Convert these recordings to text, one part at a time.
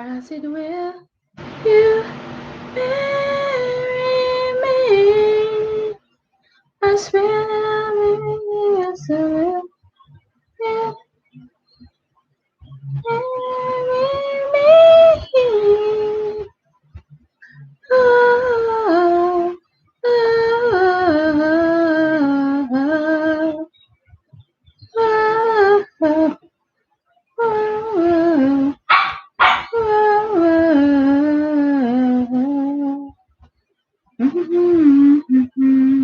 I said, will you marry me? I swear I'll marry you, yes I will. Yeah. Marry me. Oh, oh, oh, oh, oh,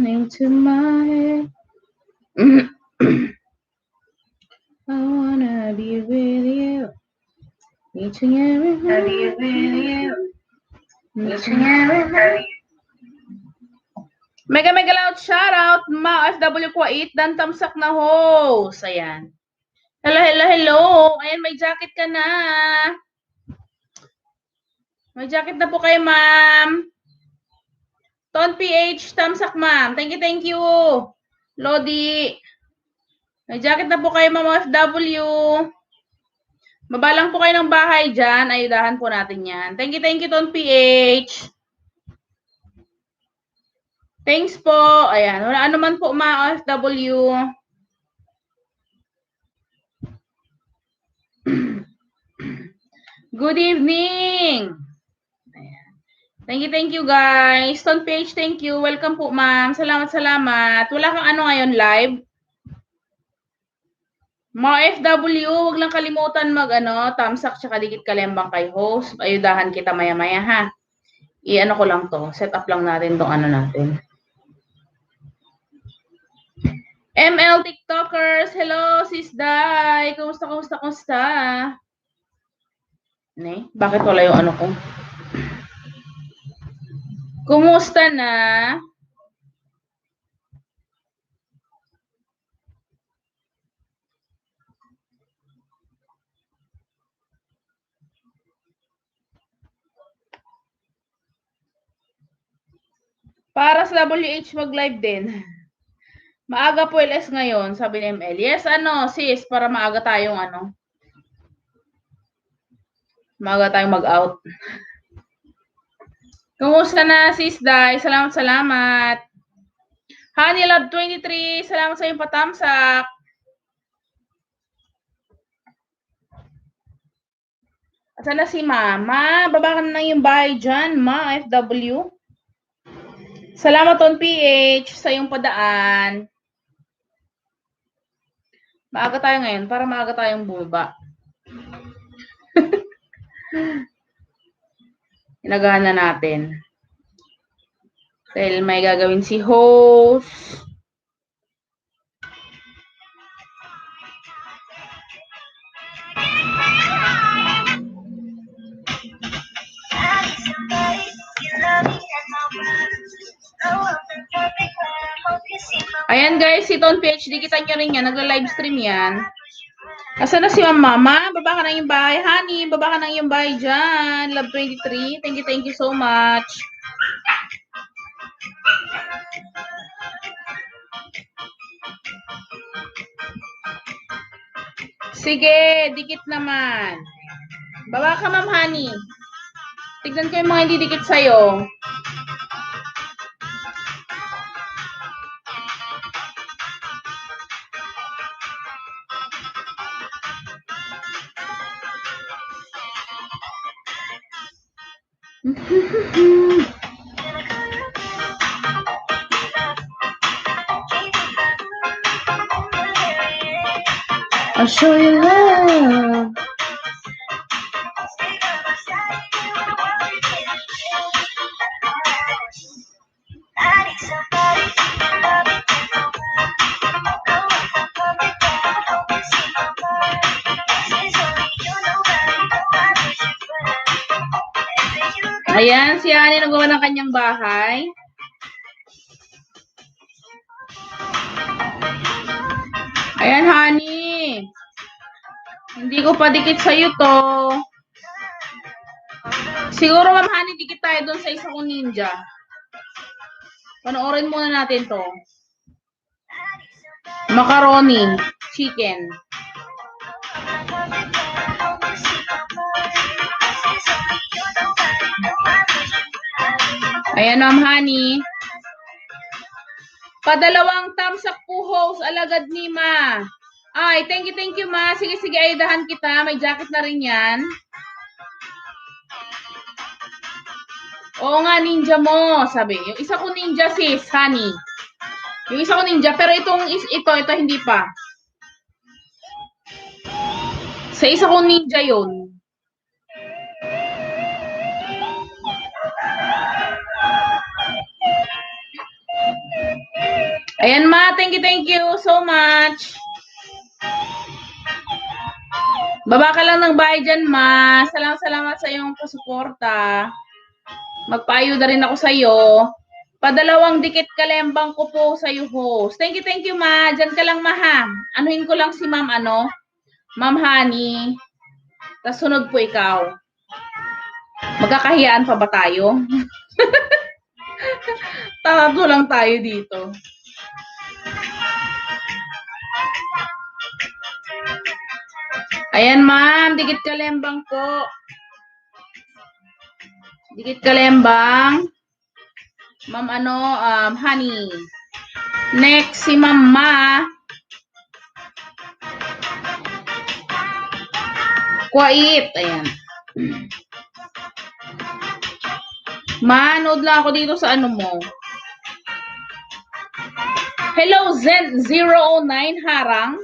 into my head. I wanna be with you. Each and every night. Mega loud shoutout, Ma FW ko 8 dan tamsak na host. Ayan. Hello. Ayan, may jacket ka na. May jacket na po kayo, ma'am. Ton PH, tamsak, ma'am. Thank you. Lodi. May jacket na po kayo, ma'am FW. Baba lang po kayo ng bahay dyan. Ayudahan po natin yan. Thank you, Ton PH. Thanks po. Ayan. Wala naman po, ma FW. Good evening. Ayan. Thank you, guys. Ton PH, thank you. Welcome po, ma'am. Salamat. Wala kang ano ngayon, live? Mga FW, huwag lang kalimutan thumbs up tsaka dikit kalembang kay host. Ayudahan kita maya-maya, ha? I-ano ko lang to. Set up lang natin tong ano natin. ML TikTokers, hello, sis Dai. Kumusta? Ne? Bakit wala yung ano ko? Kumusta na? Para sa WH mag-live din. Maaga po LS ngayon, sabi ni ML. Yes, sis, para maaga tayong maaga tayong mag-out. Kumusta na, sis Dai? Salamat. Honey Love 23, salamat sa iyong patamsak. Asan na si Mama? Baba ka na yung bahay dyan, Ma, FW. Salamat on PH sa iyong padaan. Maaga tayo ngayon para maaga tayong bumaba. Inagahan na natin. Dahil may gagawin si host. Ayan guys, si Ton PH, kita nyo rin yan. Nagla-live stream yan. Asan na si Mama? Baba ka na yung bahay. Honey, baba ka na yung bahay dyan. Love 23. Thank you so much. Sige, dikit naman. Baba ka, Ma'am Honey. Tignan ko yung mga hindi dikit sa'yo. I'll show you love. Ayan, si Honey nagawa ng kanyang bahay. Ayan, Honey. Hindi ko pa dikit sa'yo to. Siguro, Ma'am Honey, dikit tayo doon sa isa kong ninja. Panoorin muna natin to. Macaroni, chicken. Ayan, Ma'am Honey. Padalawang thumbs up po, host, alagad ni Ma. Ay, thank you, Ma. Sige, ayudahan kita. May jacket na rin yan. Oo nga, ninja mo, sabi. Yung isa ko ninja, sis, Honey. Yung isa ko ninja, pero ito hindi pa. Sa isa ko ninja yun. Ayan, Ma. Thank you so much. Baba ka lang ng bahay dyan, Ma. Salamat sa iyong pasuporta. Magpaayuda rin ako sa iyo. Padalawang dikit kalembang ko po sa iyo, host. Thank you, Ma. Diyan ka lang, Ma, ha. Anuhin ko lang si Ma'am, Ma'am Honey. Tapos sunod po ikaw. Magkakahiyaan pa ba tayo? Tatlo lang tayo dito. Ayan, Ma'am. Dikit kalembang po. Dikit kalembang. Ma'am, Honey. Next, si Ma'am Ma. Kwait. Ayan. Manood lang ako dito sa ano mo. Hello, Zen009 Harang.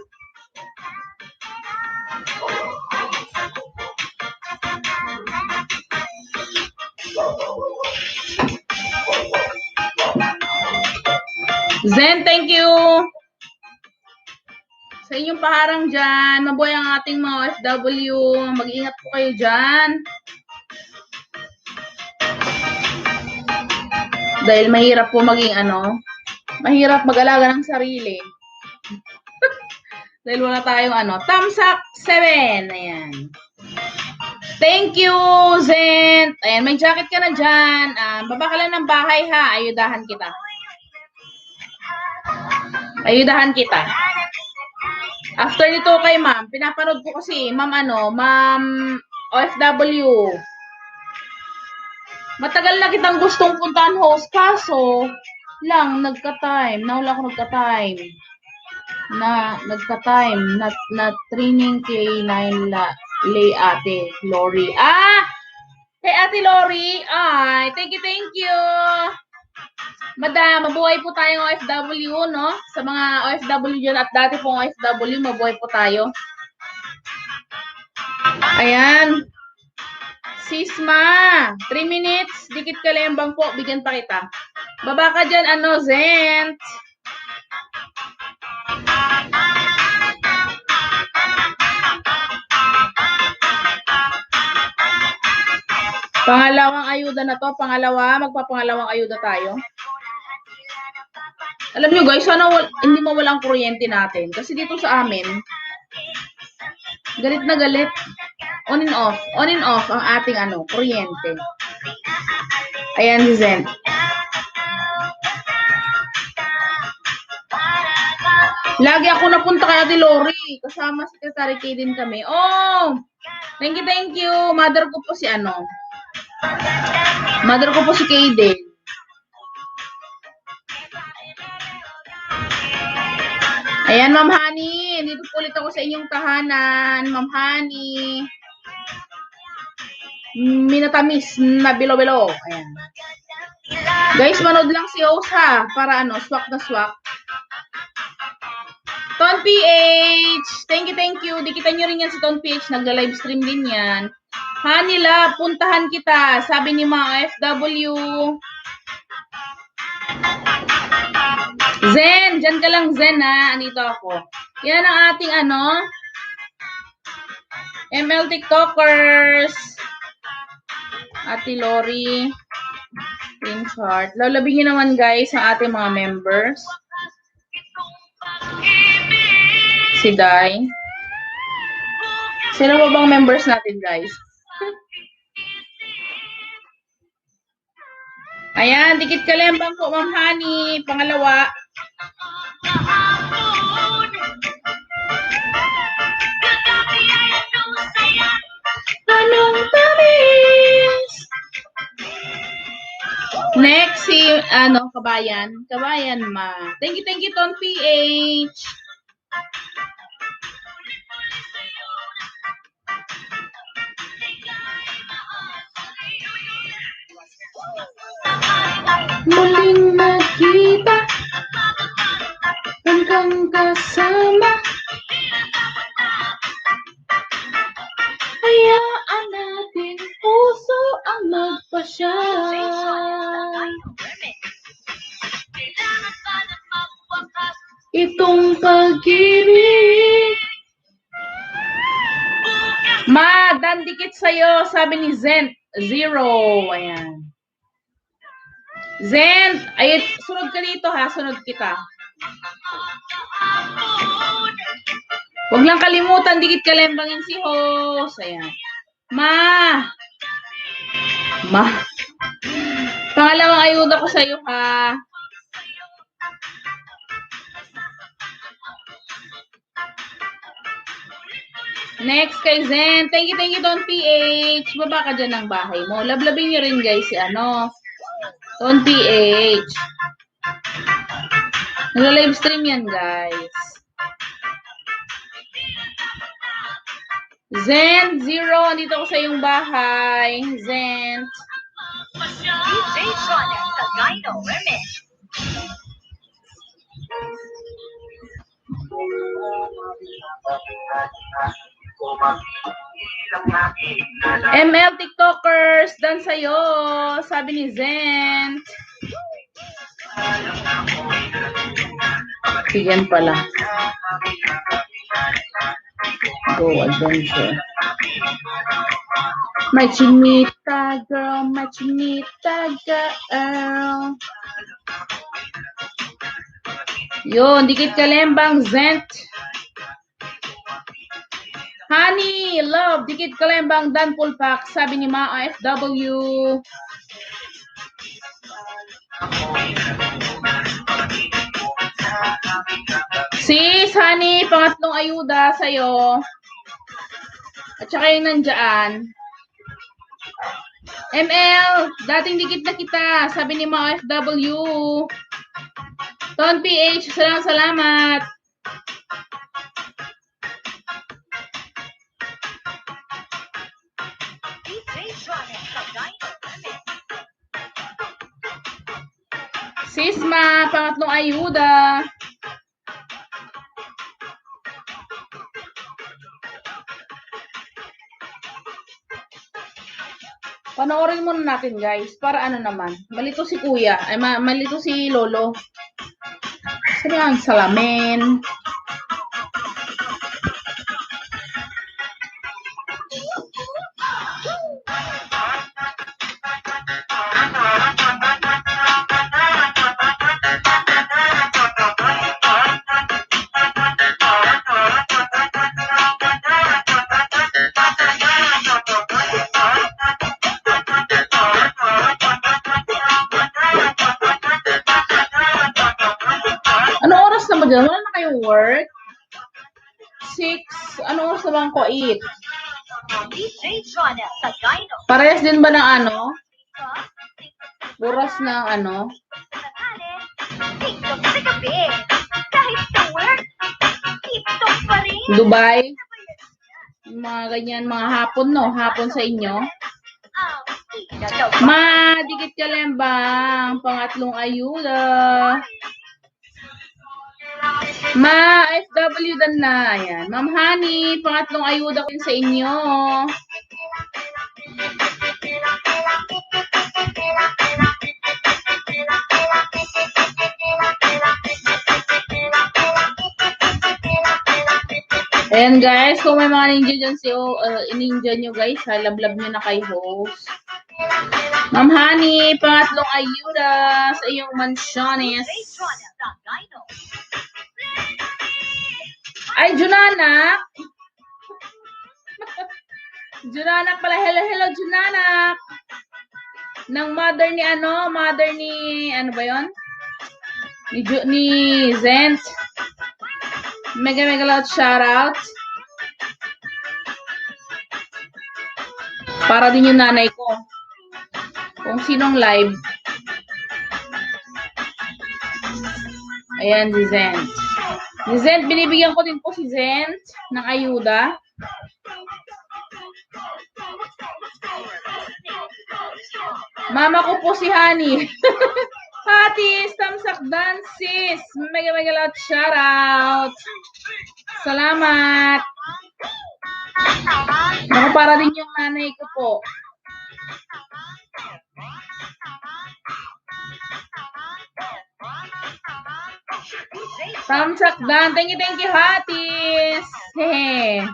Zen, thank you. Sa inyong paharang dyan, mabuhay ang ating mga OFW. Mag-ingat po kayo dyan. Dahil mahirap po maging mahirap mag-alaga ng sarili. Dahil wala tayong thumbs up 7. Ayan. Thank you, Zen. Ayan, may jacket ka na dyan. Baba ka lang ng bahay, ha. Ayudahan kita. After nito kay Ma'am, pinapanood ko kasi, Ma'am OFW. Matagal na kitang gustong puntahan, host, kaso lang nagka-time. Nawala ako nagka-time. Na training kay 9 lay Ate Lori. Kay Ate Lori. Ay, thank you. Madam, mabuhay po tayong OFW, no? Sa mga OFW dyan at dati pong OFW, mabuhay po tayo. Ayan. Sisma, 3 minutes, dikit kalembang po, bigyan pa kita. Baba ka dyan, Zent. Pangalawang ayuda na to, magpapangalawang ayuda tayo. Alam nyo guys, sana hindi mawala ang kuryente natin. Kasi dito sa amin, galit na galit. On and off ang ating kuryente. Ayan si Zen. Lagi ako napunta kay Ate Lori. Kasama si Secretary K din kami. Oh! Thank you. Mother ko po si Kay. Ayan, Ma'am Honey. Dito po ulit ako sa inyong tahanan. Ma'am Honey. Minatamis na bilo-bilo. Ayan. Guys, manood lang si host, ha. Para swak na swak. Ton PH. Thank you. Dikitan nyo rin yan si Ton PH. Nagla-live stream din yan. Hanila, puntahan kita. Sabi ni mga FW. Zen, dyan ka lang, Zen, ha. Andito ako. Yan ang ating ML TikTokers. Ate Lori. Prince Heart. Lalabingin naman, guys, ang ating mga members. Si Dai. Sino ba bang members natin, guys? Ayan, dikit kalembang po, Ma'am Honey. Pangalawa. Anong tabi? kabayan? Kabayan, ma. Thank you, Ton PH. Muling nakita, hanggang kasama. Hayaan natin puso ang magpasya. Itong pag-ibig. Ma, dandikit sa'yo, sabi ni Zent. 0. Ayan. Zent, ay, sunod ka dito ha, sunod kita. Huwag lang kalimutan, dikit kalembangin si host. Ayan. Ma. Pangalawang ayuda ko sa'yo ha. Next kay Zen. Thank you, Don PH. Baba ka dyan ng bahay mo. Lablabin nyo rin guys si Don PH. Nag-live stream yan guys. Zen, 0. Andito ko sa iyong bahay. Zen. DJ Johnny, Tagaino, Remix. ML TikTokers, dan sa'yo. Sabi ni Zen. Yan pala. Go adventure. My chinita girl, my chinita girl. Yun, dikit kalembang Zent. Honey, love, dikit kalembang Dan Pulpak, sabi ni Ma FW. Sis, honey, pangatlong ayuda sa'yo. At saka yung nandyan. ML, dating dikit na kita, sabi ni Ma FW. Ton PH, salamat. Sisma, pangatlong ayuda. Panoorin muna natin guys, para naman. Malito si kuya, ay malito si lolo. Sabi ang salamin. Wala na kayong work? 6, ano oras na bang ko eat? Parehas din ba ng oras ng Dubai? Mga ganyan, mga hapon, no? Hapon sa inyo? Dikit kalembang, pangatlong ayuda. Ma, FW dan na. Ayan. Ma'am Honey, pangatlong ayuda ko sa inyo. Ayan guys, kung may mga ninja dyan ninja nyo guys, lablab nyo na kay host. Ma'am Honey, pangatlong ayuda sa iyong mansyones. Ay, Junanak. Junanak pala. Hello, Junanak. Nang mother ni ano ba yon? Ni Zent. Mega loud shoutout. Para din yung nanay ko. Kung sinong live. Ayan, si Zent. Si Zent, binibigyan ko din po si Zent ng ayuda. Mama ko po si Honey. Hatis, tamsak dances. Mega lot shout out. Salamat. Ako para din yung nanay ko po. Tamsak dan. Thank you, Hatis. Hehe.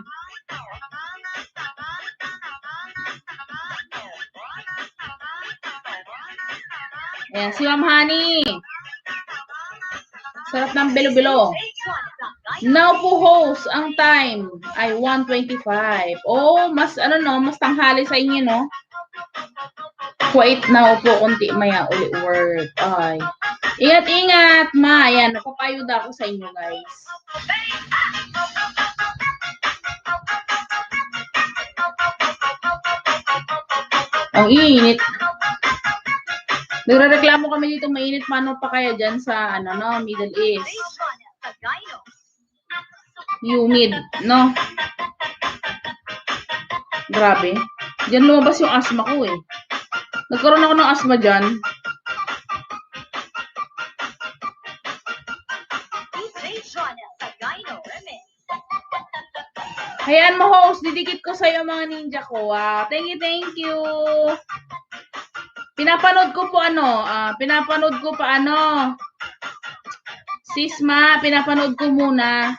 Ayan, si Ma'am Honey. Sarap ng bilo-bilo. Now po host, ang time ay 1:25. Oh, mas mas tanghali sa inyo, no? Wait now po, konti maya uli work. Ay. Ingat, ma. Ayan, napapayuda ako sa inyo, guys. Ang init. Nagrereklamo kami dito, mainit mano pa kaya dyan sa, Middle East. Humid, no? Grabe. Diyan lumabas yung asthma ko, eh. Nagkaroon ako ng asthma dyan. Hayaan mo, host. Didikit ko sa'yo mga ninja ko. Thank you. Pinapanood ko po Sisma, pinapanood ko muna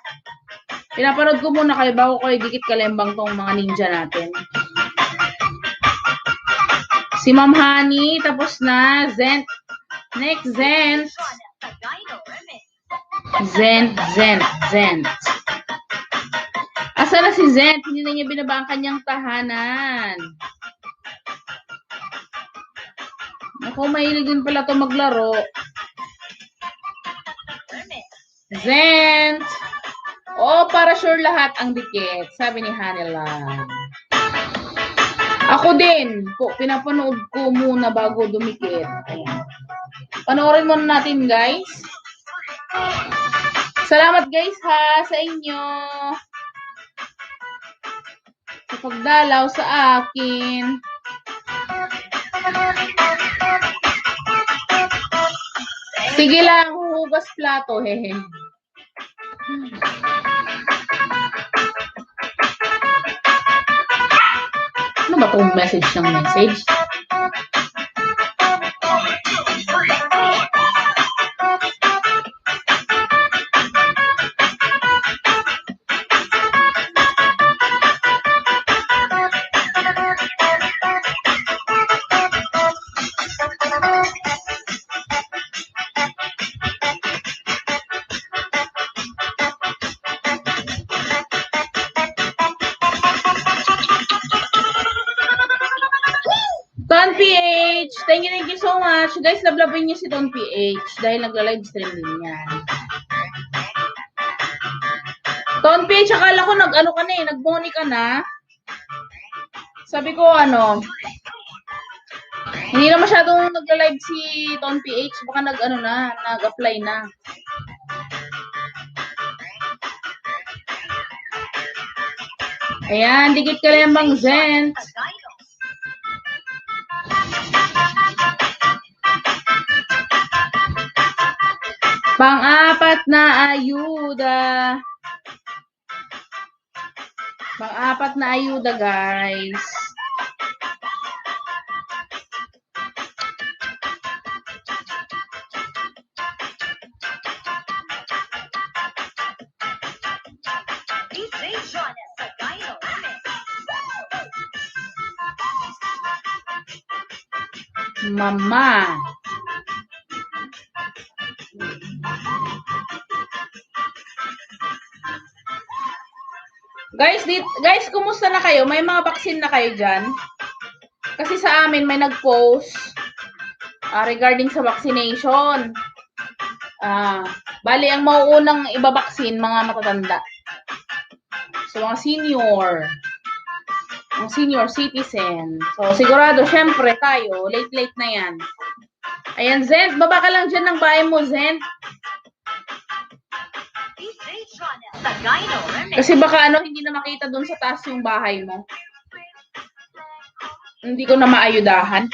kayo bago ko idikit kalembang tong mga ninja natin. Si Ma'am Honey, tapos na. Zent. Next, Zent. Zent. Asa na si Zent? Hindi na niya binaba ang kanyang tahanan. Ako, mahilig din pala ito maglaro. Zent! Para sure lahat ang dikit. Sabi ni Hanela. Ako din. Pinapanood ko muna bago dumikit. Ayan. Panoorin muna natin, guys. Salamat, guys, ha, sa inyo. Sa pagdalaw sa akin. Sige lang, huhugas plato, hehe. Ano ba itong message ng message? Ton PH, thank you so much. Guys, lablabin niyo si Ton PH dahil nagla-live stream din yan. Ton PH, akala ko nagboni ka na. Sabi ko hindi na masyadong nagla-live si Ton PH, baka nag-apply na. Ayan, dikit ka lang bang Zent. Pang-apat na ayuda. Guys. Mama. Guys, kumusta na kayo? May mga vaccine na kayo dyan? Kasi sa amin may nag-post regarding sa vaccination. Bali, ang mauunang ibabaksin, mga matatanda. So, mga senior citizen. So, sigurado, syempre, tayo, late na yan. Ayan, Zent, baba ka lang dyan ng bahay mo, Zent. Kasi baka hindi na makita doon sa taas yung bahay mo. Hindi ko na maayudahan.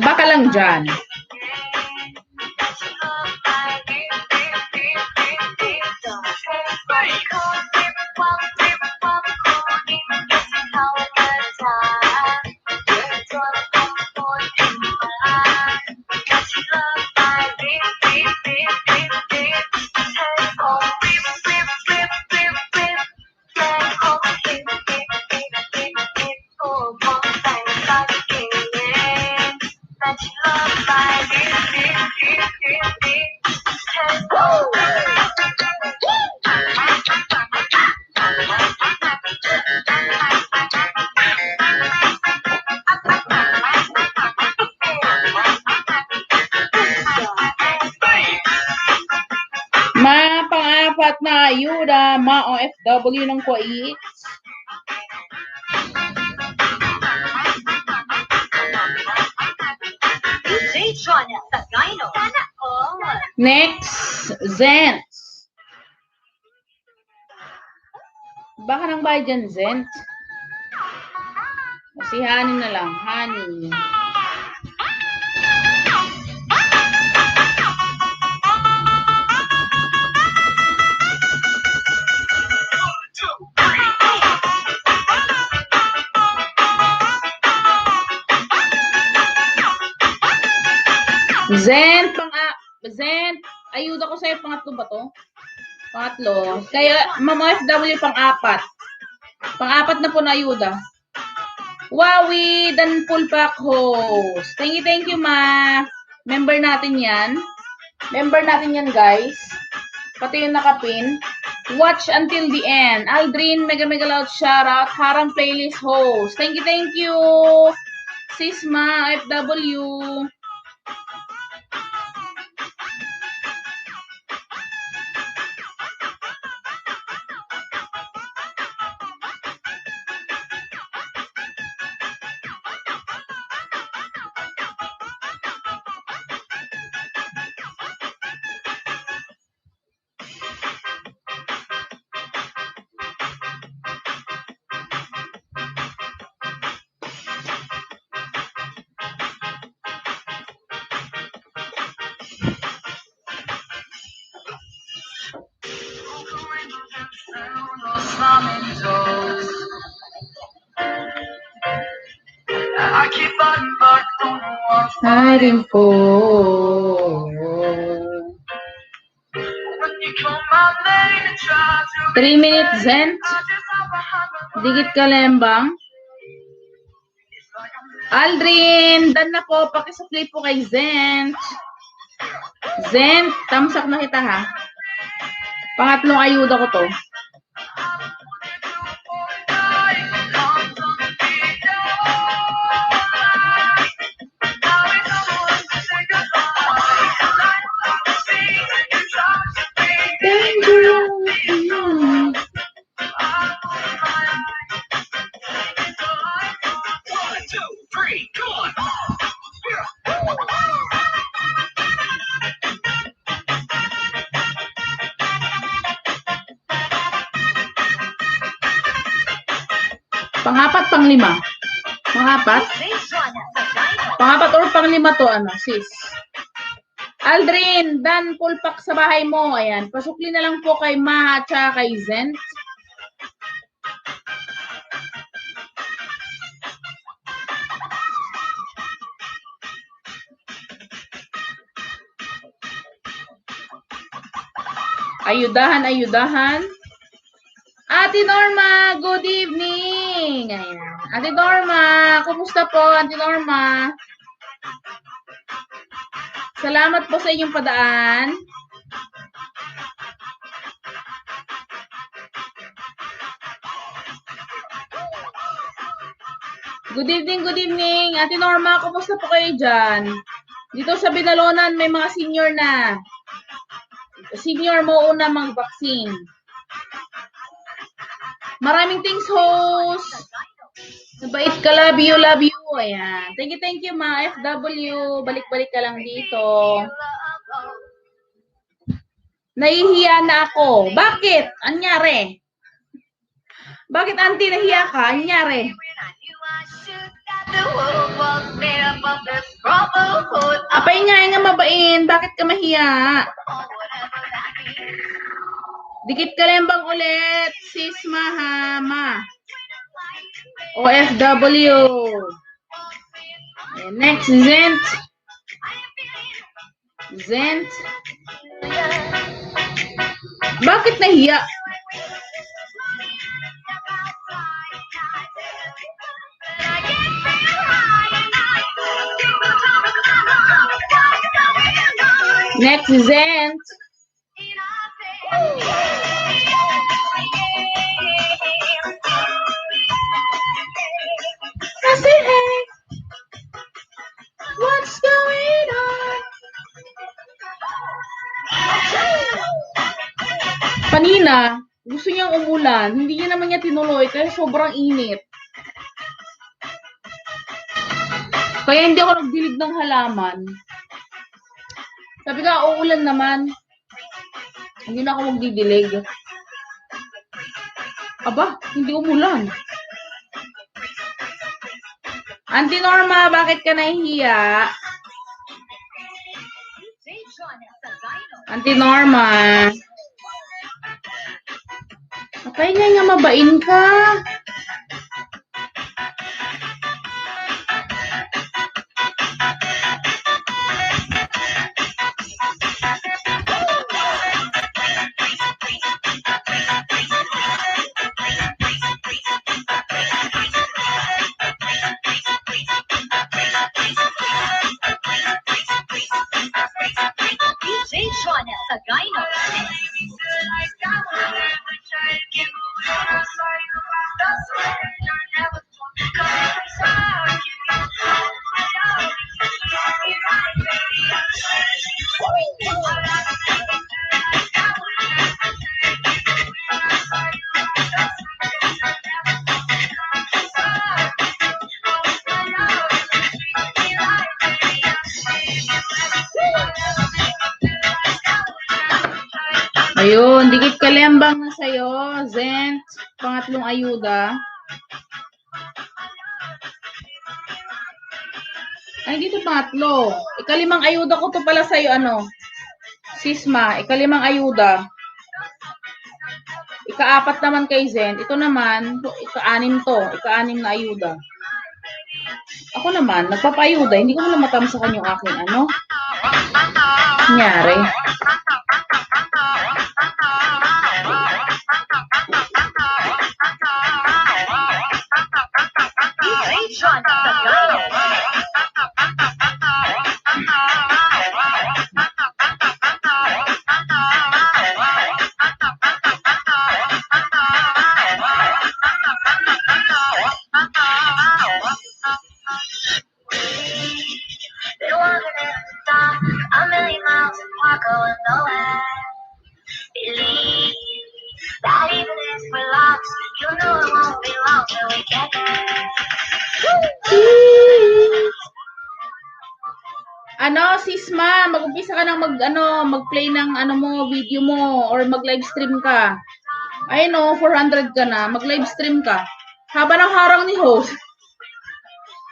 Baka lang dyan. Pang-apat na ayuda, ma-OFW ng Kuwait. Next, Zent. Baka nang bayad dyan, Zent. Kasi honey na lang, honey. Zent, ayuda ko sa'yo, pangatlo ba to? Pangatlo. Kaya, Mama FW, pang-apat. Pang-apat na po na ayuda. Wawi, dan full pack host. Thank you, ma. Member natin yan. Member natin yan, guys. Pati yung nakapin. Watch until the end. Aldrin, mega loud shoutout. Harang playlist host. Thank you. Sisma, FW. Hiding for 3 minutes, Zent. Digit ka lembang. Aldrin, dan na po. Pakisupply po kay Zent. Zent, tamsak na kita ha. Pangatlong ayuda ko to. Pangapat, panglima. Pangapat? Pangapat or panglima to, sis? Aldrin, dan full pack sa bahay mo. Ayan, pasukli na lang po kay Maha at kay Zent. Ayudahan. Ate Norma, good evening. Ayan. Ate Norma, kumusta po, Ate Norma? Salamat po sa inyong padaan. Good evening. Ate Norma, kumusta po kayo dyan? Dito sa Binalonan, may mga senior na. Senior mo una mag-vaccine. Maraming thanks, host. Nabait ka, love you. Ayan. Thank you, ma. FW. Balik-balik ka lang dito. Nahihiya na ako. Bakit? Anyari? Bakit auntie nahiya ka? Anyari? Apay nga mabain. Bakit ka mahiya? Dikit ka lembang ulit. Sis Mahama. OFW. Next, Zent. Zent. Bakit nahiya? Next, Zent. I say, hey, what's going on? Kanina, gusto niyang umulan. Hindi niya naman niya tinuloy kasi sobrang init. Kaya hindi ako nagdilig ng halaman. Sabi ka, uulan naman. Hindi na ako magdidilig. Aba, hindi umulan. Auntie Norma, bakit ka nahihiya? Auntie Norma. Apay nga mabain ka. Ayun, dikit kalembang na sa'yo. Zent, pangatlong ayuda. Ay, dito pangatlo. Ikalimang ayuda ko to pala sa'yo, ano? Sisma, ikalimang ayuda. Ikaapat naman kay Zent. Ito naman, ika-anim to. Ika-anim na ayuda. Ako naman, nagpapayuda. Hindi ko naman matamsakan yung aking, ano? Nangyari. Ano, Sisma, mag-umpisa ka nang mag-play ng video mo or mag-live stream ka. Ay no, 400 ka na, mag-live stream ka. Haba ng harang ni host.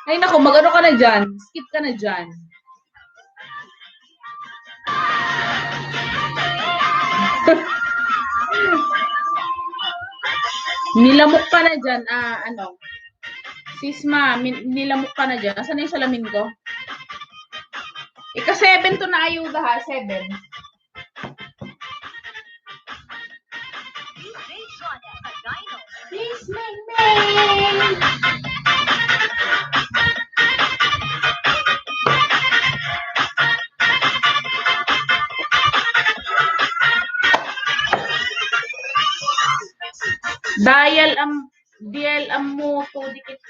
Ay nako, mag-ano ka na dyan. Skip ka na dyan. Nilamok ka na dyan. Sisma, nilamok ka na dyan. Asan na yung salamin ko? Ika-7 to na ayuda ha, 7. Please make me. Dial ang mo to dikit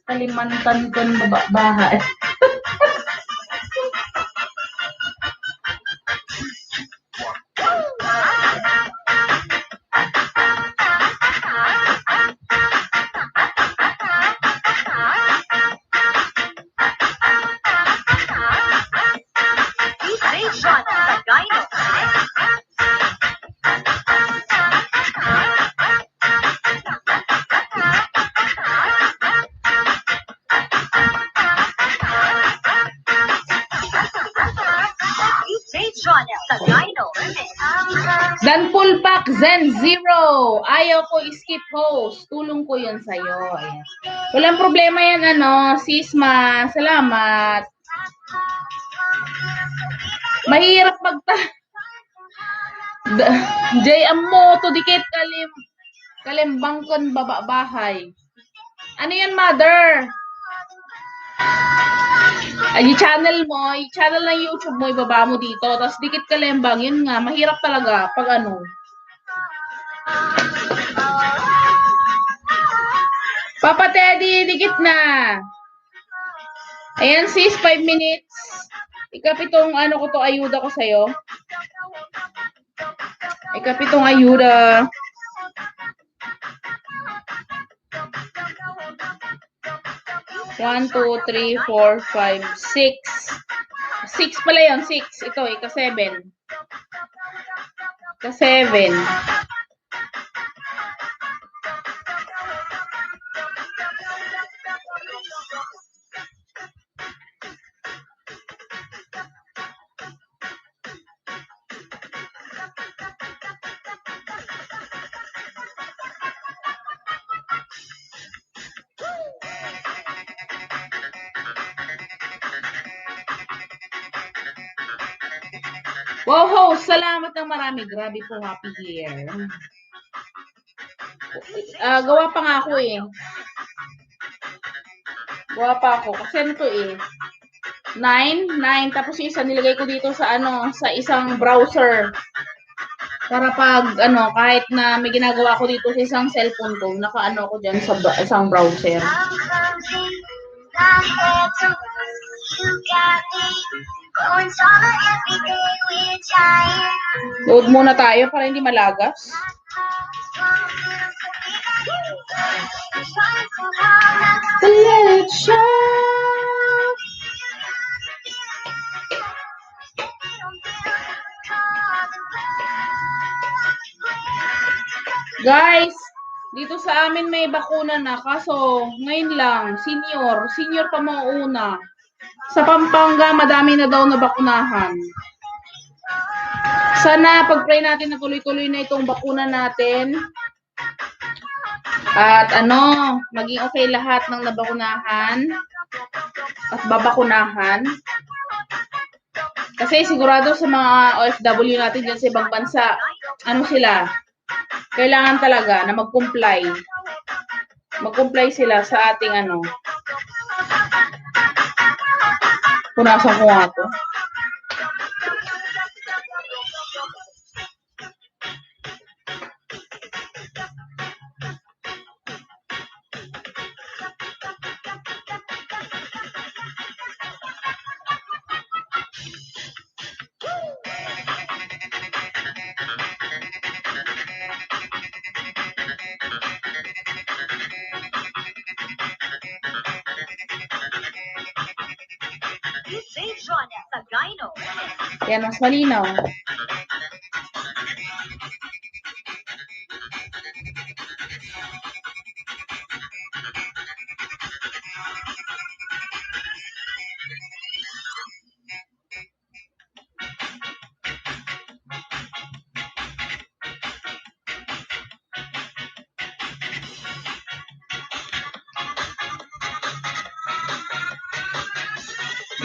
Kalimantan kon bahay. Dan full pack, Zen Zero. Ayaw ko skip host. Tulong ko yun sa'yo. Ayan. Walang problema yan, Sisma. Salamat. Mahirap JM mo, to dikit kalimbangkon baba bahay. Ano yan, mother? Ay, channel ng YouTube mo, ibaba mo dito. Tapos dikit kalembang, yun nga, mahirap talaga pag ano. Papa Teddy, dikit na. Ayan sis, 5 minutes. Ikapitong ko to, ayuda ko sa'yo. Ikapitong ayuda. One, two, three, four, five, six. 6 pala yun, 6. Ito, ika-7. Ika-7. Wow, host, salamat ng marami. Grabe po, happy year. Gawa pa nga ako eh. Gawa pa ako. Kasi ano to eh. 9. Tapos yung isa nilagay ko dito sa sa isang browser. Para pag kahit na may ginagawa ko dito sa isang cellphone ko, naka-ano ko dyan sa isang browser. Load muna tayo para hindi malagas. Let it show. Guys, dito sa amin may bakuna na, kaso ngayon lang, senior pa mauuna. Sa Pampanga, madami na daw na bakunahan. Sana pag-pray natin na tuloy-tuloy na itong bakuna natin. At maging okay lahat ng nabakunahan at babakunahan. Kasi sigurado sa mga OFW natin dyan sa ibang bansa, sila, kailangan talaga na mag-comply. Mag-comply sila sa ating punasan ko nga to. Yan, mas malinaw.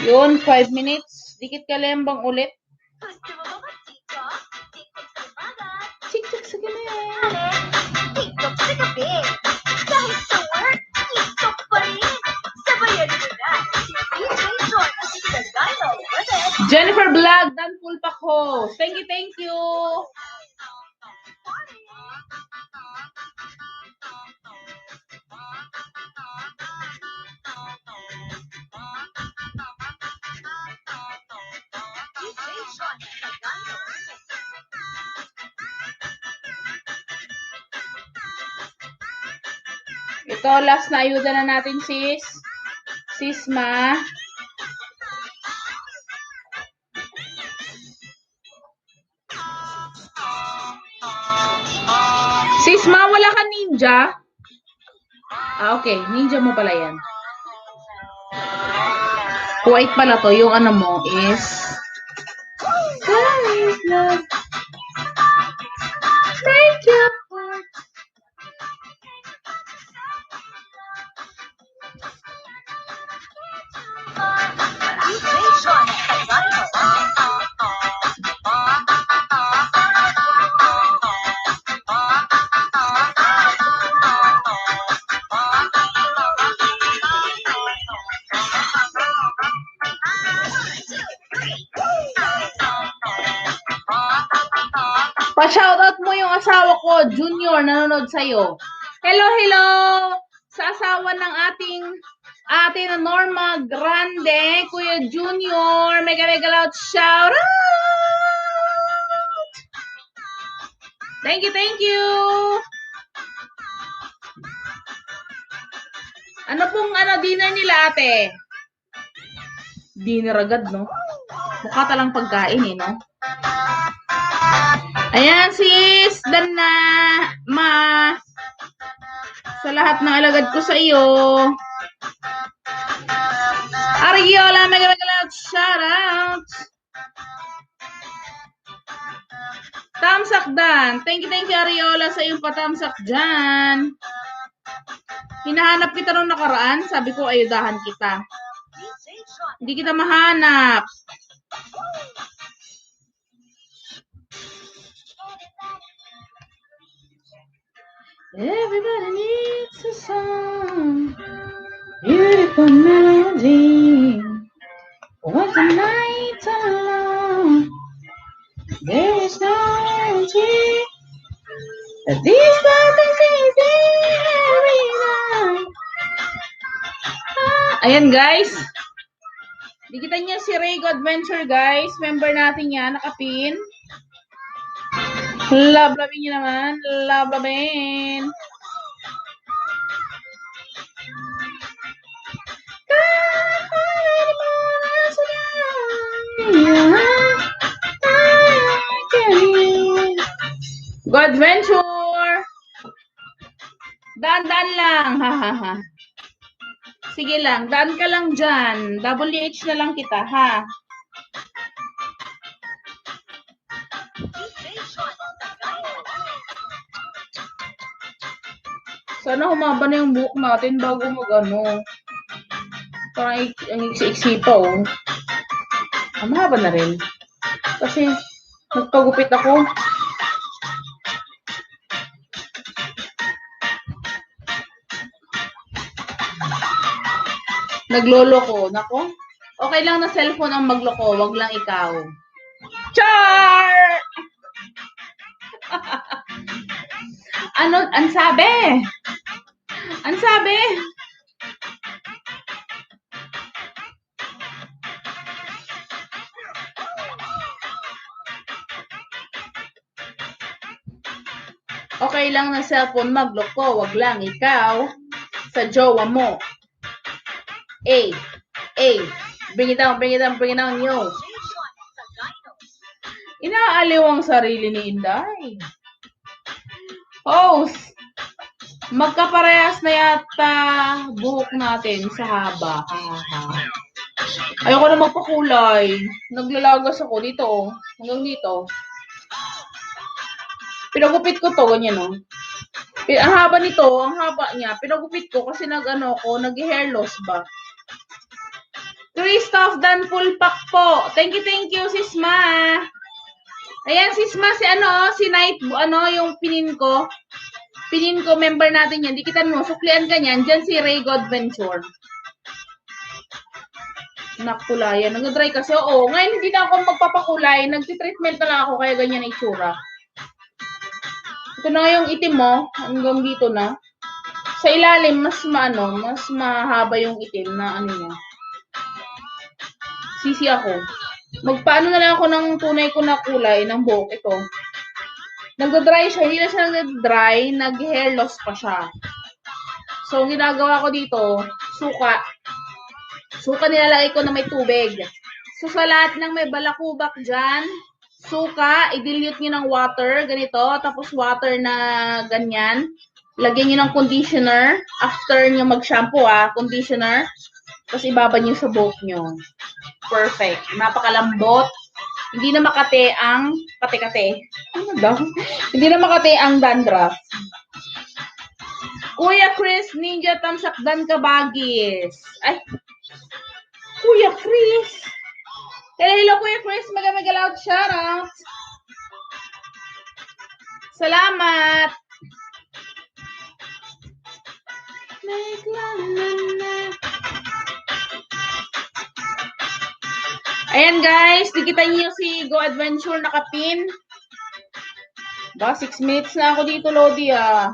Yun, 5 minutes. Dikit kalembang ulit. TikTok sa gabi. TikTok sa gabi. Kahit sa work, TikTok pa rin. Sabayan mo na. Jennifer Vlog, Dan full pack ho. Thank you. Ito, last na ayuda na natin, sis. Sisma. Sisma, wala ka ninja? Okay. Ninja mo pala yan. White pala to. Yung mo is... Pa-shoutout mo yung asawa ko, Junior, nanonood sa'yo. Hello, hello! Sa asawa ng ating ate na Norma Grande, Kuya Junior, mega loud shoutout! Thank you, thank you! Ano pong dinner nila, ate? Dinner agad, no? Mukha talang pagkain, eh, no? Ayan, sis! Dana! Ma! Sa lahat ng alagad ko sa iyo. Ariola, mega loud shoutout! Tamsak Dan. Thank you, Ariola, sa iyong patamsak dyan. Hinahanap kita nung nakaraan. Sabi ko, ayudahan kita. Hindi kita mahanap. Everybody needs a song. Beautiful melody. What the night alone. There is no energy. These mountains is every night. Ayan, guys. Dikita niyo si Raygo Adventure, guys. Member natin yan. Nakapin. Love-lovin niyo naman. Love-lovin. Go Adventure! Daan-daan lang. Ha. Sige lang. Daan ka lang dyan. WH na lang kita, ha? Sana humaba na yung buhok natin bago mag-ano. Parang ang iksi-iksi pa, oh. Mahaba na rin. Kasi nagpagupit ako. Nagloloko. Nako. Okay lang na cellphone ang magloko. Wag lang ikaw. Char! Ano? Ang sabi? Ang sabi? Okay lang na cellphone magloko. Wag lang ikaw sa jowa mo. Bring it down, yo. Inaaliw ang sarili ni Inday. Host, magkaparehas na yata buhok natin sa haba. Ayoko na magpakulay. Naglalagas ako dito, oh. Hanggang dito. Pinagupit ko to, ganyan, oh. Ang haba nito, ang haba niya. Pinagupit ko kasi nag-hair loss ba. Christoph Dan full pack po. Thank you, Sis Ma. Ayan, Sis Ma, si Night, yung pinin ko. Pinin ko, member natin yan. Di kita mo, suklian ka niyan. Diyan si Raygo Adventure. Nakulayan. Nag-dry kasi. Oo, ngayon hindi na ako magpapakulay. Nagtitreatment na lang ako, kaya ganyan na itsura. Ito na yung itim mo. Hanggang dito na. Sa ilalim, mas mahaba yung itim na niya. Sisi ako. Magpaano na lang ako ng tunay ko na kulay ng buhok ito. Nag-dry siya. Hindi na siya nag-dry. Nag-hair loss pa siya. So, ang ginagawa ko dito, suka. Suka nilalagay ko na may tubig. So, sa lahat ng may balakubak dyan, suka, i-dilute nyo ng water, ganito. Tapos water na ganyan. Lagyan nyo ng conditioner. After nyo mag-shampoo, conditioner. Tapos ibaba nyo sa buhok nyo. Perfect. Napakalambot. Hindi na makate ang kate-kate. Ano daw? Hindi na makate ang dandruff. Kuya Chris, Ninja Tamsak Dan Kabagis. Ay. Kuya Chris. Hello, Kuya Chris. Mega loud shoutout. Salamat. Ayan guys, dikitan niyo si Go Adventure nakapin. Ba, 6 minutes na ako dito, Lodi, ah.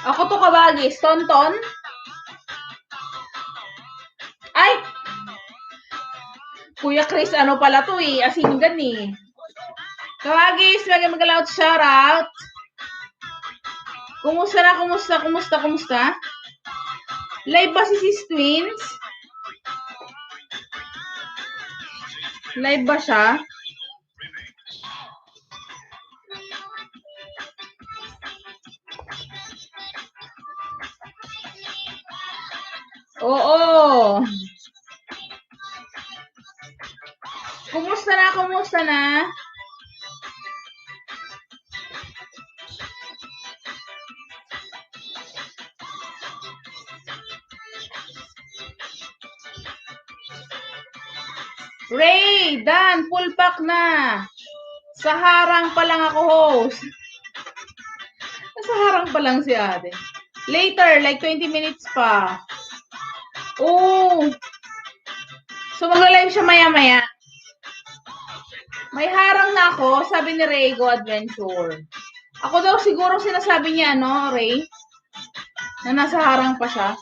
Ako to, Kabagis. Tonton. Ay! Kuya Chris, ano pala to eh. Asinggan eh. Kabagis, mag-out shoutout. Kumusta na? Kumusta? Live ba si Sis Twins? Live ba siya? Oo. Kumusta na? Ray, Dan, full pack na. Sa harang pa lang ako host. Sa harang pa lang si ate. Later, like 20 minutes pa. Oh. So, mag-live siya maya-maya. May harang na ako, sabi ni Ray, Go Adventure. Ako daw siguro sinasabi niya, no, Ray? Na nasa harang pa siya.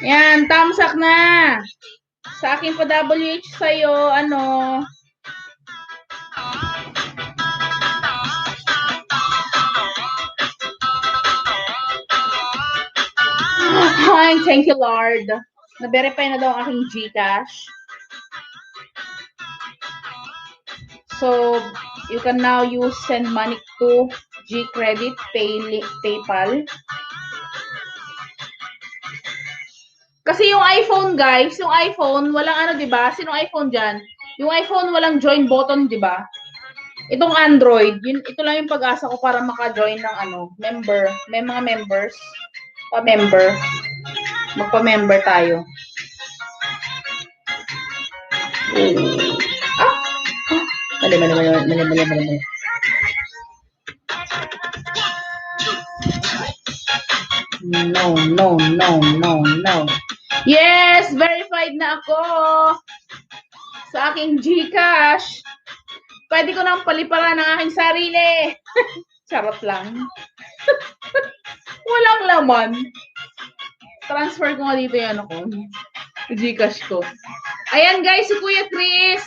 Yan, tamsak na. Sa akin pa WH sa'yo, ano. Hi, thank you, Lord. Na-verify na daw ang aking GCash. So, you can now use send money to GCredit, PayPal. Kasi yung iPhone, guys, yung iPhone, walang ano, di ba? Sinong iPhone dyan? Yung iPhone, walang join button, di ba? Itong Android, ito lang yung pag-asa ko para maka-join ng ano, member. May mga members. Pa-member. Magpa-member tayo. Mali. No. Yes, verified na ako sa aking GCash. Pwede ko nang paliparan ng aking sarili. Charot lang. Walang laman. Transfer ko nga dito yan ako. GCash ko. Ayan guys, si Kuya Chris.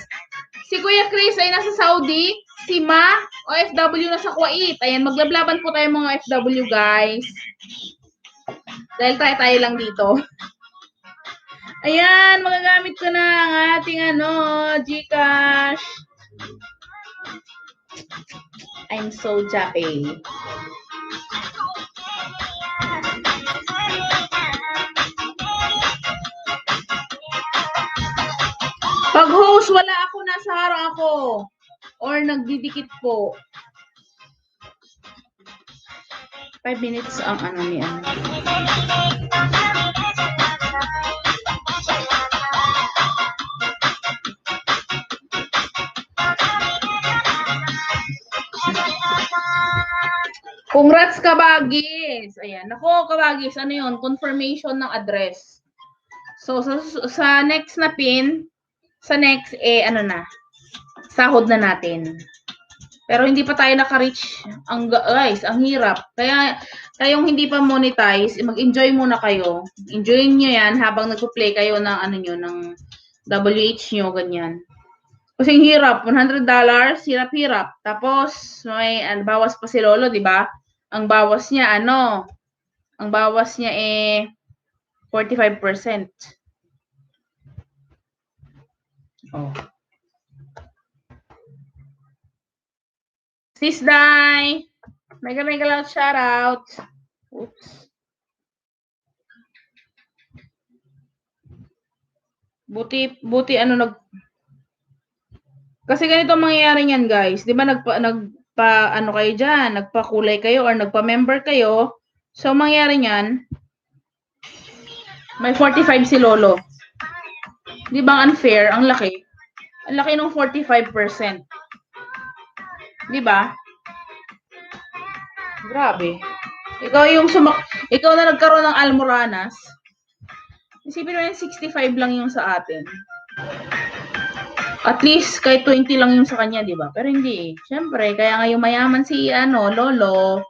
Si Kuya Chris ay nasa Saudi. Si Ma, OFW na sa Kuwait. Ayan, maglablaban po tayo mga OFW guys. Dahil tayo lang dito. Ayan, magagamit ko na ang ating GCash. I'm so jappy. Pag host, wala ako, nasa harang ako. Or nagdidikit po. 5 minutes ang ano niya. Congrats, Kabagis. Ayan. Nako, Kabagis, ano yun? Confirmation ng address. So, sa next na pin, sa next, sahod na natin. Pero hindi pa tayo naka-reach. Guys, ang hirap. Kaya kayong hindi pa monetize, mag-enjoy muna kayo. Enjoy nyo yan habang nagpo-play kayo ng ng WH nyo, ganyan. Kasi hirap, $100, hirap-hirap. Tapos, may bawas pa si Lolo, di ba? Ang bawas niya, ang bawas niya 45%. Oh. Sis Dai, mega loud shout out. Oops. Buti kasi ganito mangyayari niyan, guys. 'Di ba kayo diyan, nagpakulay kayo or nagpa-member kayo. So mangyayari niyan, may 45 si Lolo. 'Di ba unfair? Ang laki. Ang laki ng 45%. Di ba? Grabe. Ikaw na nagkaroon ng almoranas. Isipin mo yan, 65 lang yung sa atin. At least, kahit 20 lang yung sa kanya, di ba? Pero hindi eh. Siyempre, kaya nga yung mayaman si, Lolo,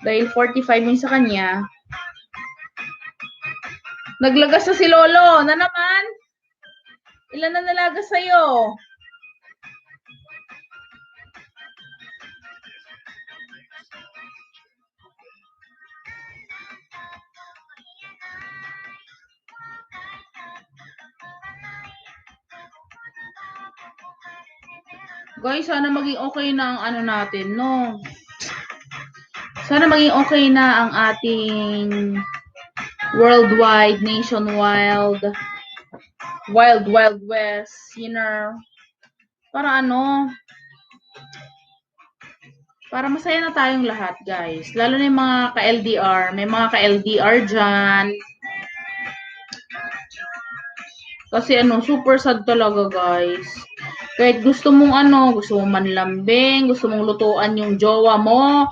dahil 45 yung sa kanya, naglagas na si Lolo. Na naman? Ilan na nalagas sa'yo? Guys, sana maging okay na ang ano natin, no? Sana maging okay na ang ating worldwide, nationwide, wild west, para para masaya na tayong lahat, guys. Lalo na yung mga ka-LDR. May mga ka-LDR dyan. Kasi super sad talaga, guys. Kahit gusto mong gusto mong manlambing, gusto mong lutuan yung jowa mo.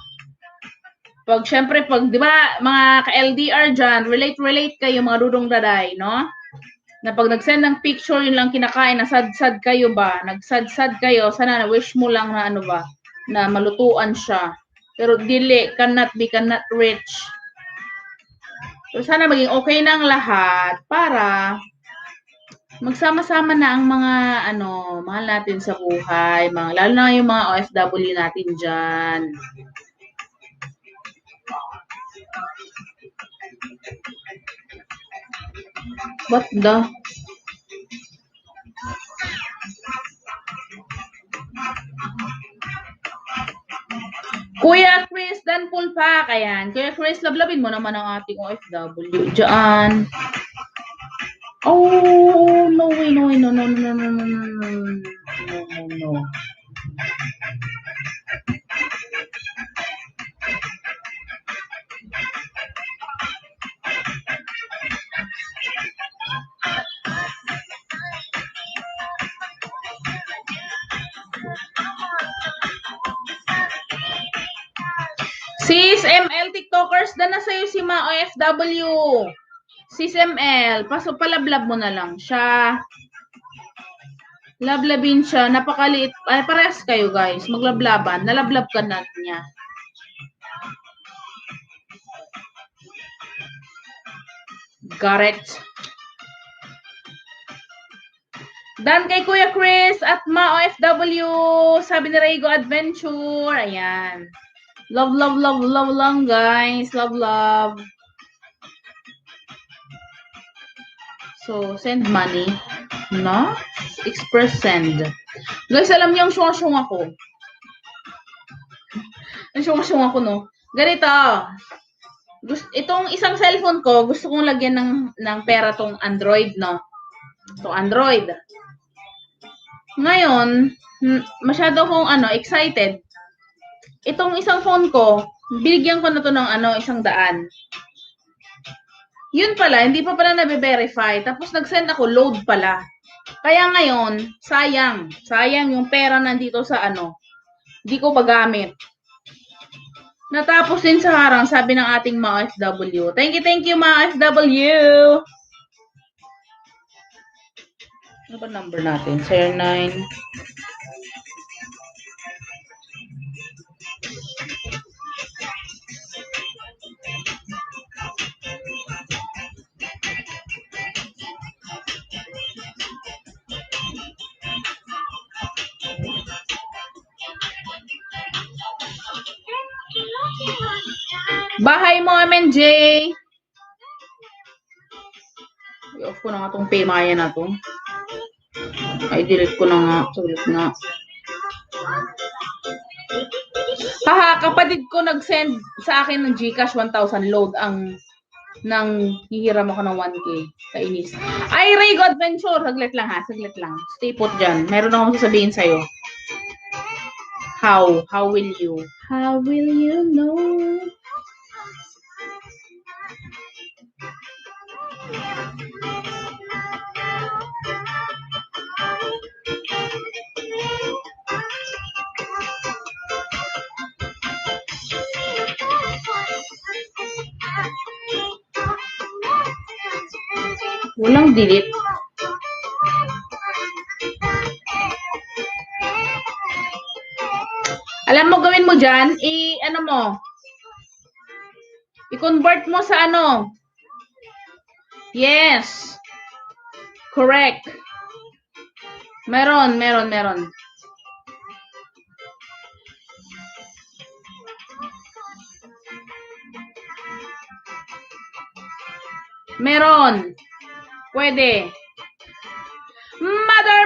Syempre, di ba, mga ka-LDR dyan, relate kayo, mga dudong daday, no? Na pag nag-send ng picture, yun lang kinakain, nasad-sad kayo ba? Nagsad-sad kayo, sana na-wish mo lang na na malutuan siya. Pero cannot reach. So, sana maging okay na ang lahat para magsama-sama na ang mga mahal natin sa buhay, lalo na yung mga OFW natin dyan. What the? Kuya Chris Danpul pa, ayan. Kuya Chris, lablabin mo naman ang ating OFW dyan. Oh, no way, no. Sis ML TikTokers, na sa'yo si Ma OFW. Sis ML, palablab mo na lang siya. Lablabin siya, napakaliit. Ay, parehas kayo, guys. Maglablaban. Nalablab ka na niya. Got it. Dan kay Kuya Chris at Ma OFW. Sabi ni Raygo Adventure. Ayan. Love lang, guys. Love. So, send money. No? Express send. Guys, alam niyo ang syung ako. Ang syung ako, no? Ganito. Itong isang cellphone ko, gusto kong lagyan ng pera tong Android, no? Itong Android. Ngayon, masyado akong excited. Itong isang phone ko, binigyan ko na to ng 100. Yun pala, hindi pa pala nabe-verify. Tapos nag-send ako, load pala. Kaya ngayon, sayang yung pera nandito sa hindi ko magamit. Natapos din sa harang, sabi ng ating mga OFW. Thank you mga OFW! Ano ba number natin? 09. Bahay mo, MNJ! I-off ko na nga itong Paymaya na to. Ay, delete ko na nga. Sulit nga. Haha, kapatid ko nag-send sa akin ng Gcash 1,000 load nang hihiram ako ng 1K. Kainis. Ay, Ray Godventure! Saglit lang ha. Stay put dyan. Meron akong sasabihin sa'yo. How will you? How will you know? Walang delete. Alam mo, gawin mo dyan, ano mo, i-convert mo sa ano. Yes. Correct. Meron. Meron. Pwede. Mother,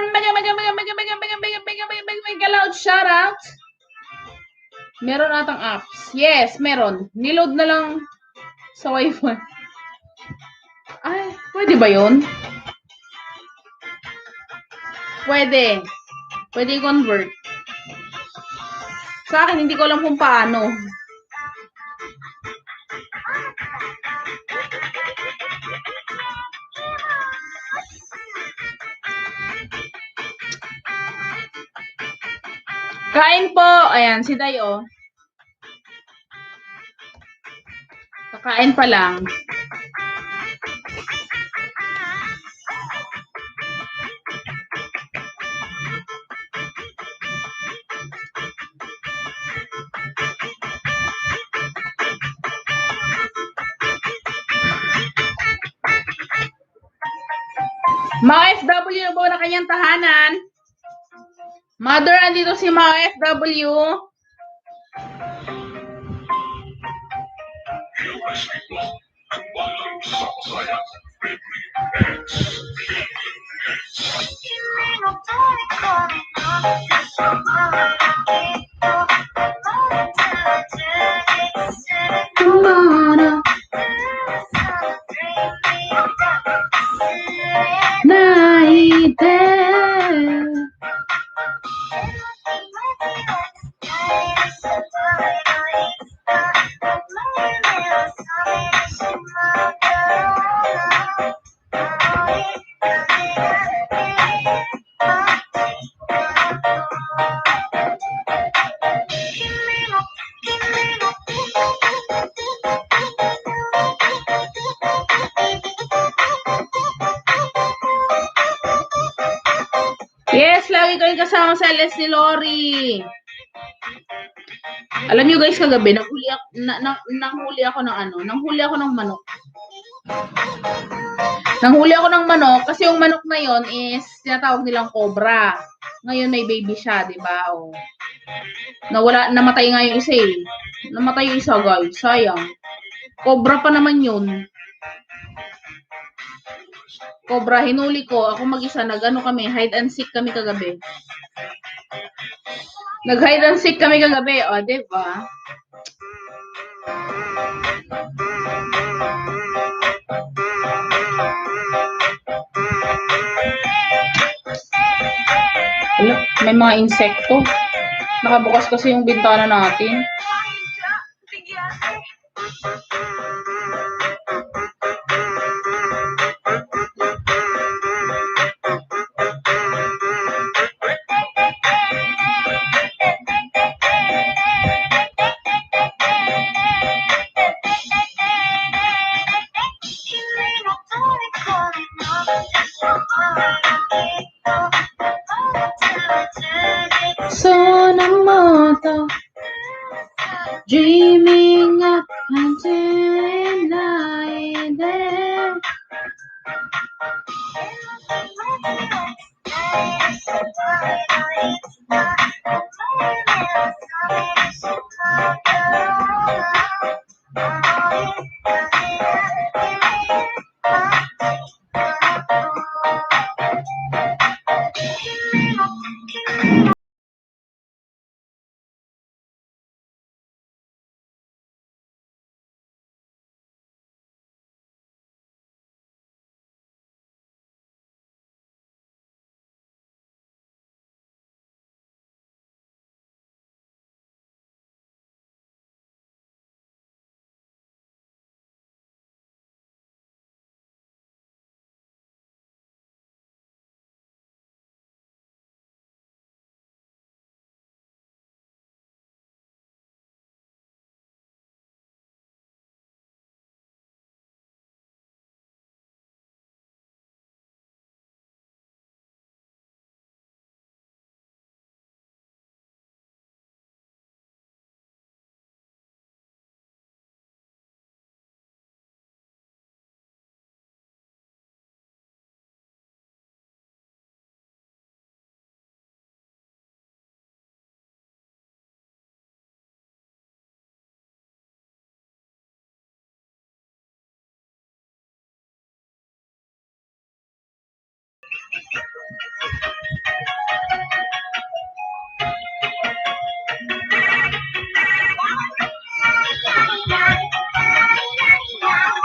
mega loud shout out. Meron atang apps. Yes, meron. Niload na lang sa Wi-Fi. Ay, pwede ba yun? Pwede. Pwede i-convert. Sa akin, hindi ko alam kung paano. Kain po. Ayan, si Dayo. Kakain pa lang. Mga FW na buo na kanyang tahanan. Mother, andito si mga FW. Yes, lagi ko yung kasama sa LS ni Lori. Alam niyo guys, kagabi nanghuli ako ng manok. Nanghuli ako ng manok kasi yung manok na yon is tinatawag nilang cobra. Ngayon may baby siya, 'di ba? Oh. Namatay nga yung isa eh. Namatay yung isa, guys. Sayang. Cobra pa naman yun. Cobra, hinuli ko. Ako mag-isa, kami, hide and seek kami kagabi. Nag-hide and seek kami kagabi. O, diba? May mga insekto. Nakabukas kasi yung bintana natin. Sonamoto, dreaming up until night there.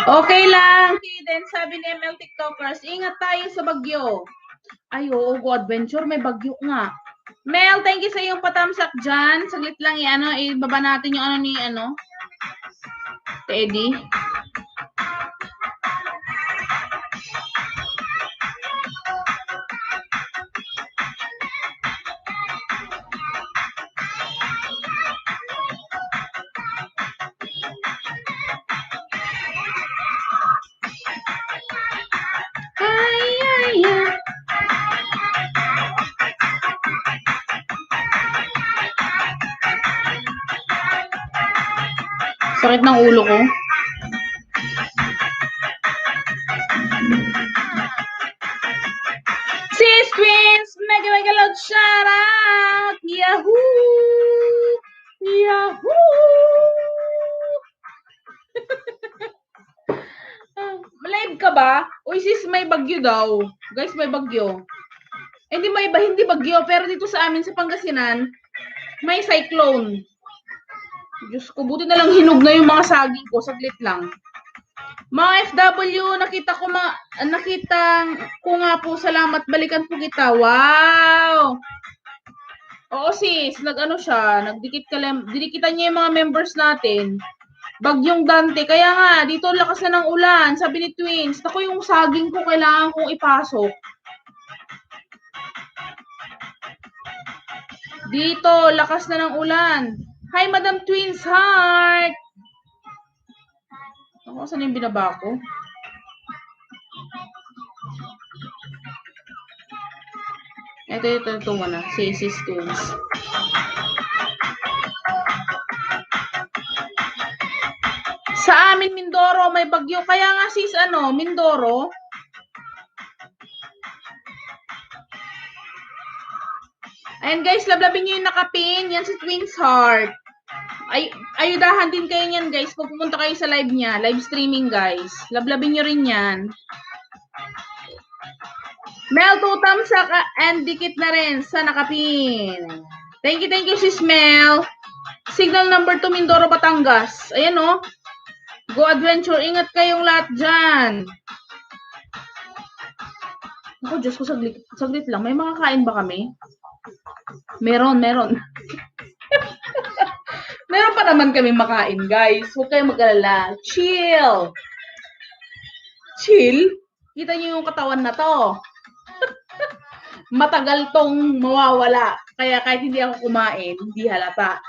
Okay lang, Kiden, sabi ni ML TikTokers, ingat tayo sa bagyo. Ay, oo, Go Adventure, may bagyo nga. Mel, thank you sa iyong patamsak dyan. Saglit lang ibaba natin yung ni Teddy. Sakit ng ulo ko. Sis Twins, mega loud shout out! Yahoo! Yahoo! Live ka ba? Uy sis, may bagyo daw. Guys, may bagyo. Hindi bagyo, pero dito sa amin sa Pangasinan, may cyclone. Diyos ko, buti na lang hinog na yung mga saging ko. Saglit lang. Mga FW, nakita ko nga po. Salamat. Balikan po kita. Wow! Oo sis, dinikitan niya yung mga members natin. Bagyong Dante. Kaya nga, dito lakas na ng ulan. Sabi ni Twins, ako yung saging ko kailangan kong ipasok. Dito, lakas na ng ulan. Hi, Madam Twins Heart! Ako, saan yung binaba ko? Ito muna. Sis Twins. Sa amin, Mindoro, may bagyo. Kaya nga sis, Mindoro. Ayan guys, lablabin nyo yung nakapin. Yan si Twins Heart. Ayudahan din kayo niyan guys. Pag pumunta kayo sa live niya. Live streaming guys. Lablabin nyo rin yan. Mel, 2 thumbs up and dikit na rin sa nakapin. Thank you sis Mel. Signal number 2 Mindoro, Batangas. Ayan o. Go Adventure. Ingat kayong lahat dyan. Ako, Diyos ko, saglit lang. May mga kain ba kami? Meron. Meron pa naman kami makain, guys. Huwag kayong mag-alala. Chill. Kita niyo yung katawan na to. Matagal tong mawawala. Kaya kahit hindi ako kumain, hindi halata.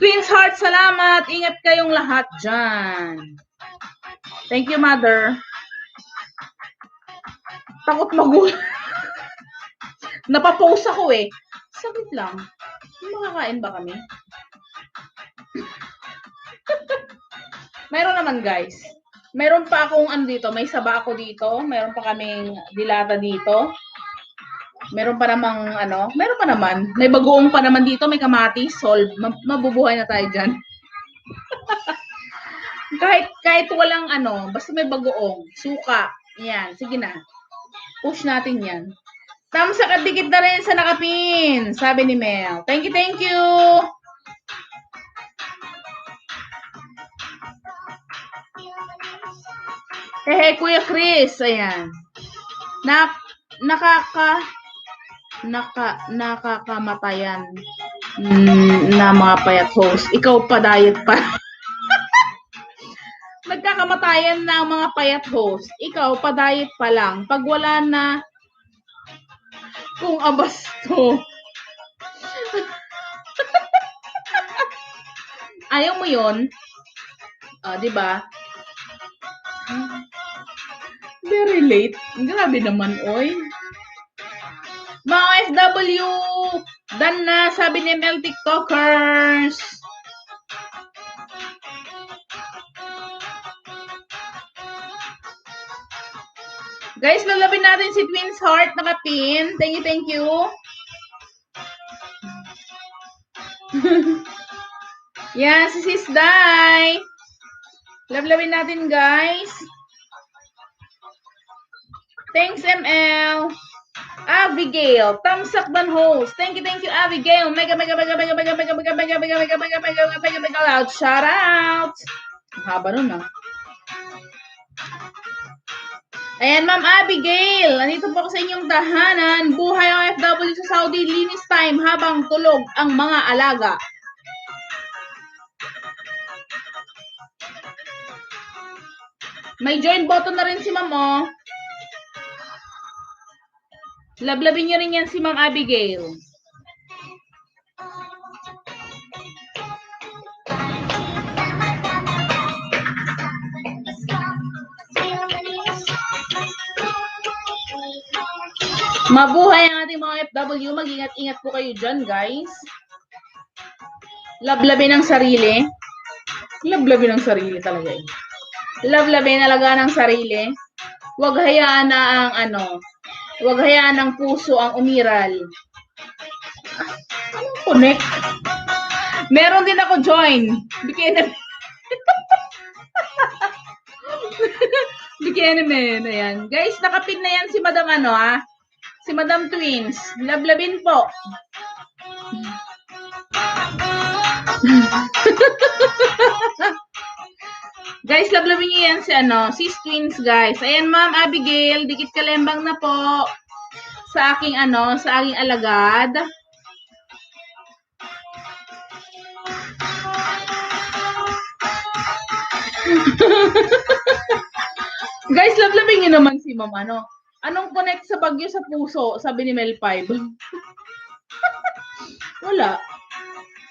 Twins Heart, salamat. Ingat kayong lahat dyan. Thank you, Mother. Takot magulat. Napapost ako eh. Saglit lang. Makakain ba kami? Meron naman guys. Meron pa akong dito. May saba ako dito. Meron pa kaming dilata dito. Meron pa namang meron pa naman. May bagoong pa naman dito. May kamatis. Solve. Mabubuhay na tayo dyan. kahit walang basta may bagoong. Suka. Yan. Sige na. Push natin yan. Tamsa kadikit na rin sa nakapin. Sabi ni Mel. Thank you. Kuya Chris. Ayan. Nakakamatayan na mga payat host. Ikaw pa diet pa. Nagkakamatayan na mga payat host. Ikaw pa diet pa lang. Pag wala na kung abasto. Ayaw mo yun? Di ba? Very late. Grabe naman, oy. Mga FW, done na, sabi ni ML TikTokers. Guys, lalapin natin si Twins Heart nakapin. Thank you. Yan, si Sis Dai. Lablawin natin, guys. Thanks, ML. Abigail, tamsakban host. Thank you, Abigail. Mega loud. Shout out. Ang haba nun, ah. Ayan, Ma'am Abigail. Nandito po ako sa inyong tahanan. Buhay OFW sa Saudi. Linis time habang tulog ang mga alaga. May join button na rin si Ma'am, oh. Lablabin niyo rin yan si Ma'am Abigail. Mabuhay ang ating mga FW. Mag-ingat-ingat po kayo dyan, guys. Lablabin ang sarili. Lablabin ang sarili talaga eh. Lablabin talaga ng sarili. Huwag hayaan na ang huwag hayaan ng puso ang umiral. Anong connect? Meron din ako join. Bikini. Ayan. Guys, nakapin na yan si Madam Si Madam Twins. Lablabin po. Guys, lablabin niyo yan si Twins, guys. Ayan, Ma'am Abigail, dikit kalembang na po sa aking sa aking alagad. Guys, lablabin niyo naman si Ma'am Anong connect sa bagyo sa puso? Sabi ni Mel 5. Wala.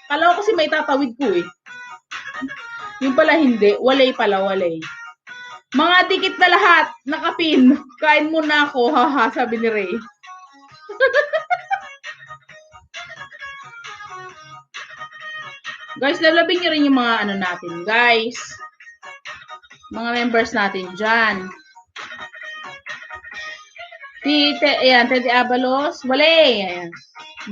Kala ko kasi may tatawid ko eh. Yung pala hindi. Walay pala, walay. Mga dikit na lahat. Nakapin. Kain muna ako. Haha, sabi ni Ray. Guys, lalabing nyo rin yung mga natin. Guys. Mga members natin dyan. Ayan, Teddy Abalos. Walay. Ayan.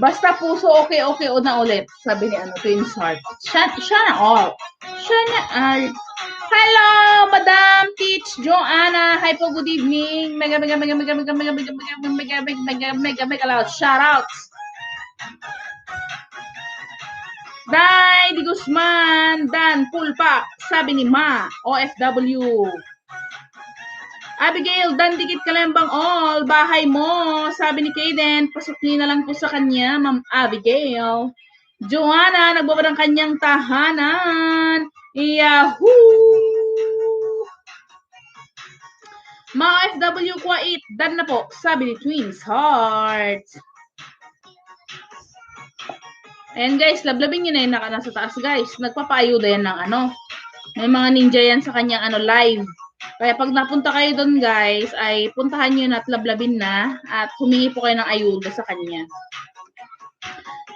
Basta puso, okay, o na ulit. Sabi ni Twins Heart. Sana all. Hello, Madam Teach Joanna. Hi po, good evening. Mega loud. Shout outs. Day Di Guzman. Dan Pulpa. Sabi ni Ma. OFW. Abigail, dan dikit kalembang all, bahay mo. Sabi ni Kaden, pasok niyo na lang po sa kanya, Ma'am Abigail. Joanna, nagbaba ng kanyang tahanan. Yahoo! Mga FW Kwait, dan na po, sabi ni Twins Heart. Ayan guys, lablabing yun na yung nasa taas guys. Nagpapaayuda yan ng May mga ninja yan sa kanyang live. Kaya pag napunta kayo doon guys, ay puntahan nyo na at lablabin na at humingi po kayo ng ayuda sa kanya.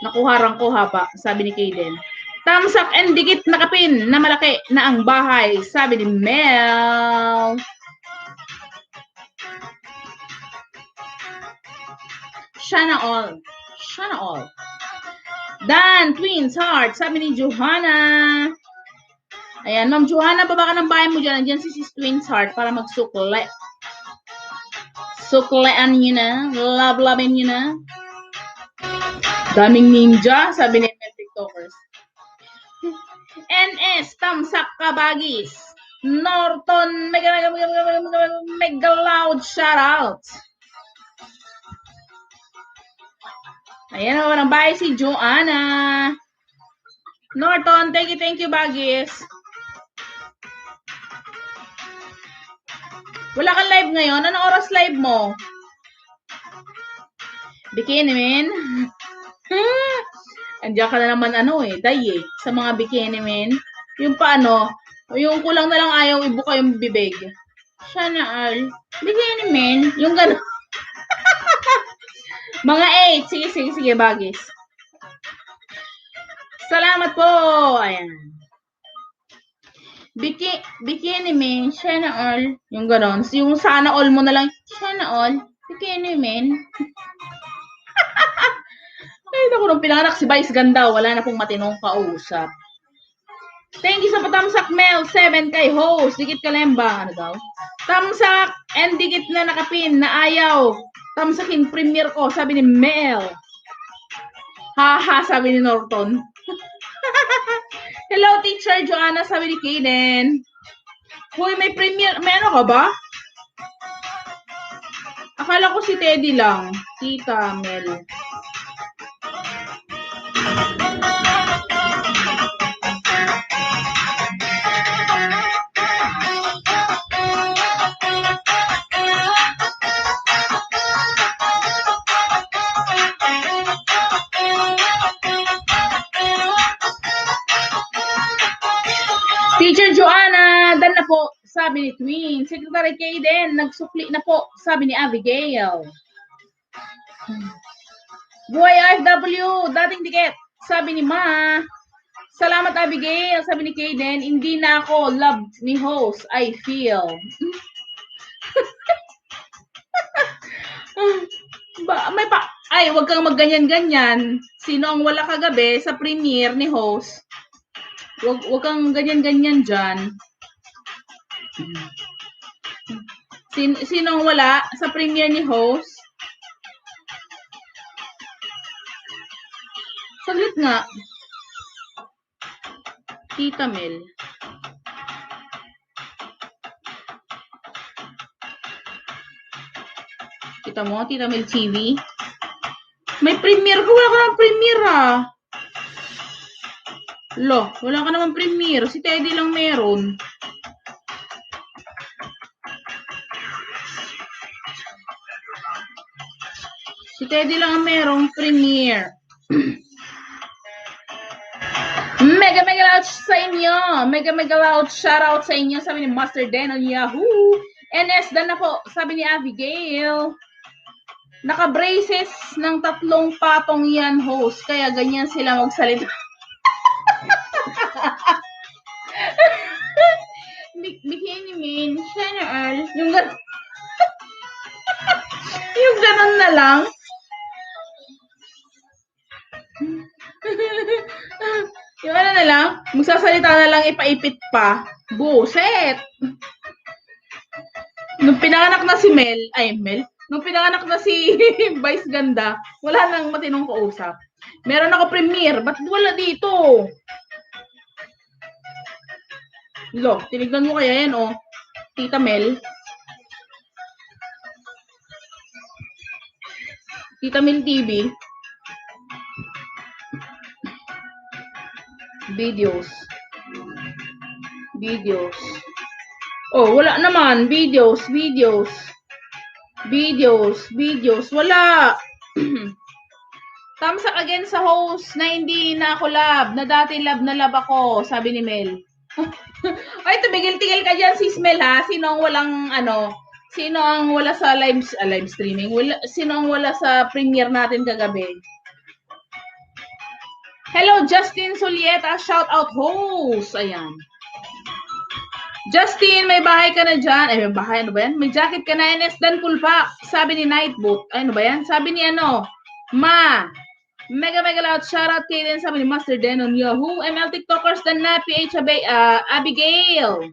Nakuharang ko haba, sabi ni Kaden. Tamsak and dikit na kapin na malaki na ang bahay, sabi ni Mel. Sana all. Dan, Twins Heart, sabi ni Johanna. Ayan, Ma'am Johanna, baba ka ng bahay mo dyan. Nandiyan si Twins Heart para magsukle. Suklean nyo na. Lablabin nyo na. Daming ninja, sabi ni TikTokers. NS, Tamsak Kabagis. Norton, mega loud shoutout. Ayan, baba ng bahay si Joanna. Norton, thank you, Bagis. Wala kang live ngayon? Anong oras live mo? Bikini men? Andiyan ka na naman day sa mga bikini men. Yung yung kulang na lang ayaw ibuka yung bibig. Sana all. Bikini men. Yung gano'n. Mga 8. Sige, Bagis. Salamat po. Ayan. Bikini men, sana all. Yung ganon. Yung sana all mo na lang. Sana all. Bikini men. Ay, naku, nung pinanganak si Vice Ganda, wala na pong matinong kausap. Thank you sa patamsak Mel. 7 kay host. Dikit kalemba. Ano daw? Tamsak and dikit na nakapin na ayaw. Tamsakin premiere ko, sabi ni Mel. Haha, sabi ni Norton. Hello, Teacher Joanna, sabi ni Kaden. Hoy, may premiere. May ano ka ba? Akala ko si Teddy lang. Tita Mel. Teacher Joanna, dan na po, sabi ni Twin. Secretary Kaden, nagsukli na po, sabi ni Abigail. Buhay IFW, dating tiket, sabi ni Ma. Salamat Abigail, sabi ni Kaden, hindi na ako love ni host, I feel. Ay, wag kang magganyan-ganyan. Sino ang wala kagabi sa premiere ni host? Wag kang ganyan-ganyan dyan. Sino ang wala sa premiere ni host? Saglit nga. Tita Mel. Kita mo, Tita Mel TV? May premiere ko. Wala ka ng premiere ah. Lo, wala ka naman premiere. Si Teddy lang meron. Si Teddy lang ang merong premiere. Mega loud sa inyo. Mega loud shoutout sa inyo. Sabi ni Master Den on Yahoo. NS dan na po. Sabi ni Abigail. Naka-braces ng 3 patong yan host. Kaya ganyan sila magsalita. Bikini min. General. Yung ganun na lang. Yung ano na lang, magsasalita na lang ipaipit pa. Buset! Nung pinanganak na si nung pinanganak na si Vice Ganda, wala nang matinong kausap. Meron ako premiere, ba't wala dito? Lo, tinignan mo kaya yan, oh. Tita Mel. Tita Mel TV. Videos. Oh, wala naman. Videos. Wala. Thumbs up again sa host na hindi na ako love. Na dati love na love ako, sabi ni Mel. Ay, tumigil-tigil ka dyan, sis Mel, ha? Sino ang wala sa live streaming? Sino ang wala sa premiere natin kagabi? Hello, Justin Solieta, shout out host. Ayan. Justin, may bahay ka na dyan. Ay, may bahay, ano ba yan? May jacket ka na, NS Dan Pulpa. Sabi ni Nightboot. Ay, ano ba yan? Sabi ni Ma. Mega loud shout out kay din, sabi ni Master Den on Yahoo. ML TikTokers dan na, PH Abigail.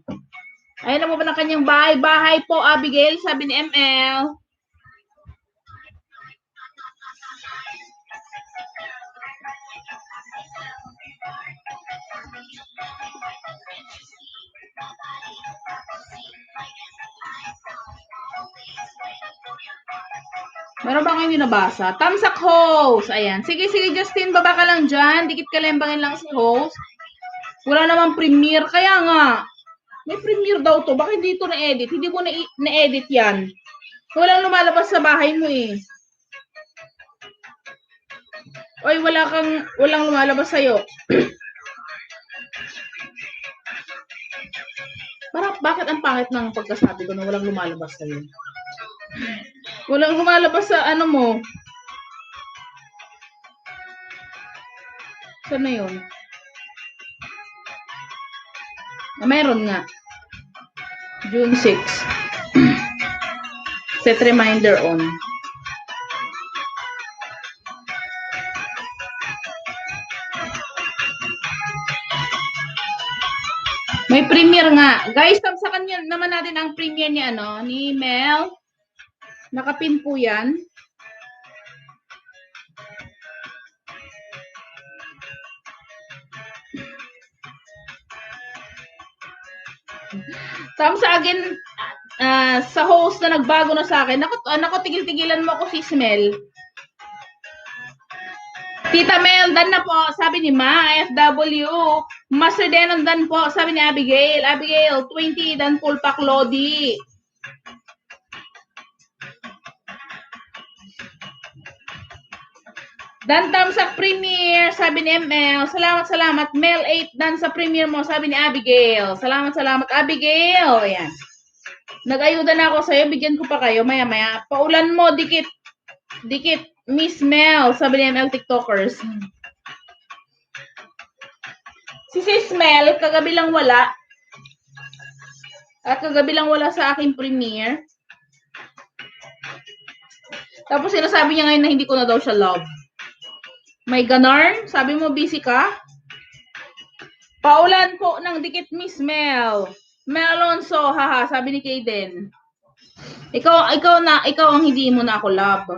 Ayun na mo ba ng kanyang bahay? Bahay po, Abigail, sabi ni ML. Meron bang hindi nabasa? Tamsak host. Ayan. Sige, Justin. Baba ka lang dyan. Dikit kalembangin lang si host. Wala namang premiere. Kaya nga. May premiere daw to. Bakit dito na-edit? Hindi ko na-edit yan. Walang lumalabas sa bahay mo eh. Oy, walang lumalabas sa'yo. Bakit ang pangit ng pagkasabi ko na walang lumalabas sa'yo? Walang lumalabas sa ano mo. Saan na yun? Meron nga. June 6. Set reminder on. May premiere nga. Guys, tamsakan naman natin ang premiere ni Mel. Nakapin po yan. Thumbs again sa host na nagbago na sa akin. Nako, tigil-tigilan mo ako si Smell. Tita Mel, dan na po, sabi ni Ma, FW. Master Denon, dan po, sabi ni Abigail. Abigail, 20, dan full pack Lodi. Dan thumbs up Premier, sabi ni ML. Salamat. Mel 8, dan sa Premier mo, sabi ni Abigail. Salamat, Abigail. Ayan. Nag-ayuda na ako sa'yo, bigyan ko pa kayo, maya-maya. Paulan mo, dikit. Miss Mel, sabi ni ML TikTokers. Si Sis Mel, kagabi lang wala. At kagabi lang wala sa aking Premiere. Tapos sinasabi niya ngayon na hindi ko na daw siya love. May ganarn? Sabi mo busy ka? Paulan po ng dikit Miss Mel. Mel Alonso, haha, sabi ni Kaden. Ikaw ang hindi mo na ako love.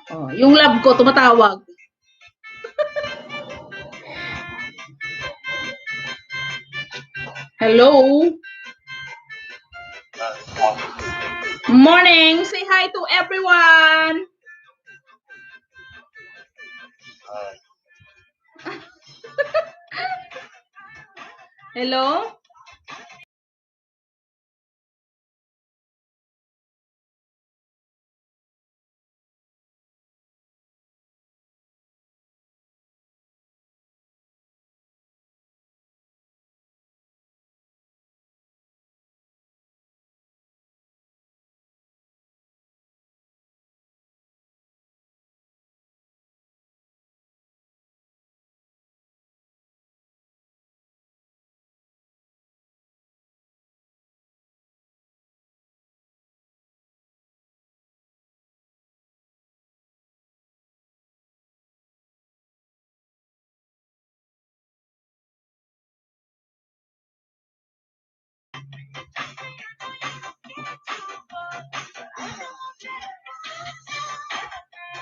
Oh, yung love ko tumatawag. Hello. Morning. Say hi to everyone. Hello.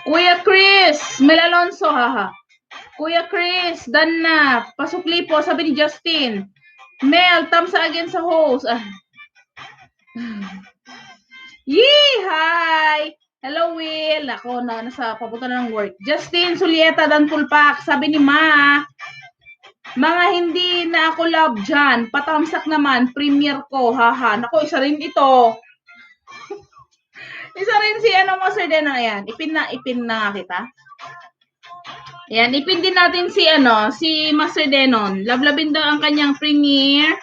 Kuya Chris, Mel Alonso, haha. Kuya Chris, dan na. Pasukli po, sabi ni Justin. Mel, thumbs again sa host. Yee! Hi! Hello, Will. Ako, nasa papunta na ng work. Justin Sulieta, dan pulpak. Sabi ni Ma, mga hindi na ako love dyan. Patamsak naman, premier ko. Haha. Naku, isa rin ito. Isa rin si Master Denon. Ayan, ipin na kita. Ayan, ipin din natin si Master Denon. Lablabin daw ang kanyang premiere.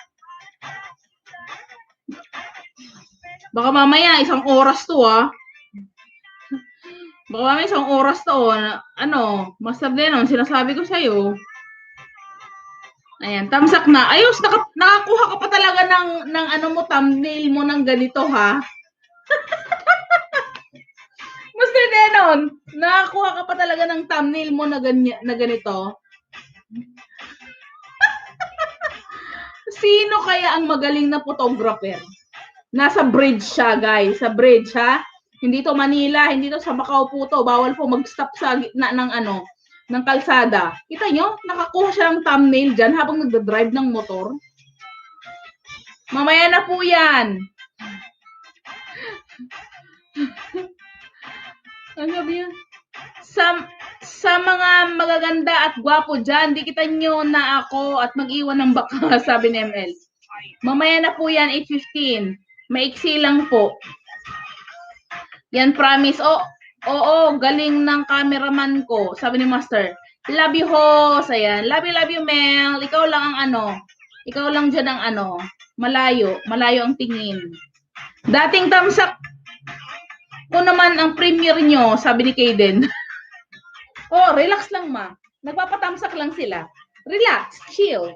Baka mamaya, isang oras to, Baka mamaya, isang oras to, Master Denon, sinasabi ko sa'yo. Ayan, tamsak na. Ayos, nakakuha ka pa talaga ng thumbnail mo ng ganito, ha? Master Denon, nakakuha ka pa talaga ng thumbnail mo na ganito. Sino kaya ang magaling na photographer? Nasa bridge siya, guys. Sa bridge, ha? Hindi to Manila, hindi to sa Macau po to. Bawal po mag-stop sa gitna ng kalsada. Kita nyo, nakakuha siya ng thumbnail dyan habang nagda-drive ng motor. Mamaya na po yan. Ano sabi yan? Sa mga magaganda at gwapo dyan, dikitan nyo na ako at mag-iwan ng baka, sabi ni ML. Mamaya na po yan, 8:15. Maiksi lang po. Yan, promise. Oo, galing ng cameraman ko, sabi ni Master. Love you, host. Ayan. Love you, Mel. Ikaw lang ang Ikaw lang dyan ang malayo ang tingin. Dating tamsak ko naman ang premiere nyo, sabi ni Kaden. Oh, relax lang, Ma. Nagpapatamsak lang sila. Relax, chill.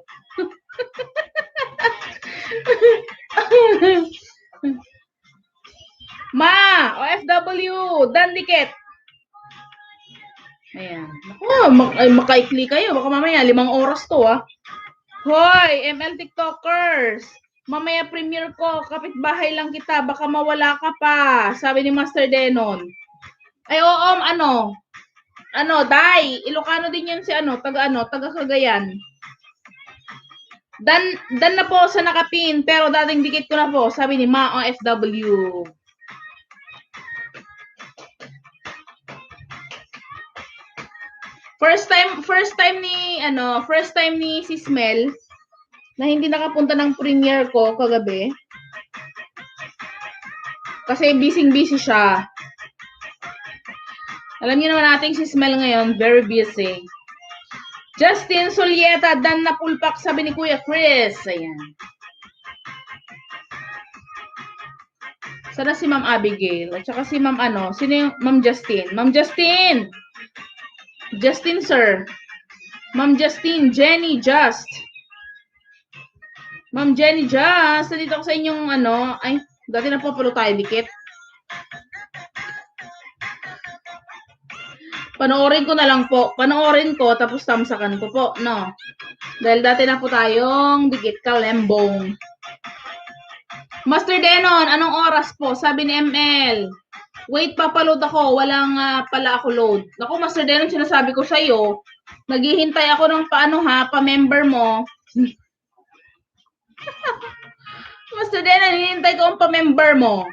Ma, OFW, dandikit. Ayan. Makaikli kayo. Baka mamaya, 5 oras to, Hoy, ML TikTokers. Mamaya premiere ko, kapitbahay lang kita. Baka mawala ka pa, sabi ni Master Denon. Ay, oo, Dai, Ilocano din yan si taga Cagayan. Dan na po sa nakapin, pero dating dikit ko na po, sabi ni Ma OFW. First time ni Sis Mel na hindi nakapunta ng premiere ko kagabi. Kasi busy siya. Alam niyo naman natin si Sis Mel ngayon, very busy. Justin Solieta, Dan na pulpak, sabi ni Kuya Chris. Ayan. Sana si Ma'am Abigail. At saka si Ma'am sino yung Ma'am Justin? Ma'am Justin! Justin, sir. Ma'am Justin, Jenny Just. Ma'am Jenny Just, nandito ako sa inyong ay, dati na po palo tayo dikit. Panoorin ko na lang po. Panoorin ko, tapos tamsakan ko po, no? Dahil dati na po tayong dikit kalembong. Master Denon, anong oras po? Sabi ni ML. Wait, papaload ako. Walang pala ako load. Naku, Master Denon, sinasabi ko sa'yo, naghihintay ako ng pa-member mo. Master Denon, hinihintay ko ang pa-member mo.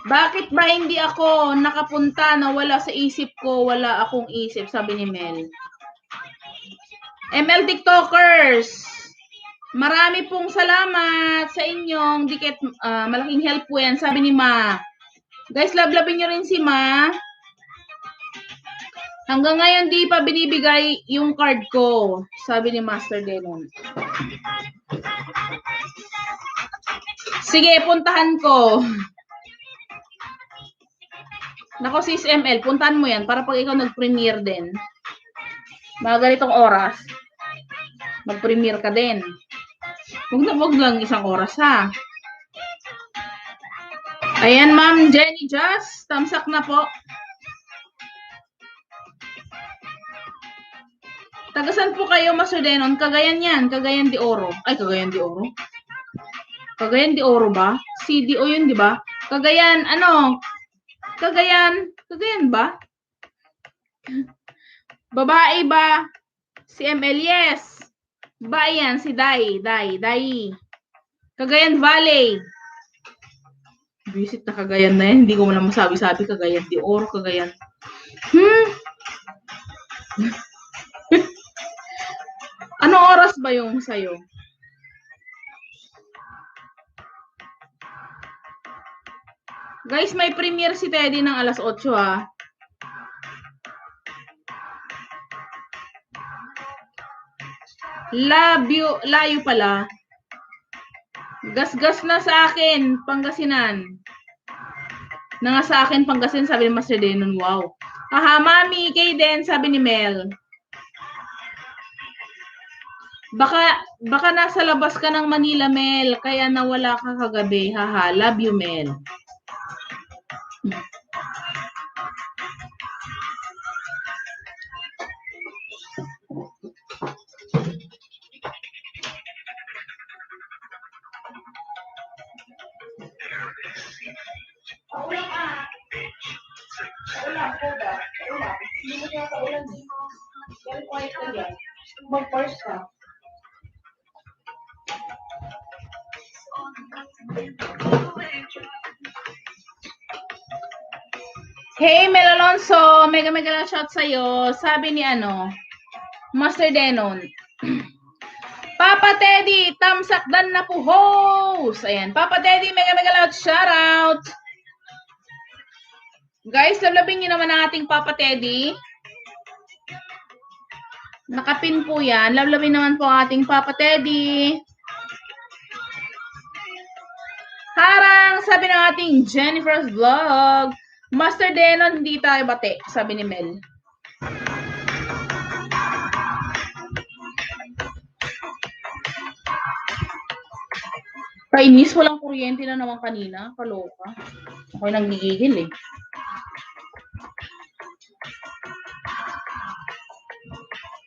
Bakit ba hindi ako nakapunta na wala sa isip ko, wala akong isip, sabi ni Mel. ML TikTokers, marami pong salamat sa inyong dikit, malaking help po yan, sabi ni Ma. Guys, lablabin nyo rin si Ma. Hanggang ngayon di pa binibigay yung card ko, sabi ni Master Denon. Sige, puntahan ko. Nako, Sis ML, puntahan mo yan para pag ikaw nag-premiere din. Mga ganitong oras, mag-premiere ka din. Huwag lang isang oras, ha? Ayan, Ma'am Jenny Just, tamsak na po. Tagasan po kayo, Master Denon? Cagayan yan, Cagayan de Oro. Ay, Cagayan de Oro? Cagayan de Oro ba? CDO yun, di ba? Cagayan, Cagayan ba? Babae ba? Si ML, yes. Babae yan, si Dai. Cagayan Valley. Visit na Cagayan na yan. Hindi ko mo lang masabi-sabi. Cagayan de Oro, Cagayan. Anong oras ba yung sa'yo? Guys, may premiere si Teddy ng alas 8, ha? Layo pala. Gas-gas na sa akin, Pangasinan. Na nga sa akin, Pangasinan, sabi ni Master Denon, wow. Aha, Mami, Kayden, sabi ni Mel. Baka nasa labas ka ng Manila, Mel, kaya nawala ka kagabi. Haha, love you, Mel. Mag-first ka. Hey, Mel Alonso, mega shout sa'yo. Sabi ni Master Denon. Papa Teddy, tamsak dan na po host. Ayan, Papa Teddy, mega shout out. Guys, lablabin niyo naman ang ating Papa Teddy. Nakapin po yan. Lablabin naman po ang ating Papa Teddy. Harang, sabi ng ating Jennifer's Vlog. Master Denon, hindi tayo bate, sabi ni Mel. Kainis, walang kuryente na naman kanina. Kaloka. Ako'y nanggigigil eh.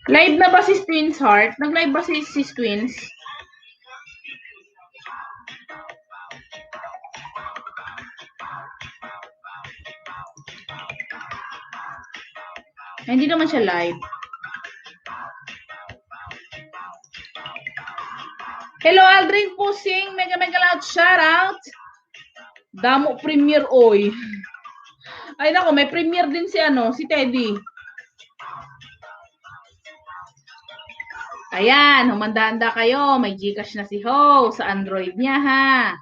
Live na ba si Twins Heart? Nag-live ba si Twins? Ay, hindi naman siya live. Hello, Aldrin Pusing. Mega loud shoutout. Damo Premier Oy. Ay, nako, may Premier din si si Teddy. Ayan, humanda-handa kayo. May Gcash na si Ho sa Android niya, ha.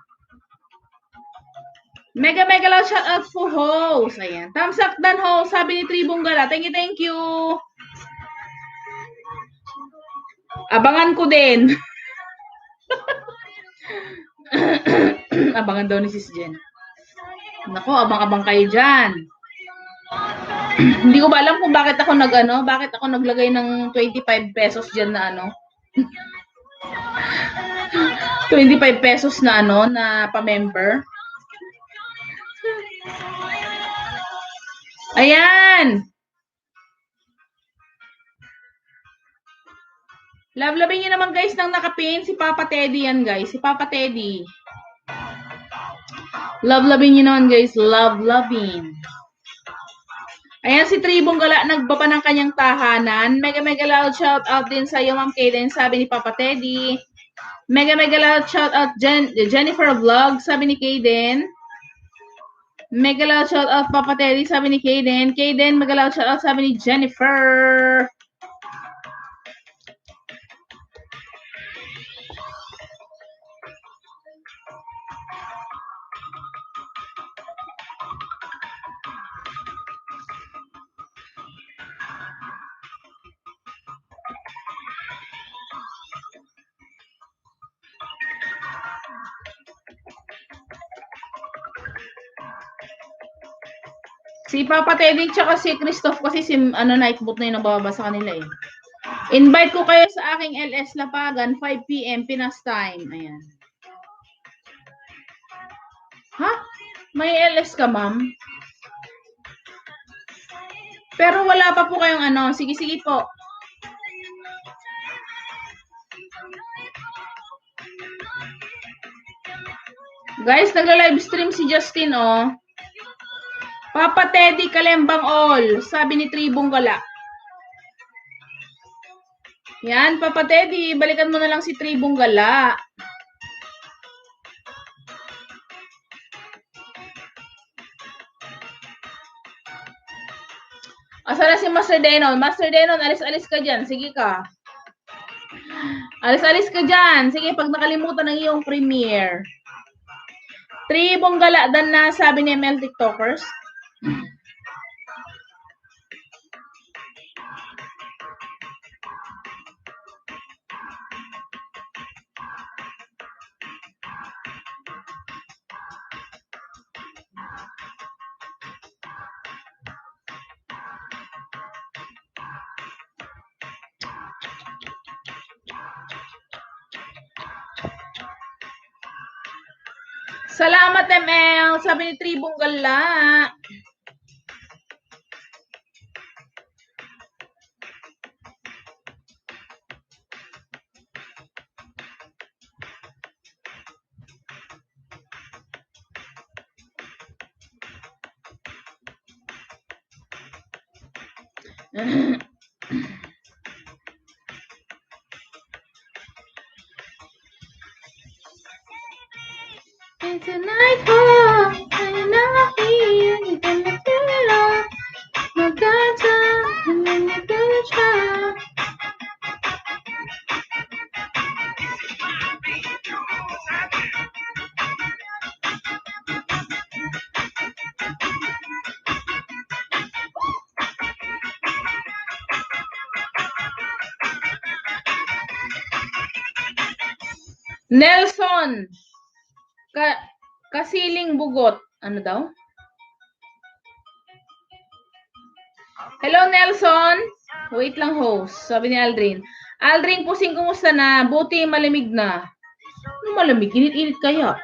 Mega loud shoutout for Ho. Ayan. Thumbs up dan, Ho. Sabi ni Tribong Gala. Thank you. Abangan ko din. Abangan daw ni Sis Jen. Nako, abang-abang kayo dyan. Hindi ko ba alam kung bakit ako bakit ako naglagay ng 25 pesos dyan na 25 pesos na na pa-member. Ayan. Love-loving nyo naman guys ng nakapin. Si Papa Teddy yan guys. Si Papa Teddy. Love-loving nyo naman guys. Love-loving. Ayan si Tribong Gala. Nagbaba ng kanyang tahanan. Mega loud shout out din sa iyo Ma'am Kaden. Sabi ni Papa Teddy. Mega loud shout out Jennifer Vlog. Sabi ni Kaden. Mega loud shout out Papa Teddy. Sabi ni Kaden. Kaden mega loud shout out. Sabi ni Jennifer. Si Papa Teddy tsaka si Christoph kasi si Nightbot na yung nababa sa kanila eh. Invite ko kayo sa aking LS Lapagan 5 PM Pinas time. Ayan. Ha? May LS ka, ma'am? Pero wala pa po kayong Sige po. Guys, nagla-live stream si Justin, oh. Papa Teddy Kalembang all. Sabi ni Tribong Gala. Yan, Papa Teddy. Balikan mo na lang si Tribong Gala. Asa na si Master Denon? Master Denon, alis-alis ka dyan. Sige ka. Alis-alis ka dyan. Sige, pag nakalimutan ng iyong premiere. Tribong Gala dan na, sabi ni ML TikTokers. Salamat, ML. Sabi ni Tribong Gala. It's a nightfall, and I'm here, you're gonna feel it all. My God's up, and then you're gonna try. Nelson, Kasiling Bugot. Ano daw? Hello, Nelson. Wait lang, host. Sabi ni Aldrin. Aldrin, pusing kumusta na? Buti malamig na. Ano malamig? Init-init kaya.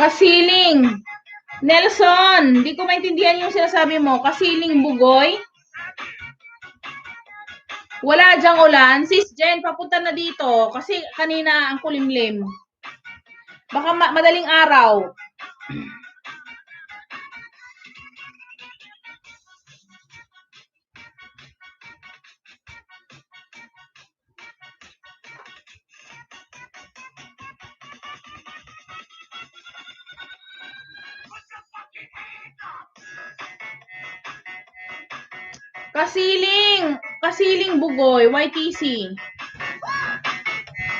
Kasiling. Nelson, hindi ko maintindihan yung sinasabi mo. Kasiling bugoy. Wala dyang ulan. Sis Jen, papunta na dito. Kasi kanina ang kulimlim. Baka madaling araw. Kasiling bugoy, YTC.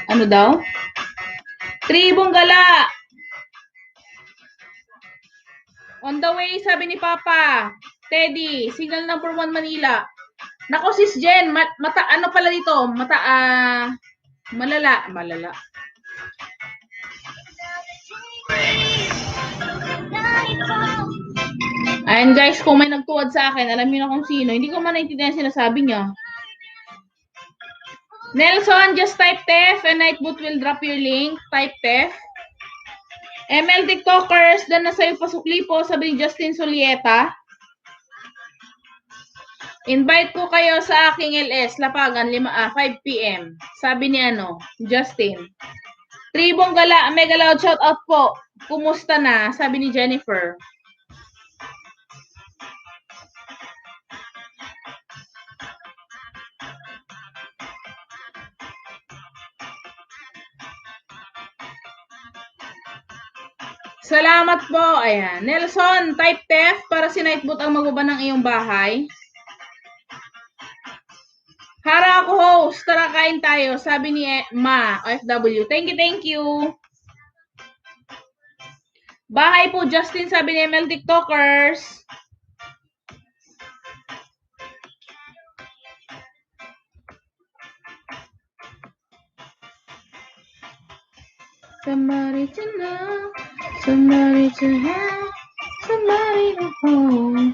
Ano daw? Tribong gala. On the way, sabi ni Papa. Teddy, signal number 1 Manila. Nako sis Jen, ano pala dito? Malala. Ayan guys, kung may nagtuwad sa akin, alam niyo na kung sino. Hindi ko man naintindihan sinasabi niya. Nelson, just type TEF and Nightboot will drop your link. Type TEF. ML TikTokers, dan na sa'yo pasukli po, sabi ni Justin Solieta. Invite ko kayo sa aking LS, Lapagan, 5 p.m. Sabi ni Justin. Tribong gala, mega loud shout out po. Kumusta na? Sabi ni Jennifer. Salamat po. Ayan. Nelson, type TEF para si Nightboot ang magbaba ng iyong bahay. Hara ako host. Tara kain tayo. Sabi ni Ma, OFW. Thank you. Bahay po, Justin, sabi ni ML TikTokers. Somebody to know, somebody to have, somebody to hold.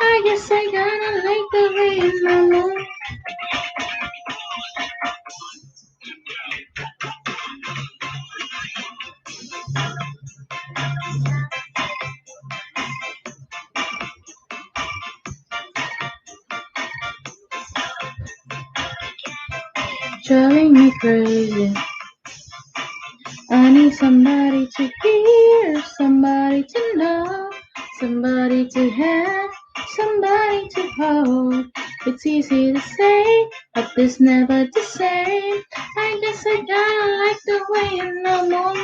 I guess I gotta like the way you know. Driving me crazy. I need somebody to hear, somebody to know, somebody to have, somebody to hold. It's easy to say, but it's never the same. I guess I gotta like the way you know more.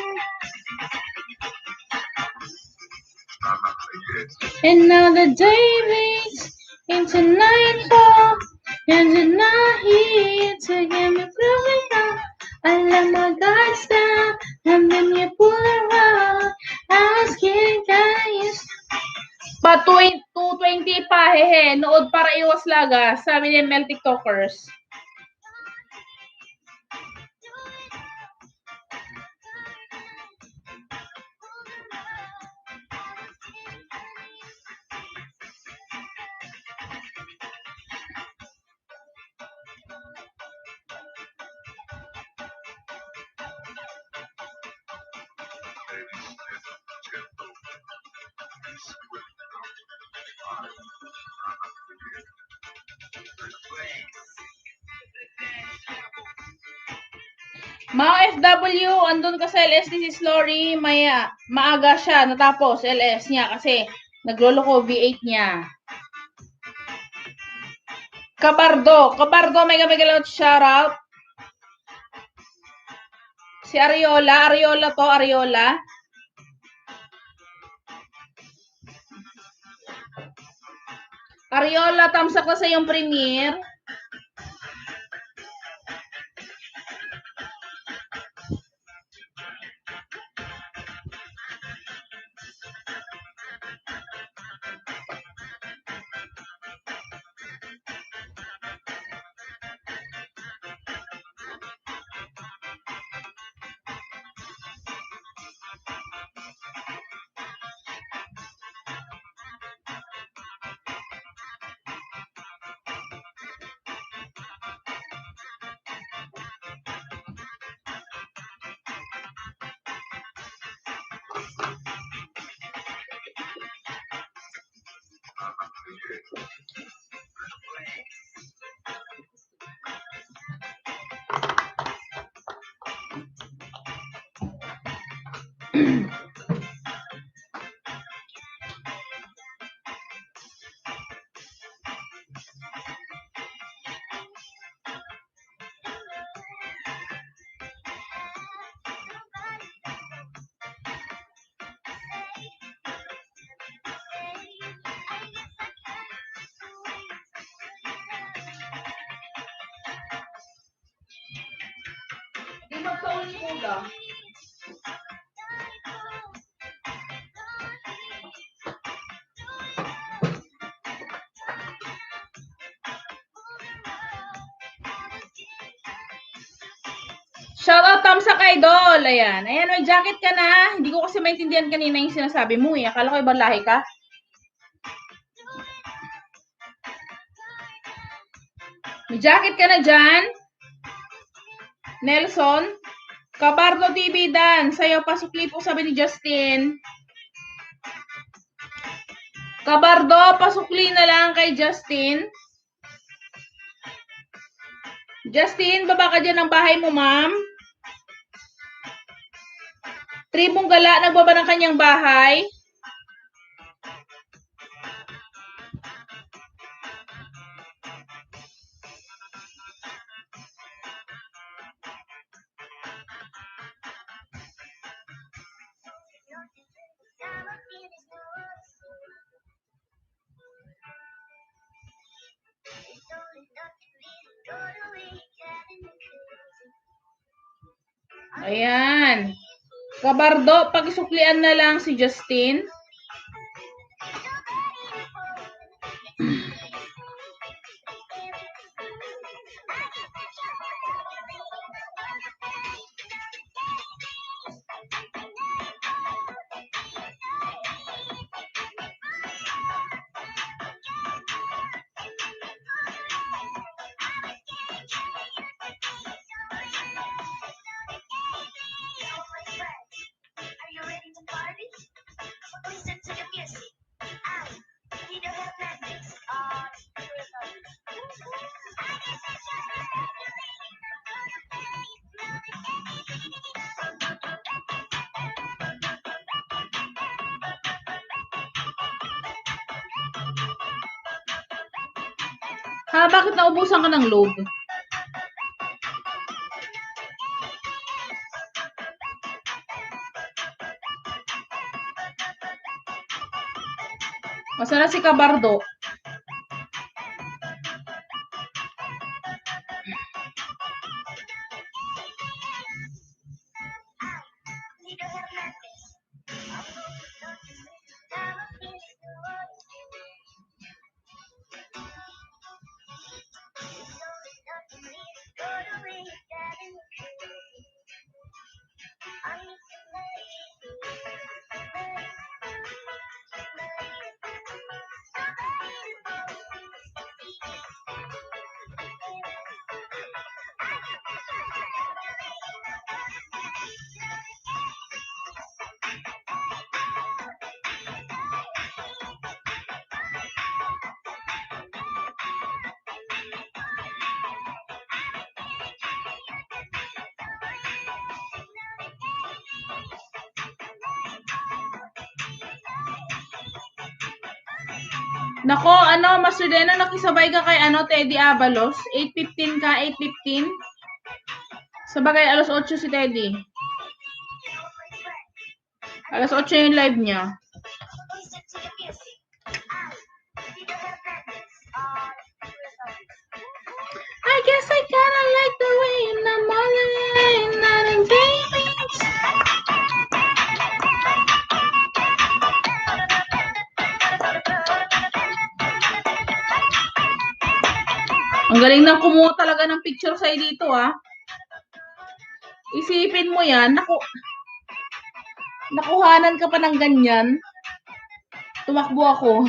And now the day leads into nightfall, and you're not here to get me through it all. I let my guards down, and then you pull around. I was getting kinda used. Pa 220 pa, hehe. Nood para iwas laga, sabi ni ML TikTokers. Mga FW, andun ka sa LS ni si Lori, maaga siya natapos LS niya kasi nagloloko V8 niya. Kabardo, mega loud shoutout. Si Ariola to, Ariola. Ariola, tamsak na sa iyong premiere. Di magkauli ko lang. Shoutout Tamsak Idol. Ayan. Ayan, may jacket ka na. Hindi ko kasi maintindihan kanina yung sinasabi mo eh. Akala ko ibang lahi ka. May jacket ka na dyan. Nelson. Kabardo TV Dan. Sayo pasukli po sabi ni Justin. Kabardo, pasukli na lang kay Justin. Justin, baba ka dyan ng bahay mo, ma'am. Tribong Gala, nagbaba ng kanyang bahay. Ayan. Kabardo, pakisuklian na lang si Justin. Ha, bakit naubusan ka ng load? Masana si Kabardo. Nako, Master Deno, nakisabay ka kay Teddy Avalos. 8:15 ka, 8:15. Sabagay, alas 8 si Teddy. Alas 8 yung live niya. I guess I kinda like the way I'm all alone, not in gamings. Ang galing nang kumuha talaga ng picture sa'yo dito, ah. Isipin mo yan, nakuhanan ka pa ng ganyan. Tumakbo ako.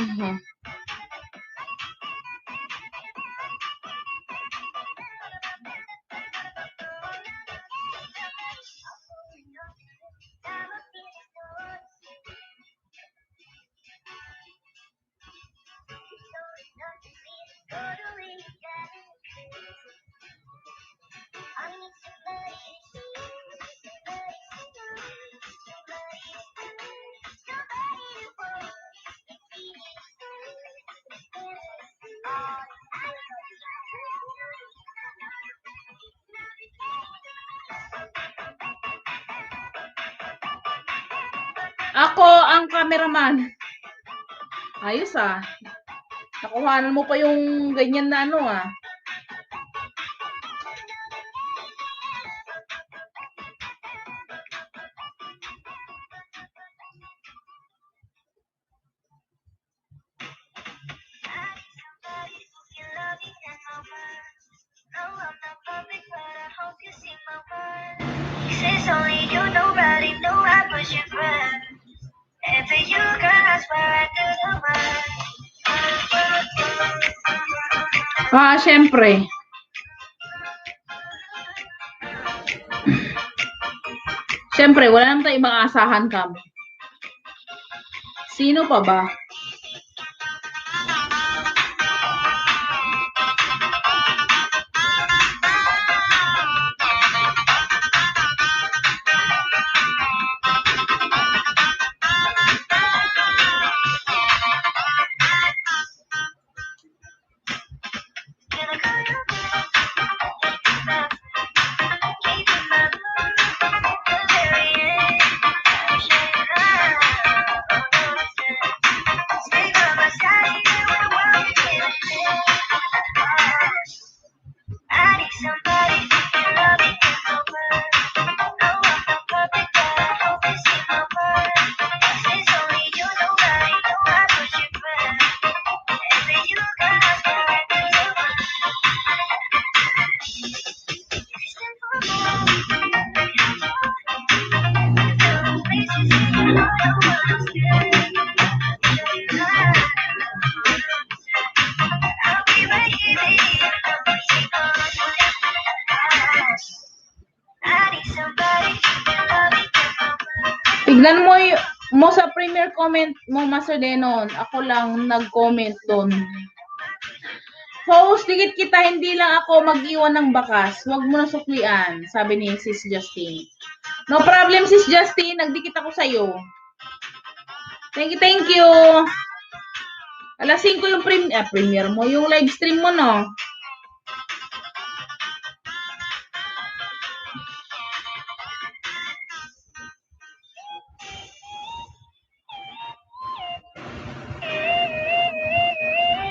Ako ang cameraman. Ayos ah. Nakuhanan mo pa yung ganyan na ano ah. Syempre. Syempre, wala naman tayong ibang asahan ka. Sino pa ba? Tignan mo sa premier comment mo, Master Denon. Ako lang nag-comment doon. Host, dikit kita, hindi lang ako mag-iwan ng bakas. Huwag mo na suklian, sabi ni Sis Justine. No problem, Sis Justine. Nagdikit ako sa'yo. Thank you. Alas 5 yung premiere mo. Yung live stream mo, no?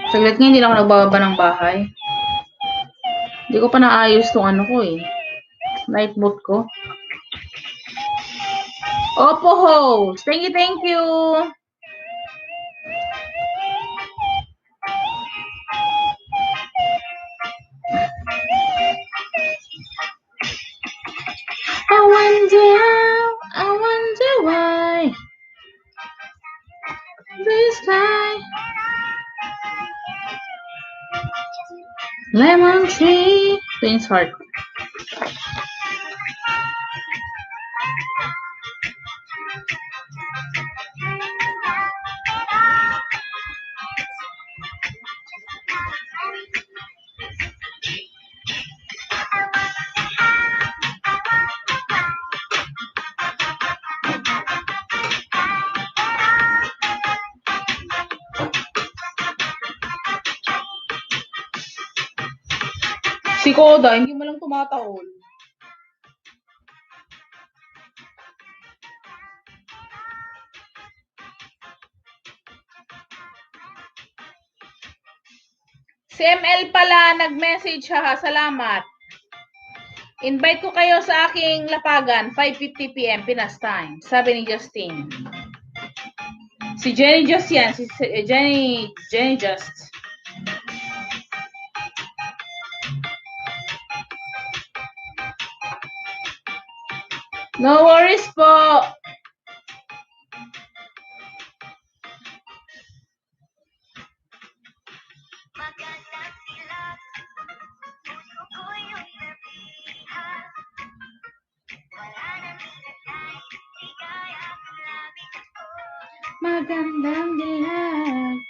Saglit nga, hindi lang ako nagbababa ng bahay. Hindi ko pa naayos tong ano ko eh. Night mode ko. Opo, host. Thank you. I wonder why this time lemon tree Twins heart. Si Koda, hindi mo lang tumataol. Si ML pala, nag-message siya. Salamat. Invite ko kayo sa aking lapagan, 5:50 p.m. Pinas time. Sabi ni Justine. Si Jenny Just yan. Si Jenny Just. No worries po. Magandang dilag.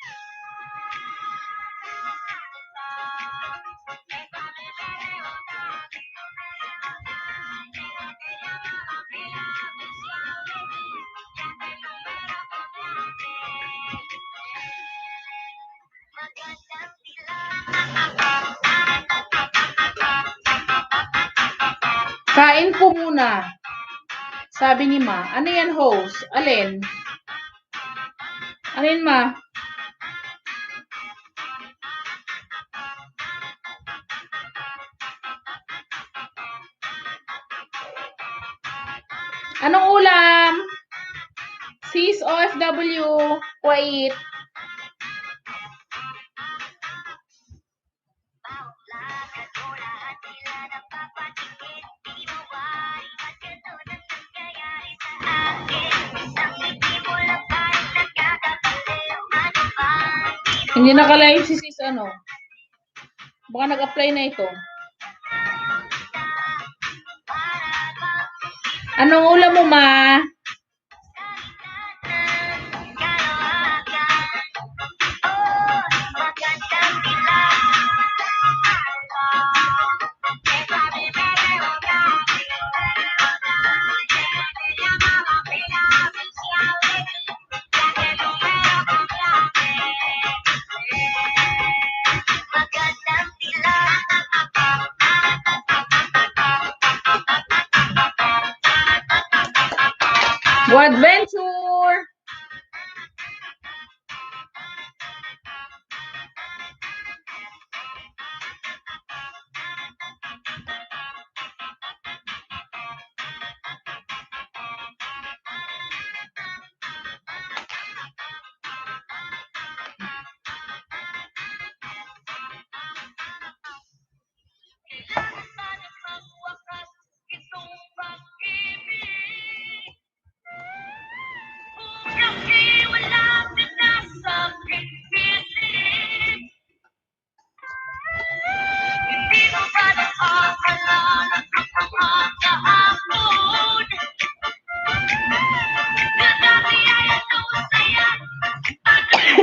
Kain po muna. Sabi ni Ma. Ano yan, host? Alin? Alin, Ma? Anong ulam? Sis OFW. Wait. Hindi nakalive si sis ano. Baka nag-apply na ito. Anong ulam mo, Ma? Go adventure!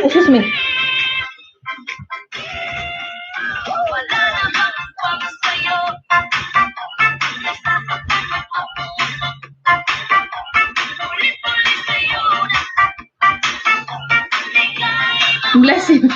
Excuse me. Bless you.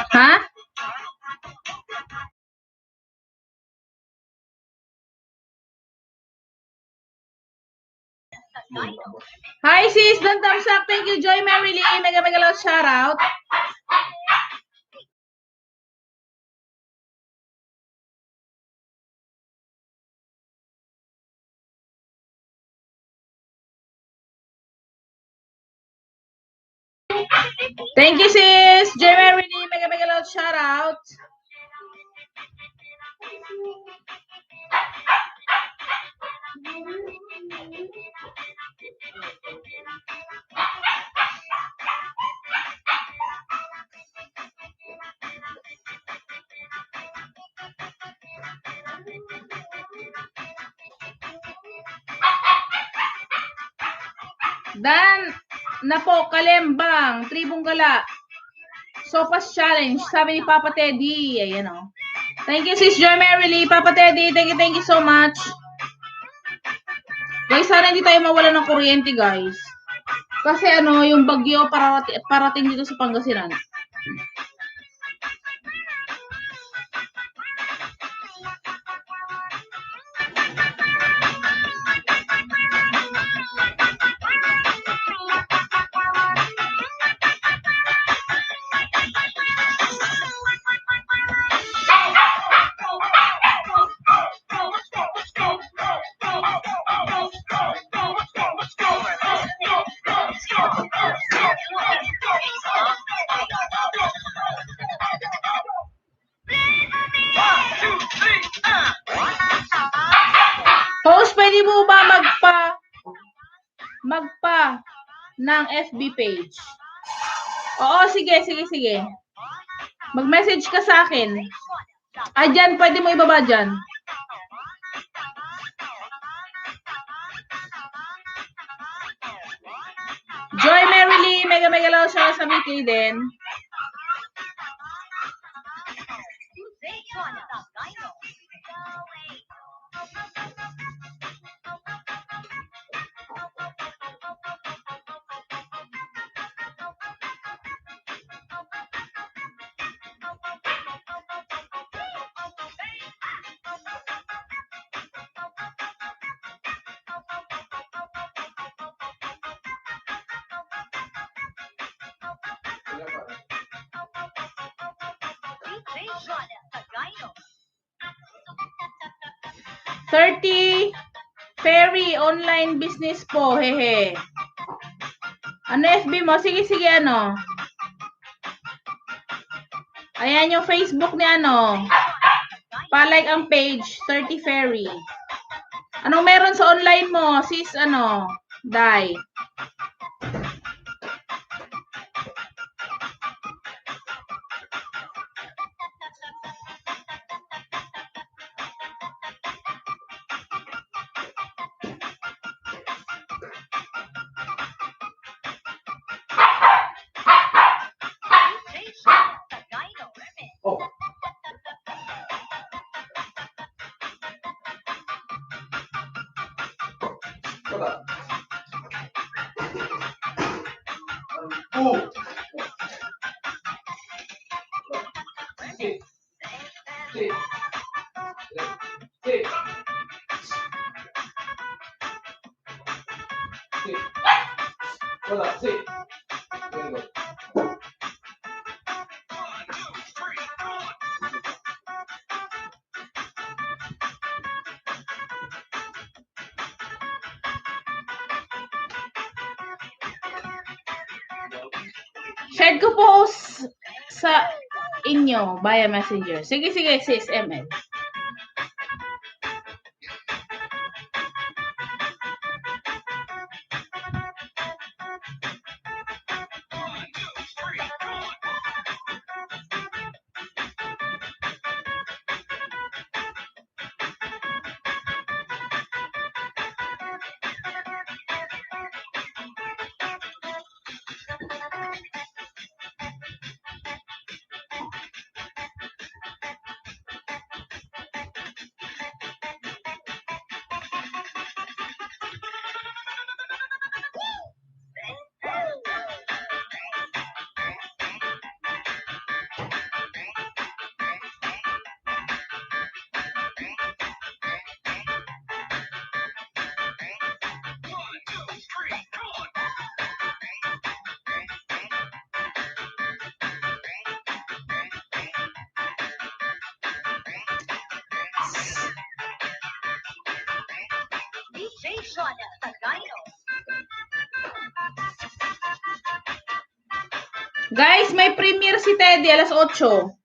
Ha? Hi sis, don't thumbs up. Thank you, Joy Mary Lee. Mega mega loud shout out. Thank you sis, Joy Mary Lee. Mega mega loud shout out. Dan na po, Kalembang, Tribong Gala. Sopas Challenge, sabi ni Papa Teddy. Ayan o. Thank you, Sis Joy Mary Lee. Papa Teddy, thank you so much. Guys, sana hindi tayo mawala ng kuryente, guys. Kasi ano, yung bagyo parating dito sa Pangasinan. Host, pwede mo ba magpa ng FB page? Oo, sige. Mag-message ka sa akin. Dyan, pwede mo ibaba dyan. Joy Mary Lee, mega mega loud siya sa Mickey din. $30 Ferry online business po, hehe. Ano FB mo? Sige, ano. Ayan yung Facebook ni ano. Pa-like ang page, 30 Ferry. Anong meron sa online mo, sis, ano, Dai? Share ko po sa inyo via messenger. Sige, sis, ML. Guys, may premiere si Teddy alas 8.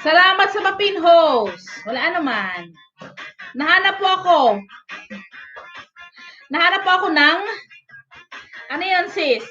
Salamat sa mapinhos. Wala naman. Nahanap po ako ng ano yan, sis?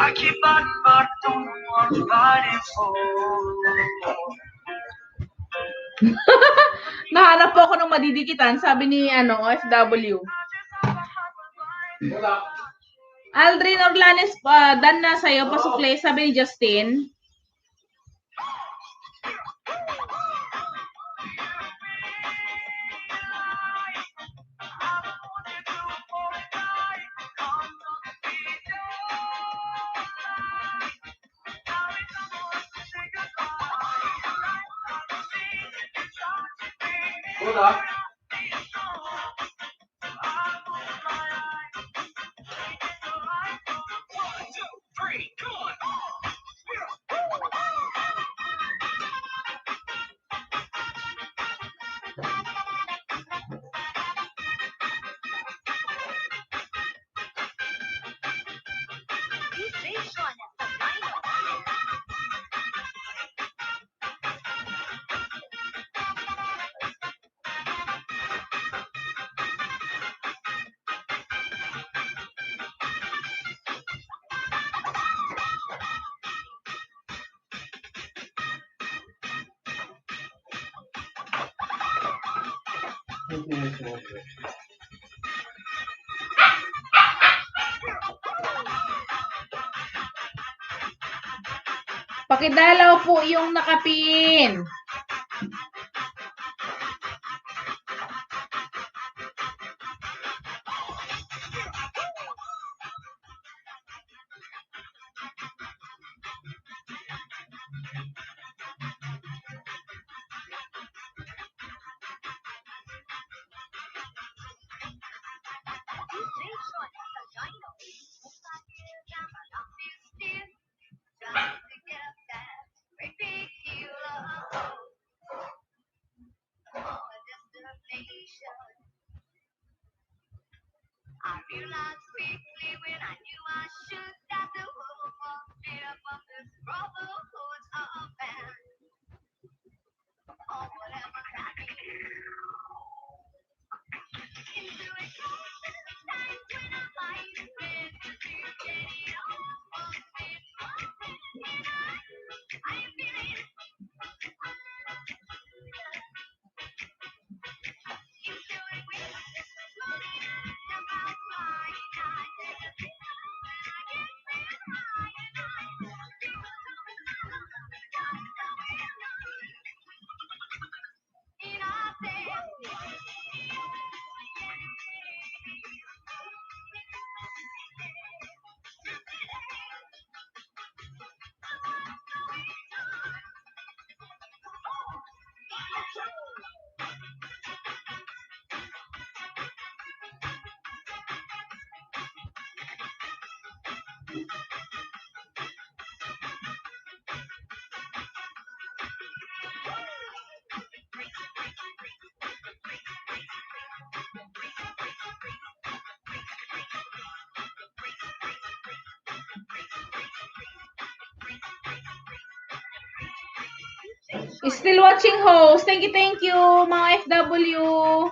I keep on but don't want fighting for. Nahanap po ako ng madidikitan, sabi ni OFW. Aldrin Orlanes, dan na sa'yo, pasukle, sabi ni Justin. Hola. Pakidalaw po yung nakapin. Still watching host. Thank you, mga FW.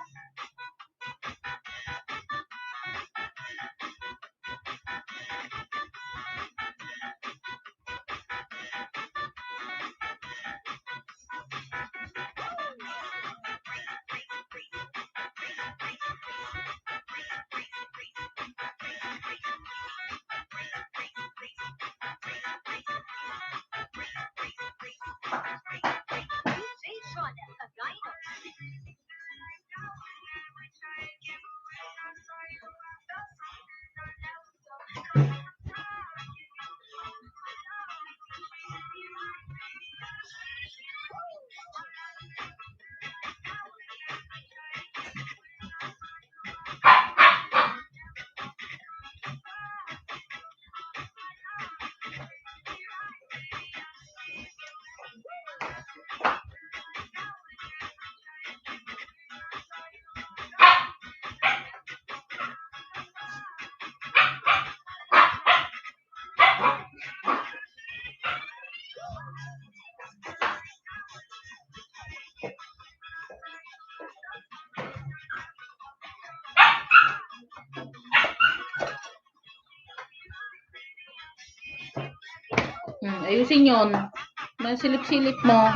Ayusin yun. Masilip-silip mo.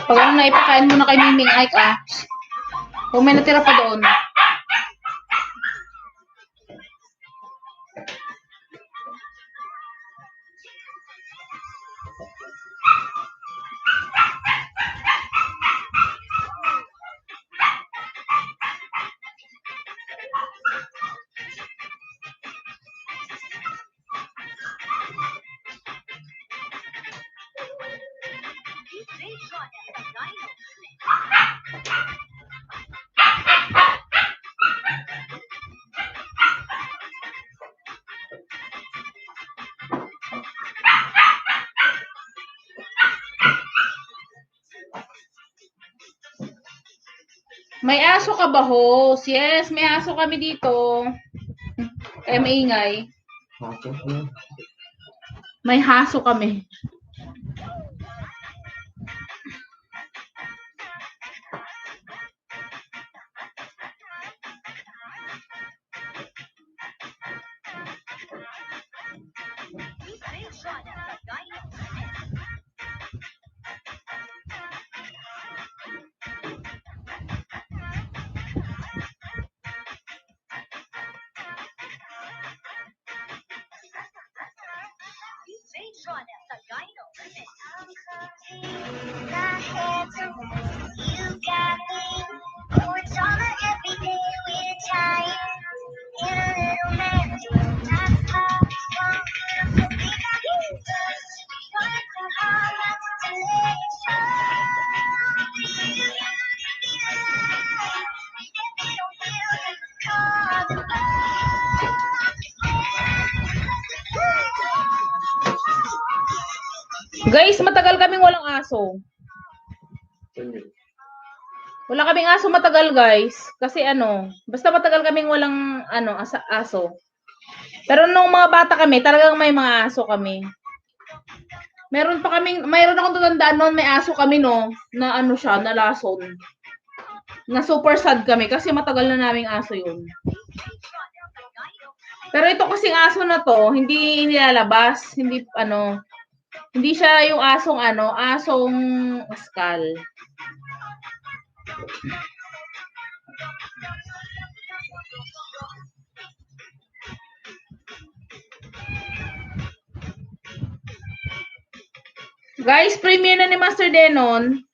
Pag ano na, ipakain mo na kay Miming Ike, Kung may natira pa doon. May aso ka ba, host? Yes, may aso kami dito. Kaya maingay. May haso kami. Guys, matagal kaming walang aso. Wala kaming aso matagal, guys. Kasi basta matagal kaming walang aso. Pero nung mga bata kami, talagang may mga aso kami. Mayroon akong tatandaan noon, may aso kami na na lason. Na super sad kami kasi matagal na naming aso yun. Pero ito kasing aso na to, hindi nilalabas, hindi siya yung asong askal. Guys, premiere na ni Master Denon.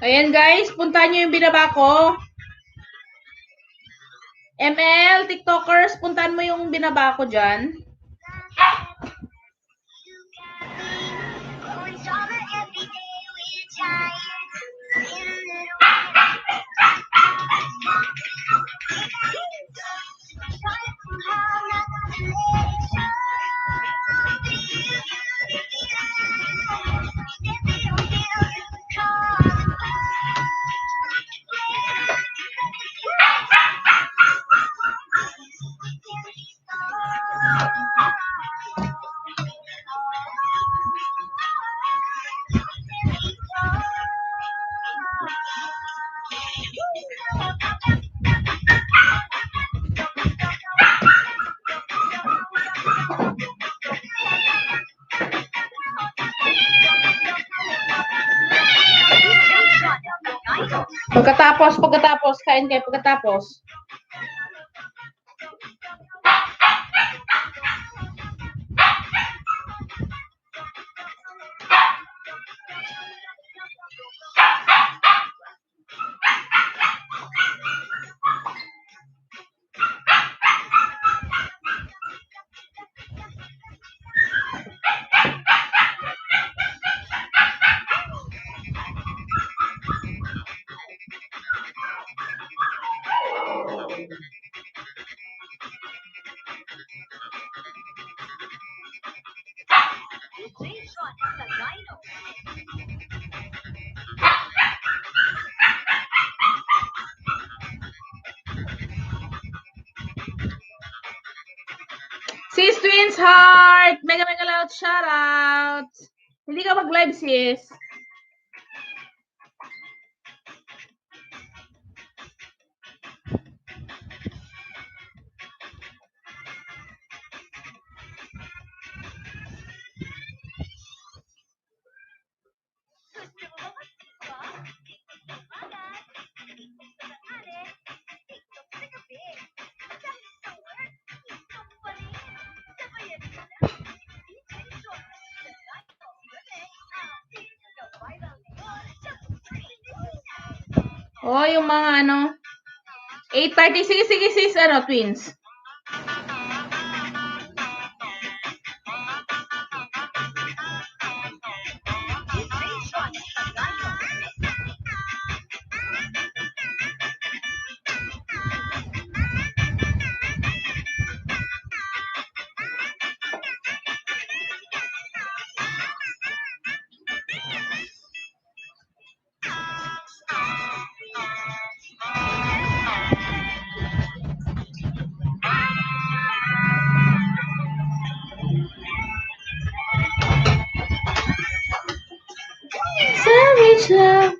Ayan guys, puntahan nyo yung binaba ko. ML, TikTokers, puntahan mo yung binaba ko dyan. Pagkatapos, kain kayo pagkatapos. Sis Twins Heart! Mega loud shoutout! Hindi ka mag-live, sis. Oh, yung mga ano. 8:30. Sige, sige, sis. Ano, twins. Savage love.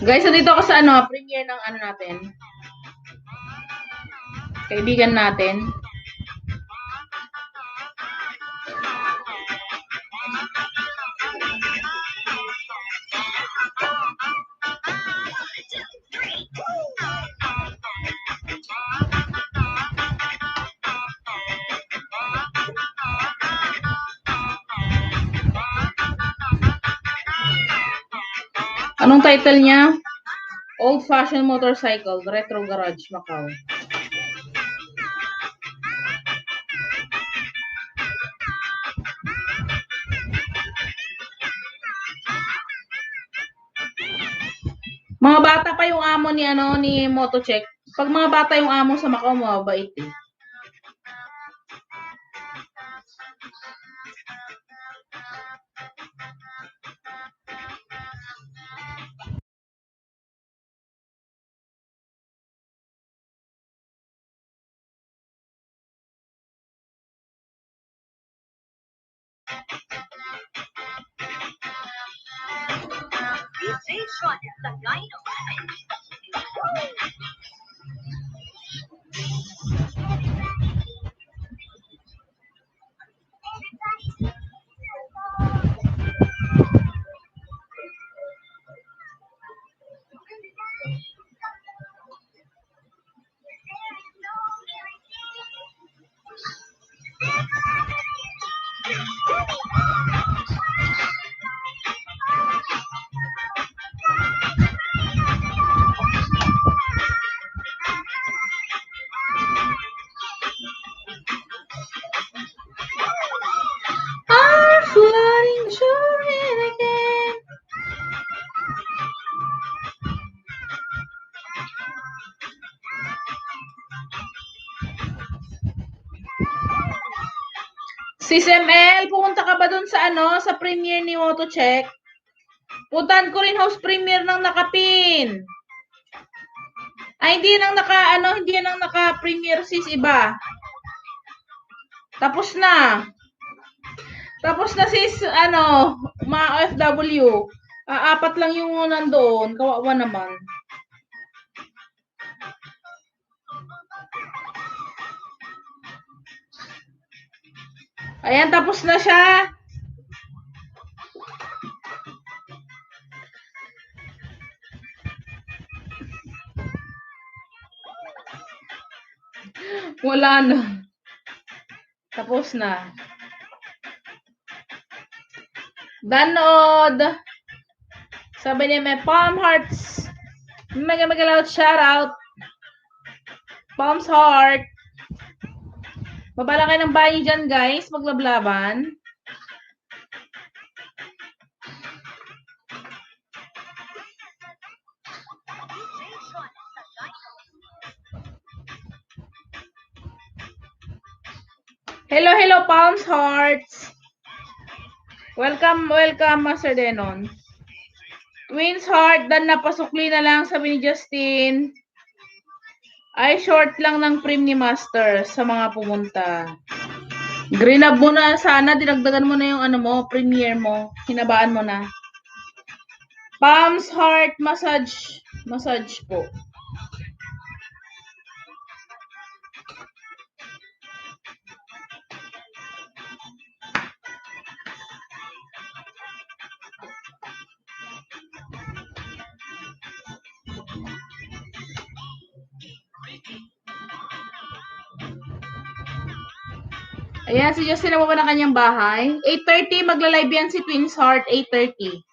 Guys, nandito ako sa ano, premiere ng ano natin. Kaibigan natin. Anong title niya? Old Fashioned Motorcycle, Retro Garage, Macau. Mga bata pa yung amo ni ano ni Motocheck. Pag mga bata yung amo sa Macau, mabait eh. I'm flying showing again. Sis ML, pumunta ka ba dun sa ano, sa premiere ni Motocheck? Puntahan ko rin house premiere ng Nakapin. Ay, hindi nang hindi nang naka-premiere sis iba. Tapos na. Tapos na sis, ano, mga OFW. Apat lang yung nandoon. Kawawa naman. Ayan, tapos na siya. Wala na. Tapos na. Danod. Sabi niya may palm hearts. Mega loud shout out. Palms heart. Babala kayo ng bahay dyan guys. Maglablaban. Hello, hello, palms hearts. Welcome, welcome, Master Denon. Twins heart, dan napasukli na lang, sabi ni Justin. Ay, short lang ng prim ni Master sa mga pumunta. Green up mo na sana, dinagdagan mo na yung ano mo, premiere mo. Hinabaan mo na. Palms heart massage. Massage po. Ayan, si Justin naman ng kanyang bahay. 8:30, magla-live yan si Twins Heart, 8:30.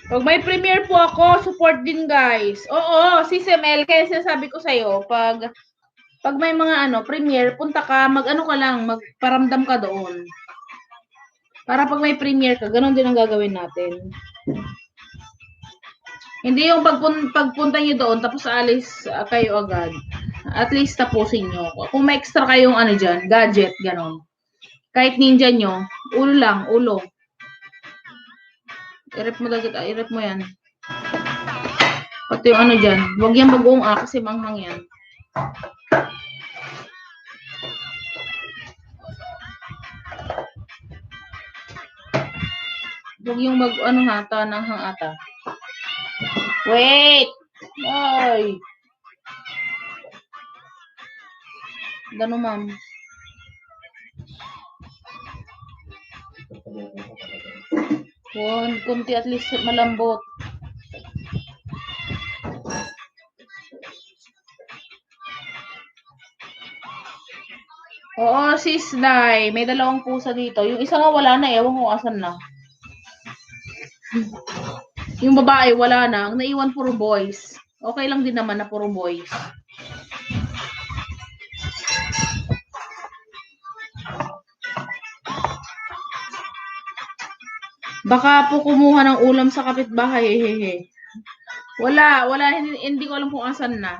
Pag may premiere po ako, support din guys. Oo, si Semel, kaya sinasabi ko sa'yo, pag may mga premiere, punta ka, mag-ano ka lang, magparamdam ka doon. Para pag may premiere ka, ganun din ang gagawin natin. Hindi yung pagpunta nyo doon, tapos alis kayo agad. At least tapusin nyo. Kung may extra kayong dyan, gadget, ganun. Kahit ninja nyo, ulo lang, ulo. I-rep mo dagit, i-rep mo yan. Pati yung dyan. Huwag yan bagoong kasi manghang yan. Huwag yung tananghang ata. Wait! Ay! Gano'n, ma'am. Kunti at least malambot. Oo, sis Day. May 2 pusa dito. Yung isa nga wala na, ewan ko asan na. Yung babae wala na. Ang naiwan puro boys. Okay lang din naman na puro boys. Baka po kumuha ng ulam sa kapitbahay. Hehehe. Wala. Hindi ko alam kung asan na.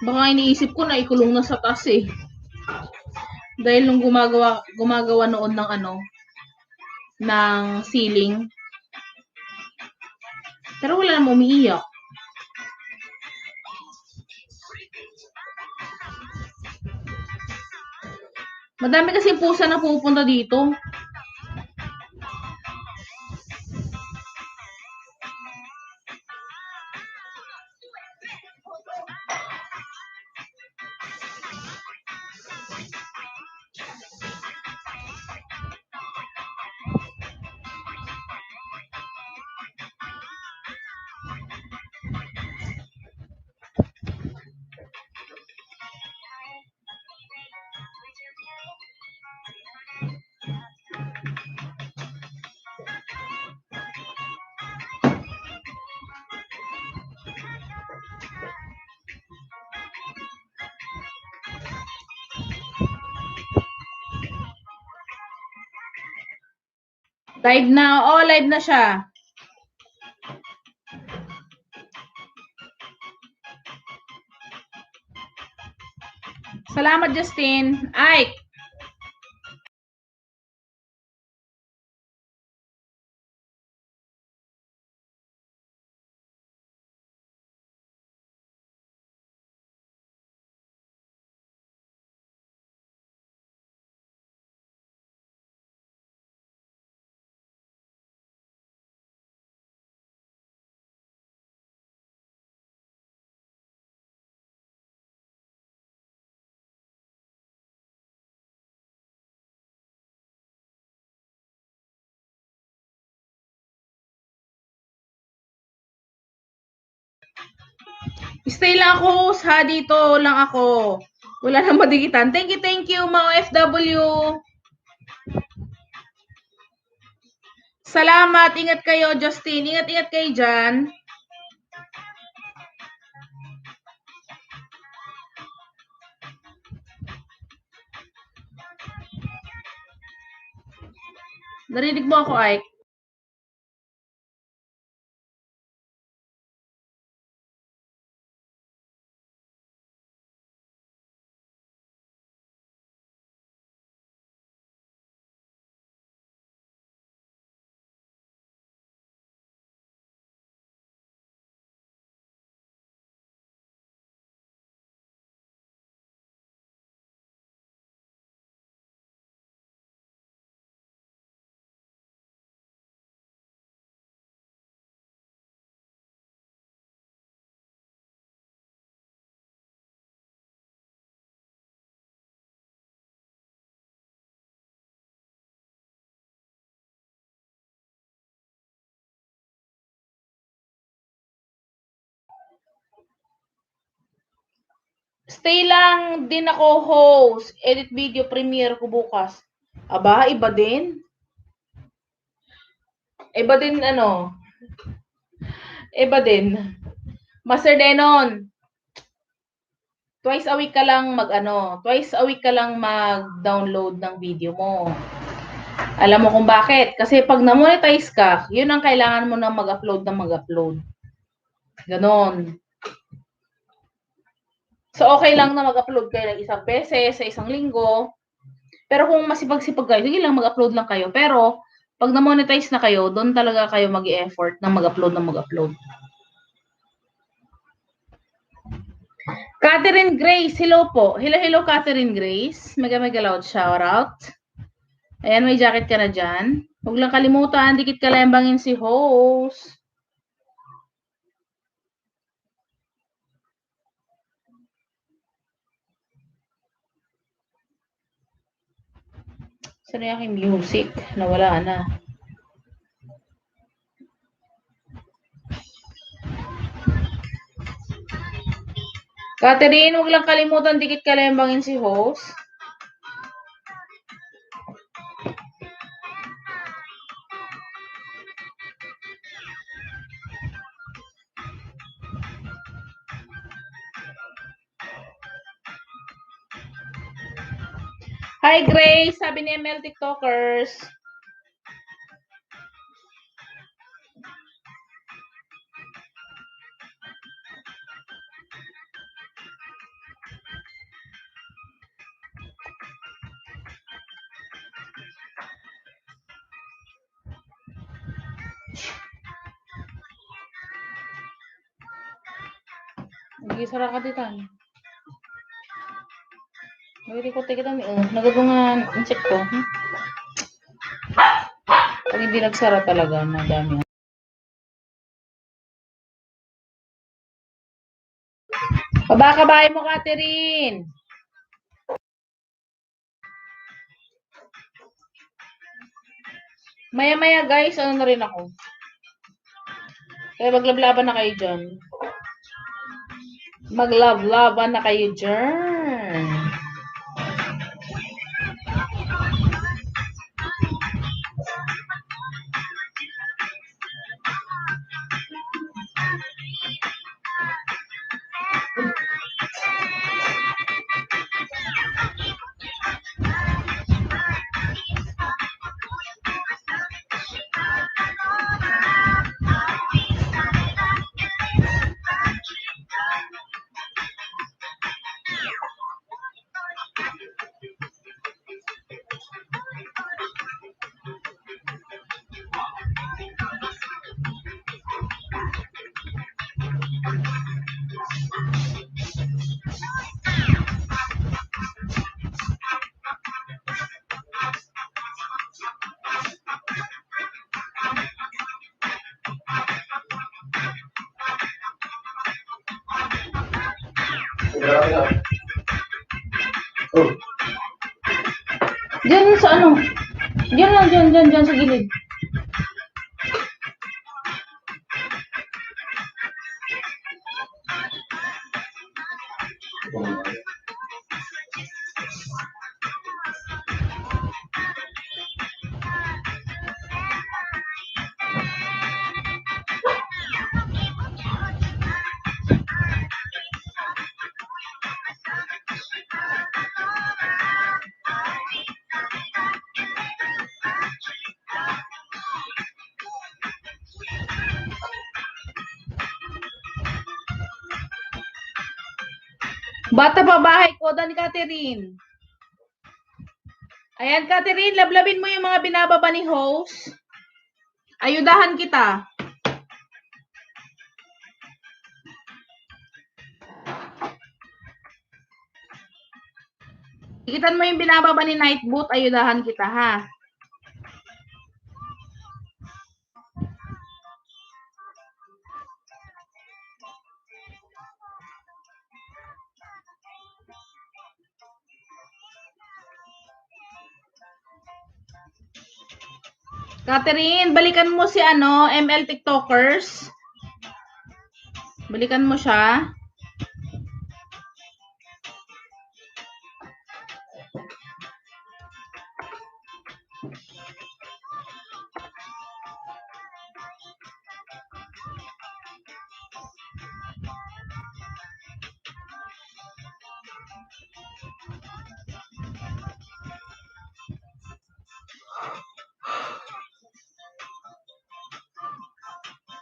Baka iniisip ko na ikulong na sa taas eh. Dahil nung gumagawa noon ng ng ceiling. Pero wala namang umiiyak. Madami kasi pusa na pupunta dito. Live na. Oo, live na siya. Salamat, Justin. Ay! Stay lang ako, host ha. Dito lang ako. Wala nang madikitan. Thank you, mga OFW. Salamat. Ingat kayo, Justin. Ingat kayo dyan. Narinig mo ako, Ike? Stay lang din ako host. Edit video premiere ko bukas. Aba, iba din. Iba din ano. Iba din. Master Denon. Twice a week ka lang mag-download ng video mo. Alam mo kung bakit? Kasi pag na-monetize ka, yun ang kailangan mo na mag-upload ng mag-upload. Ganon. So, okay lang na mag-upload kayo ng isang beses sa isang linggo. Pero kung masipag-sipag kayo, sige lang, mag-upload lang kayo. Pero, pag na-monetize na kayo, doon talaga kayo mag-i-effort na mag-upload ng mag-upload. Catherine Grace, hello po. Hello, Catherine Grace. Mega loud shoutout. Ayan, may jacket ka na dyan. Huwag lang kalimutan, dikit kalembangin si host. Saan yung aking music? Nawala na. Catherine, huwag lang kalimutan, dikit kalembangin si host. Hi, Grace. Sabi ni ML TikTokers. Hindi, sarang katitan. Nag-record kita ni nagagungan check ko. Pag hindi nagsara talaga, madami. Kabay mo, Catherine. Maya-maya, guys, ano na rin ako. Kaya maglablaban na kayo dyan. Maglablaban na kayo dyan. Diyan sa ano? Diyan lang, diyan sa gilid. Bata pa bahay ko, Dan Catherine. Ayan, Catherine, lablabin mo yung mga binababa ni host. Ayudahan kita. Ikitan mo yung binababa ni Nightboot, ayudahan kita, ha? Catherine, balikan mo si ML TikTokers. Balikan mo siya.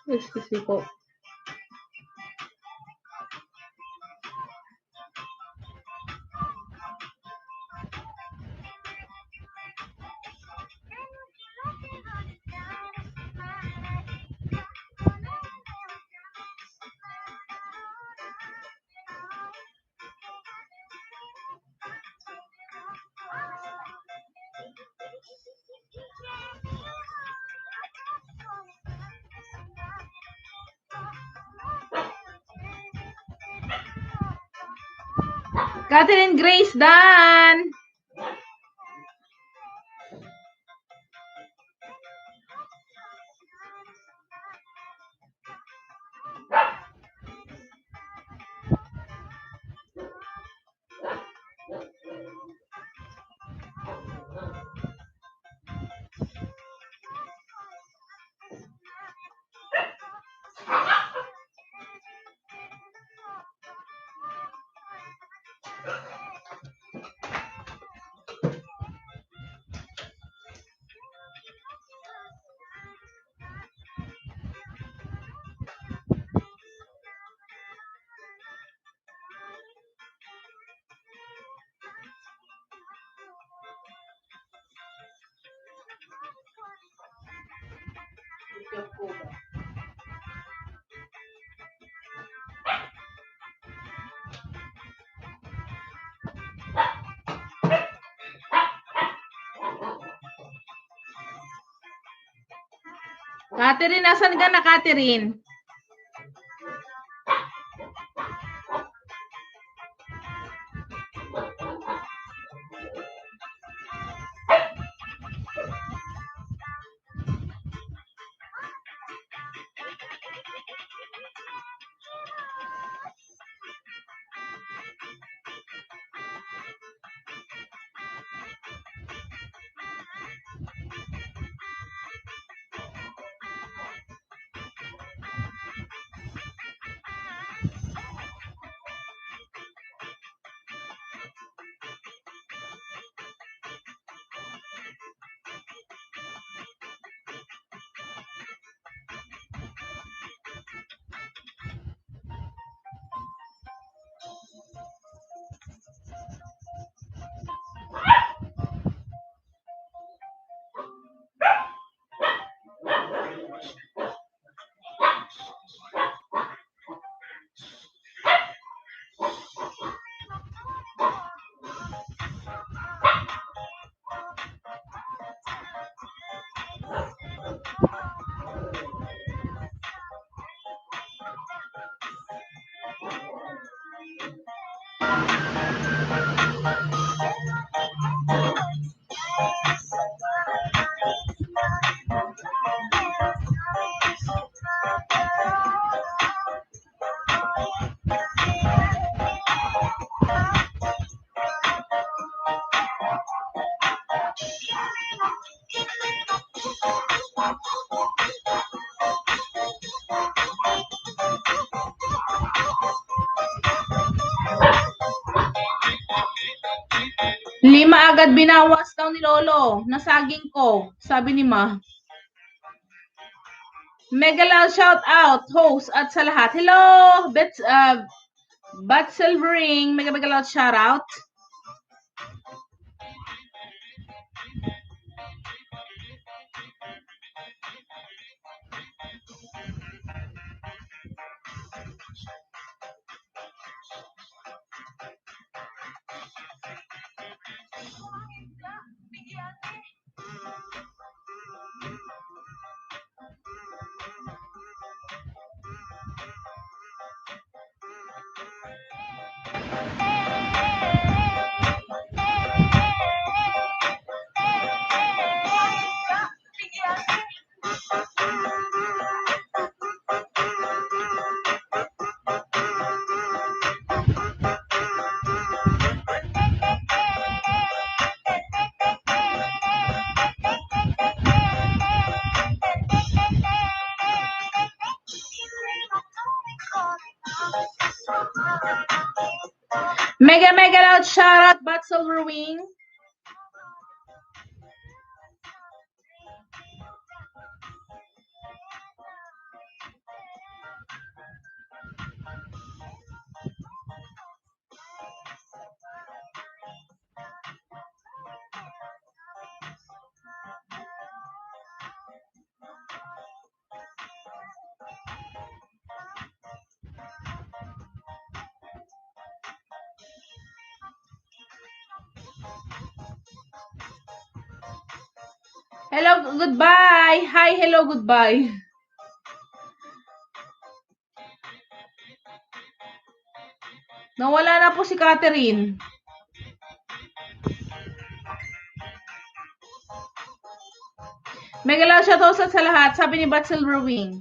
Excuse me po. Catherine Grace Dan. Catherine, nasan ka na, Catherine? Lima agad binawas daw ni Lolo. Nasaging ko, sabi ni Ma. Megalal shout out, host at sa lahat. Hello, Bat Silvering, mega loud shout out. Mega loud shout out, Bat Silverwing. Hello, goodbye. Hi, hello, goodbye. Nawala na po si Catherine. Mega loud shoutout sa lahat, sabi ni Bat Silverwing.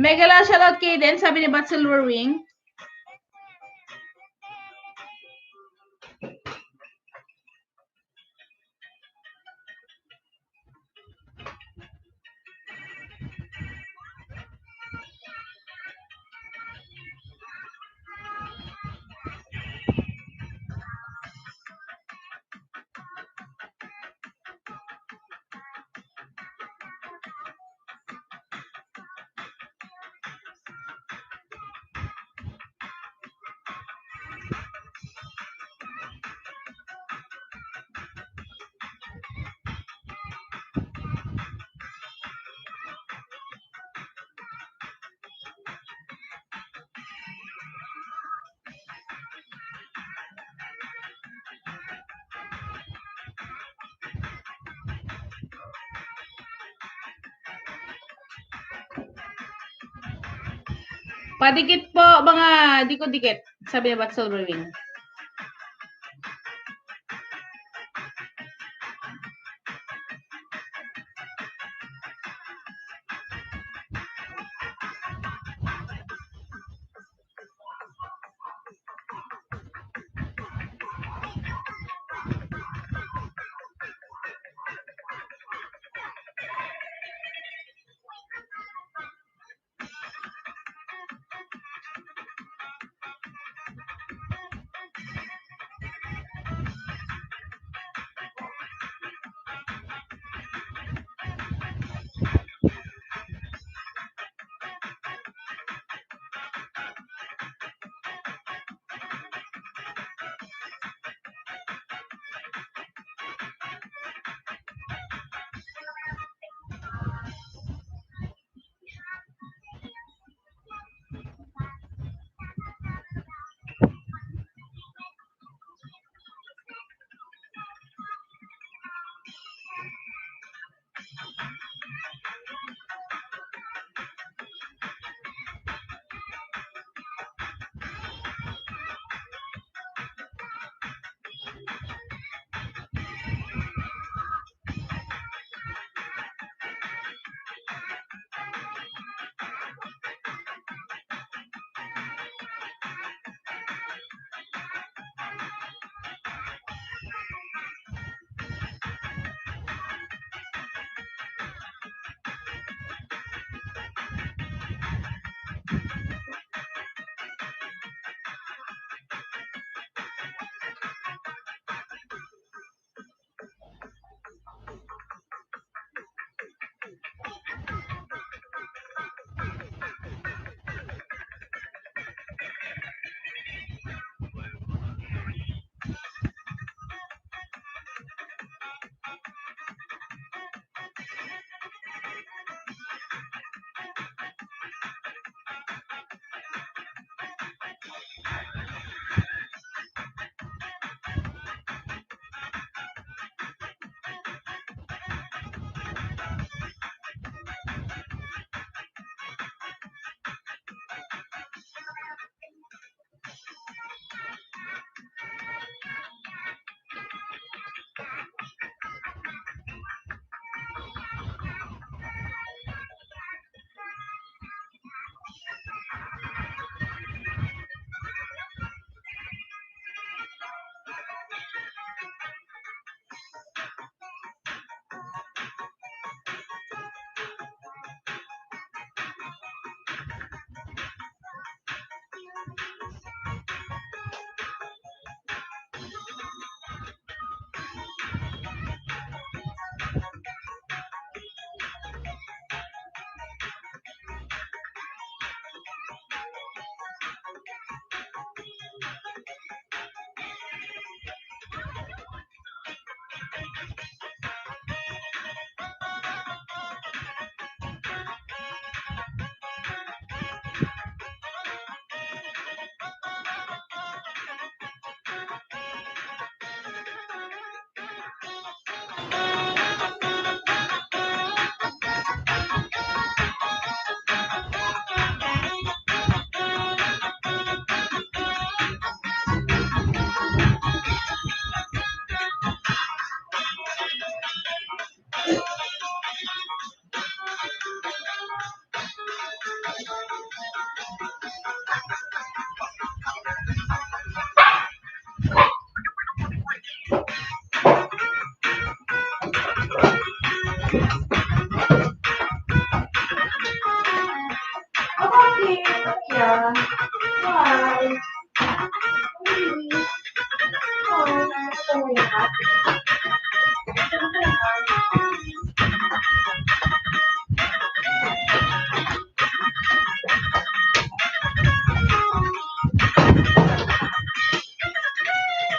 Mega loud shoutout Kaden, sabi ni Bat Silverwing. Padikit po, mga dikit, sabi ni Bat Silverwing.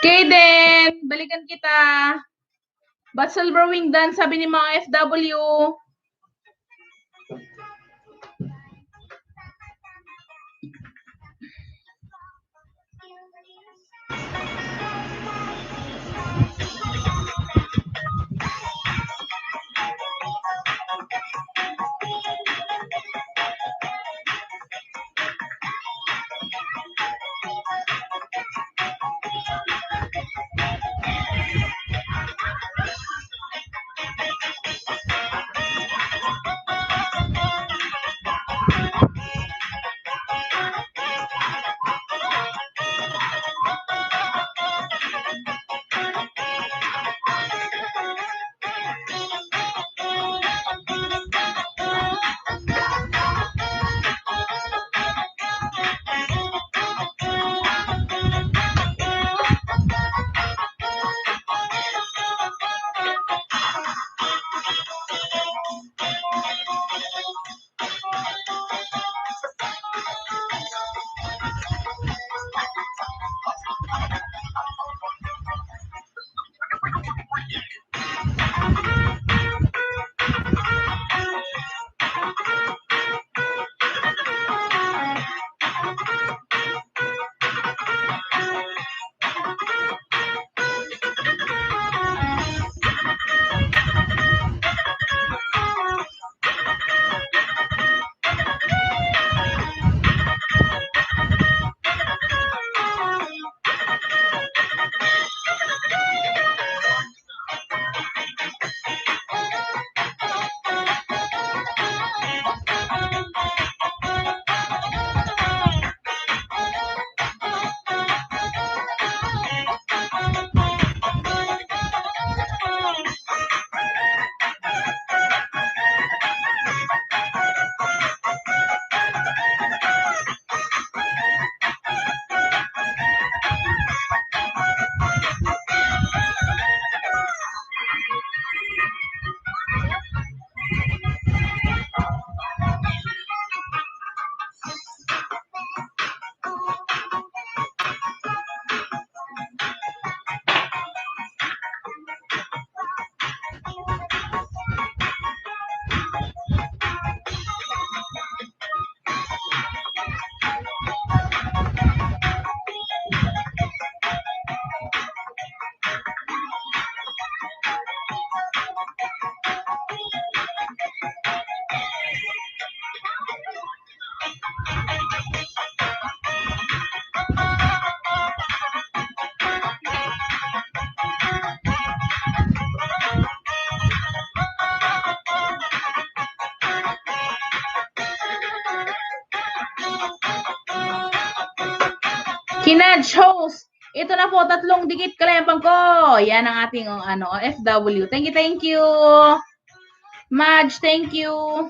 Kaden, balikan kita. Ba't silver wing dan, sabi ni mga FW. Kinaj, host. Ito na po, 3 dikit kalempang ko. Yan ang ating FW. Thank you. Madge, thank you.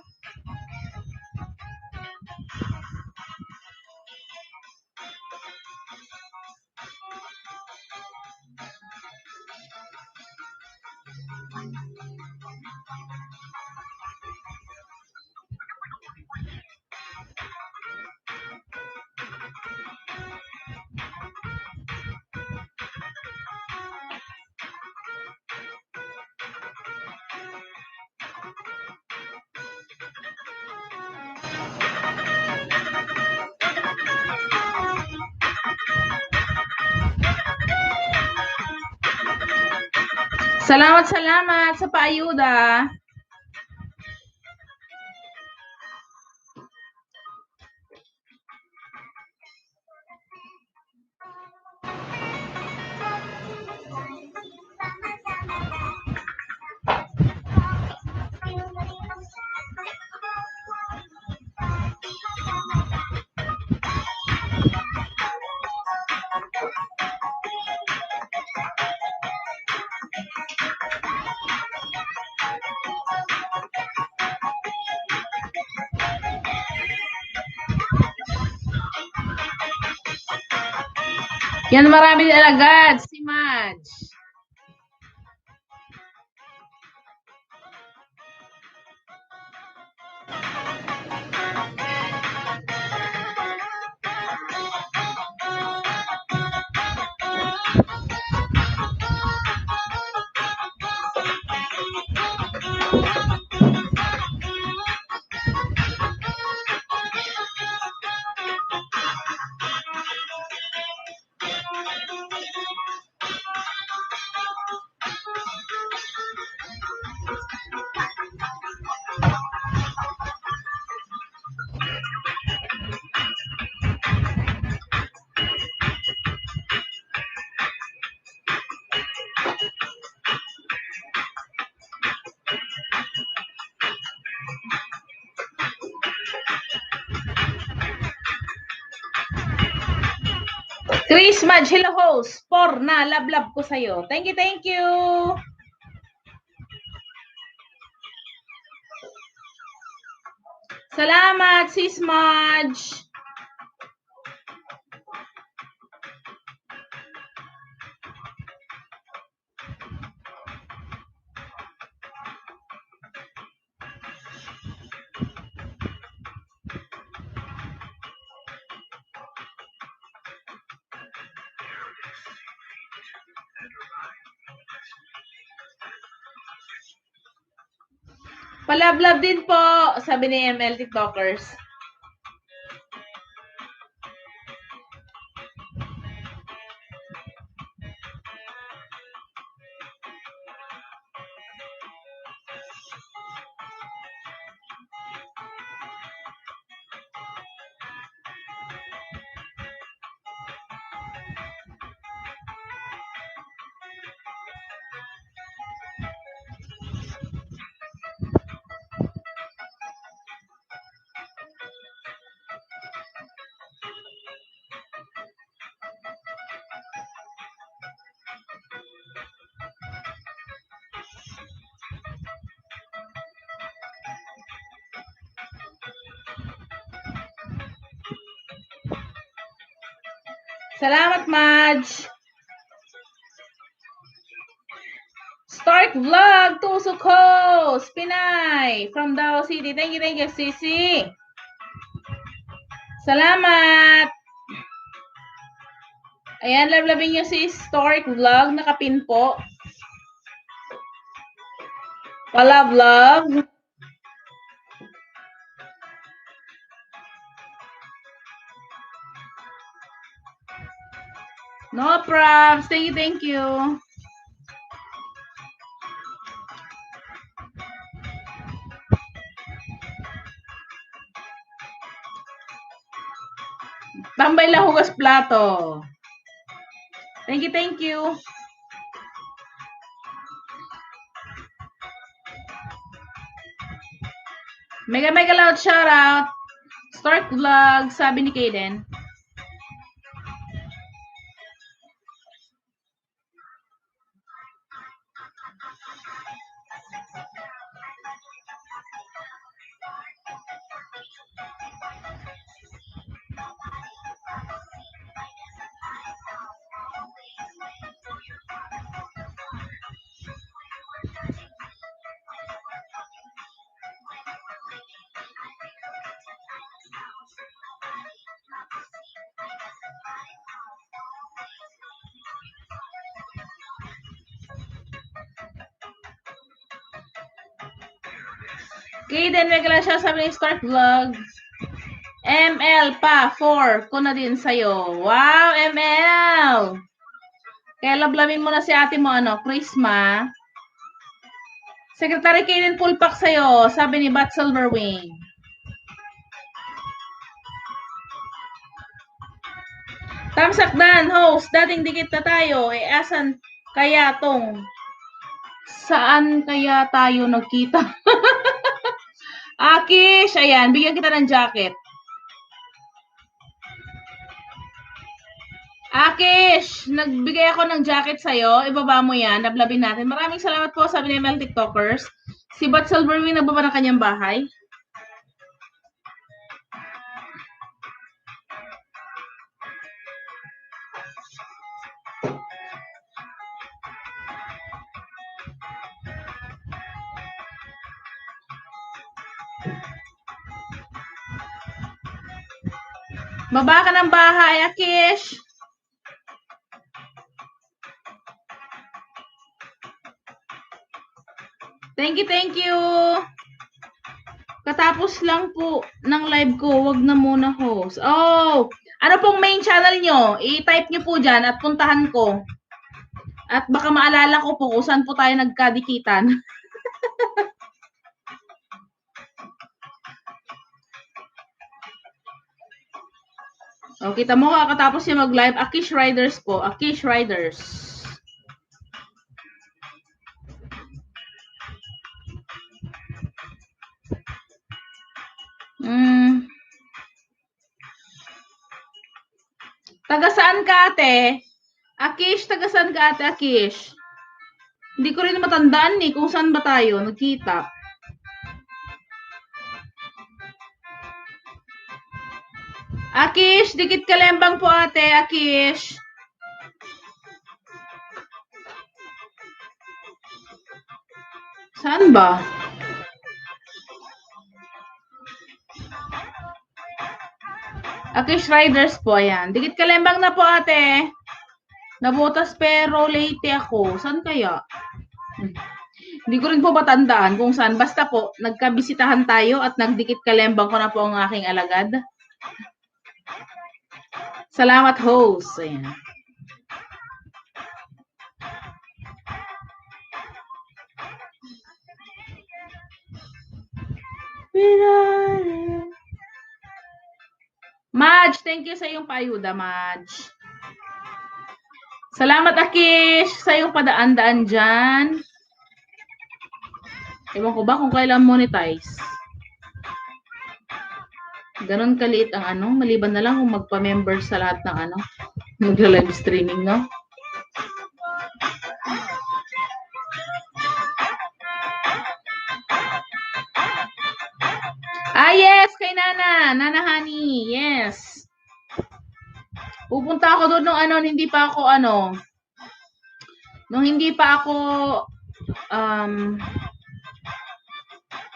Salamat sa paayuda. Yan, marami din agad. Si Madge. Chris Madge, hello host. 4 na, love ko sa'yo. Thank you, thank you. Salamat, sis Madge. Palablab din po, sabi ni ML TikTokers. Salamat, Madge. Stark Vlog, Tusok Host, Pinay, from Davao City. Thank you, Sisi. Salamat. Ayan, lablabin nyo si Stark Vlog, nakapin po. Palablog. No props. Thank you. Tambay lang hugas plato. Thank you. Mega loud shout out. Stark Vlog, sabi ni Kaden. Kaden, mega loud shout out, sabi ni Stark Vlog. ML pa, 4 ko na din sa'yo. Wow, ML! Kaya lablabin mo na si ate mo, Chrisma. Secretary Kaden Pulpak sa'yo, sabi ni Bat Silverwing. Tamsakdan, host, dating dikit na tayo. Asan kaya tong? Saan kaya tayo nagkita? Akish, ayan, bigyan kita ng jacket. Akish, nagbigay ako ng jacket sa'yo. Ibaba mo yan. Nablabin natin. Maraming salamat po, sabi ni ML TikTokers. Si Bat Silverwing nagbaba ng kanyang bahay. Baba ka ng bahay, Akish. Thank you, thank you. Katapos lang po ng live ko, wag na muna host. Oh, ano pong main channel nyo? I-type nyo po dyan at puntahan ko. At baka maalala ko po kung saan po tayo nagkadikitan. O, kita mo kakatapos niya mag-live. Akish Riders po. Akish Riders. Taga saan ka, ate? Akish, taga saan ka, ate Akish? Hindi ko rin matandaan kung saan ba tayo nagkita. Akish, dikit kalembang po, ate Akish. Saan ba? Akish Riders po, ayan. Dikit kalembang na po, ate. Nabutas pero late ako. Saan kaya? Hindi ko rin po matandaan kung saan. Basta po, nagkabisitahan tayo at nagdikit kalembang ko na po ang aking alagad. Salamat, host. Ayan. Madge, thank you sa iyong paayuda, Madge. Salamat, Akish, sa iyong padaan-daan dyan. Ewan ko ba kung kailan monetize. Ganon kaliit ang ano, maliban na lang kung magpa-member sa lahat ng ano, magla-live streaming, no? Ah, yes, kay Nana. Nana Honey, yes. Pupunta ako doon nung ano, hindi pa ako ano, nung hindi pa ako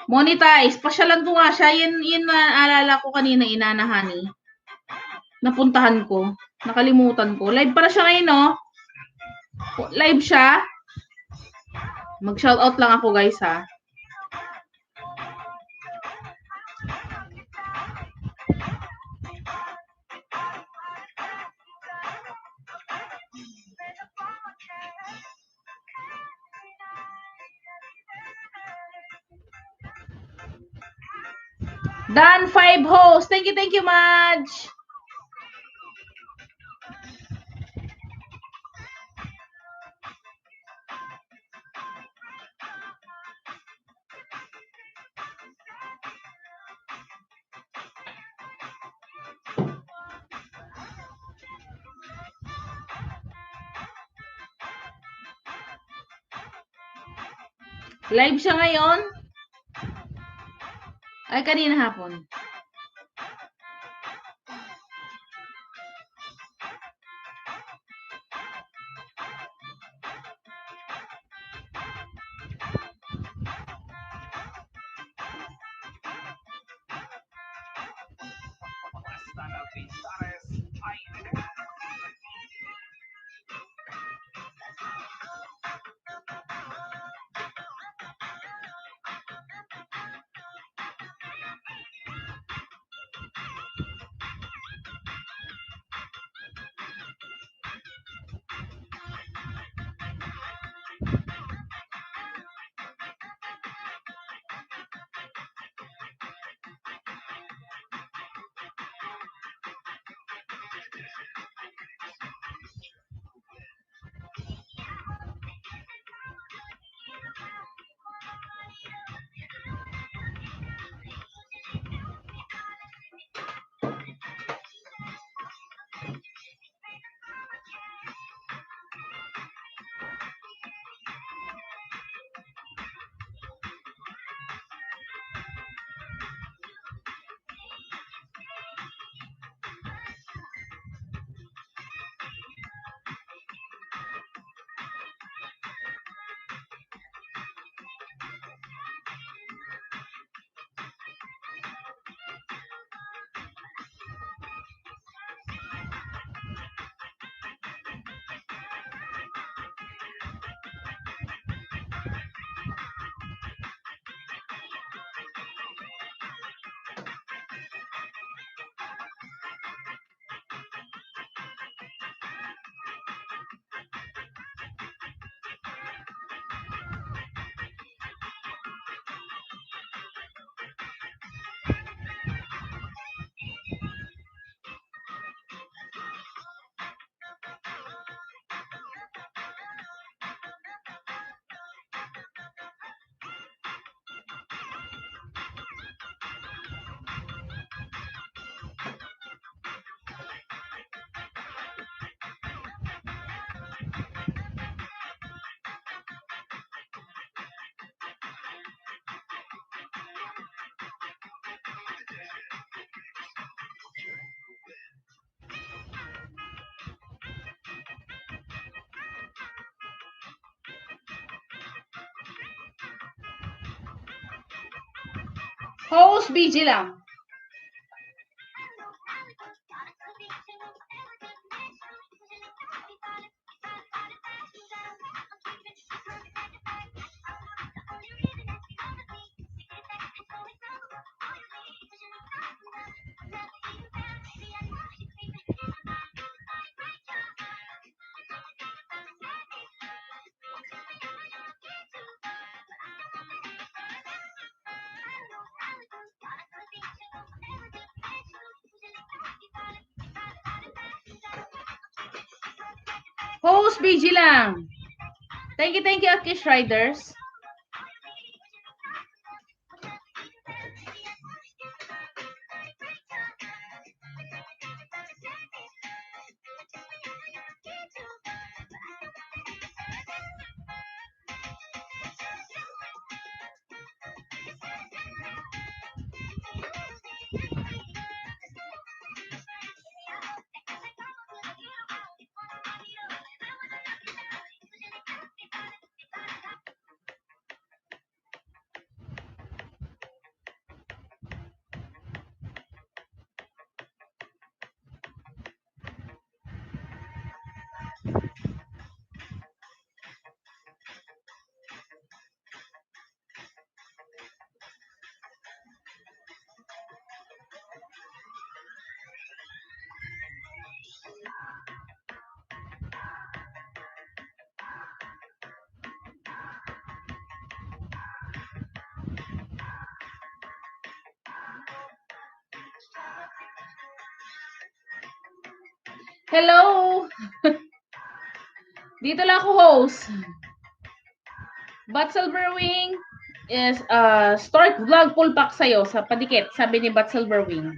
monetize. Pasyalan ko nga siya. Yun naalala ko kanina, Nana Honey. Napuntahan ko. Nakalimutan ko. Live pala siya ngayon, no? Live siya. Mag-shoutout lang ako, guys, ha? Dan 5 host. Thank you, Madge. Live siya ngayon? Ay, kanina hapon. Host BG lang. Host BG lang. Thank you, Akish Riders. Hello! Dito lang ako host. Bat Silverwing is start vlog full pack sa'yo sa padikit, sabi ni Bat Silverwing.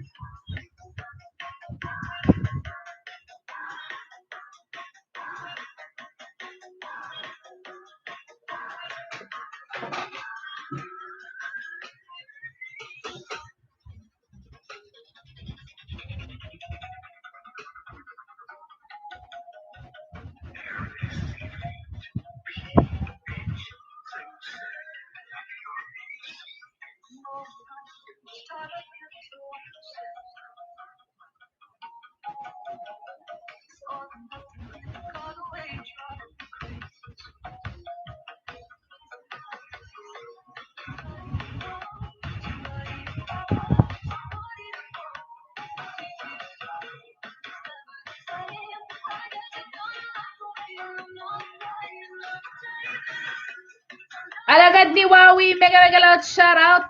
Alagad ni Wawi, mega loud shout out.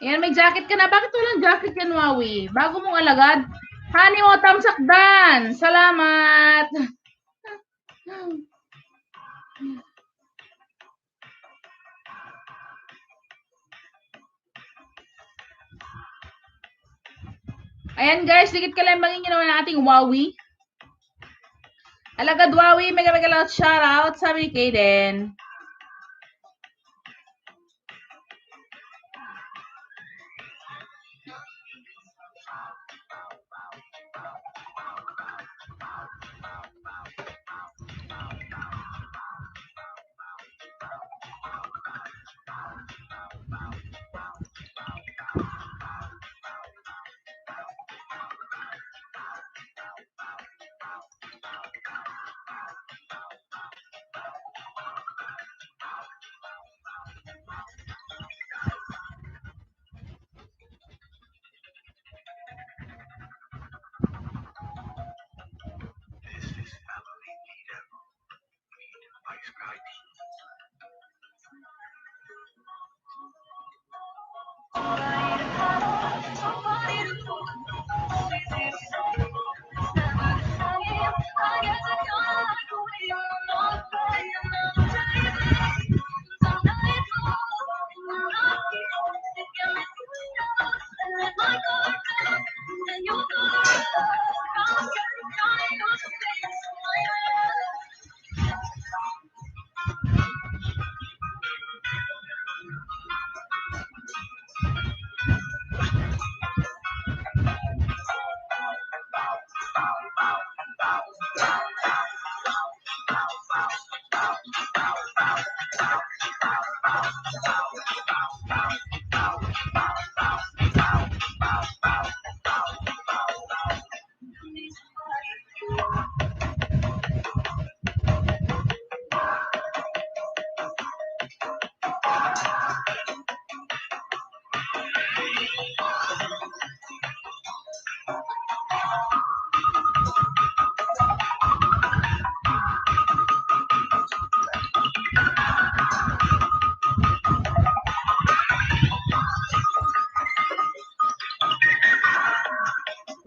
Yan, may jacket ka na. Bakit walang jacket yan, Wawi? Bago mong alagad. Honey mo, tamsakdan. Salamat. Ayan guys, dikit ka lang bangin ginawa ng ating Wawi. Alagad Wawi, mega loud shout out. Sabi ni Kaden.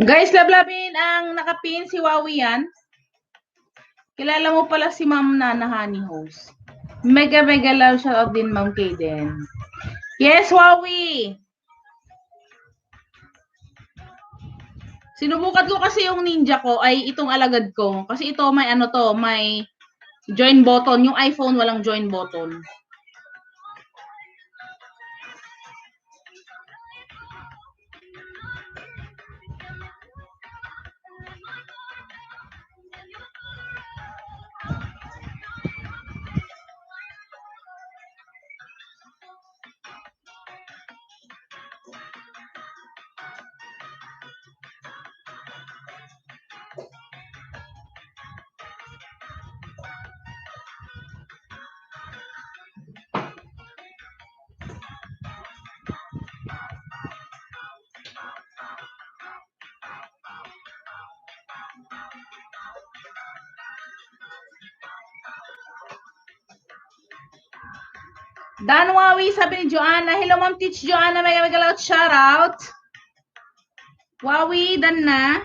Guys, lablabin ang nakapin si Wawi yan. Kilala mo pala si Ma'am Nana Honey Host. Mega love shoutout din Ma'am Kaden. Yes, Wawi! Sinubukan ko kasi yung ninja ko ay itong alagad ko. Kasi ito may ano to, may join button. Yung iPhone walang join button. Dan Wawi, sabi ni Joanna. Hello, Ma'am Teach Joanna. Mega loud shoutout. Wawi, dan na.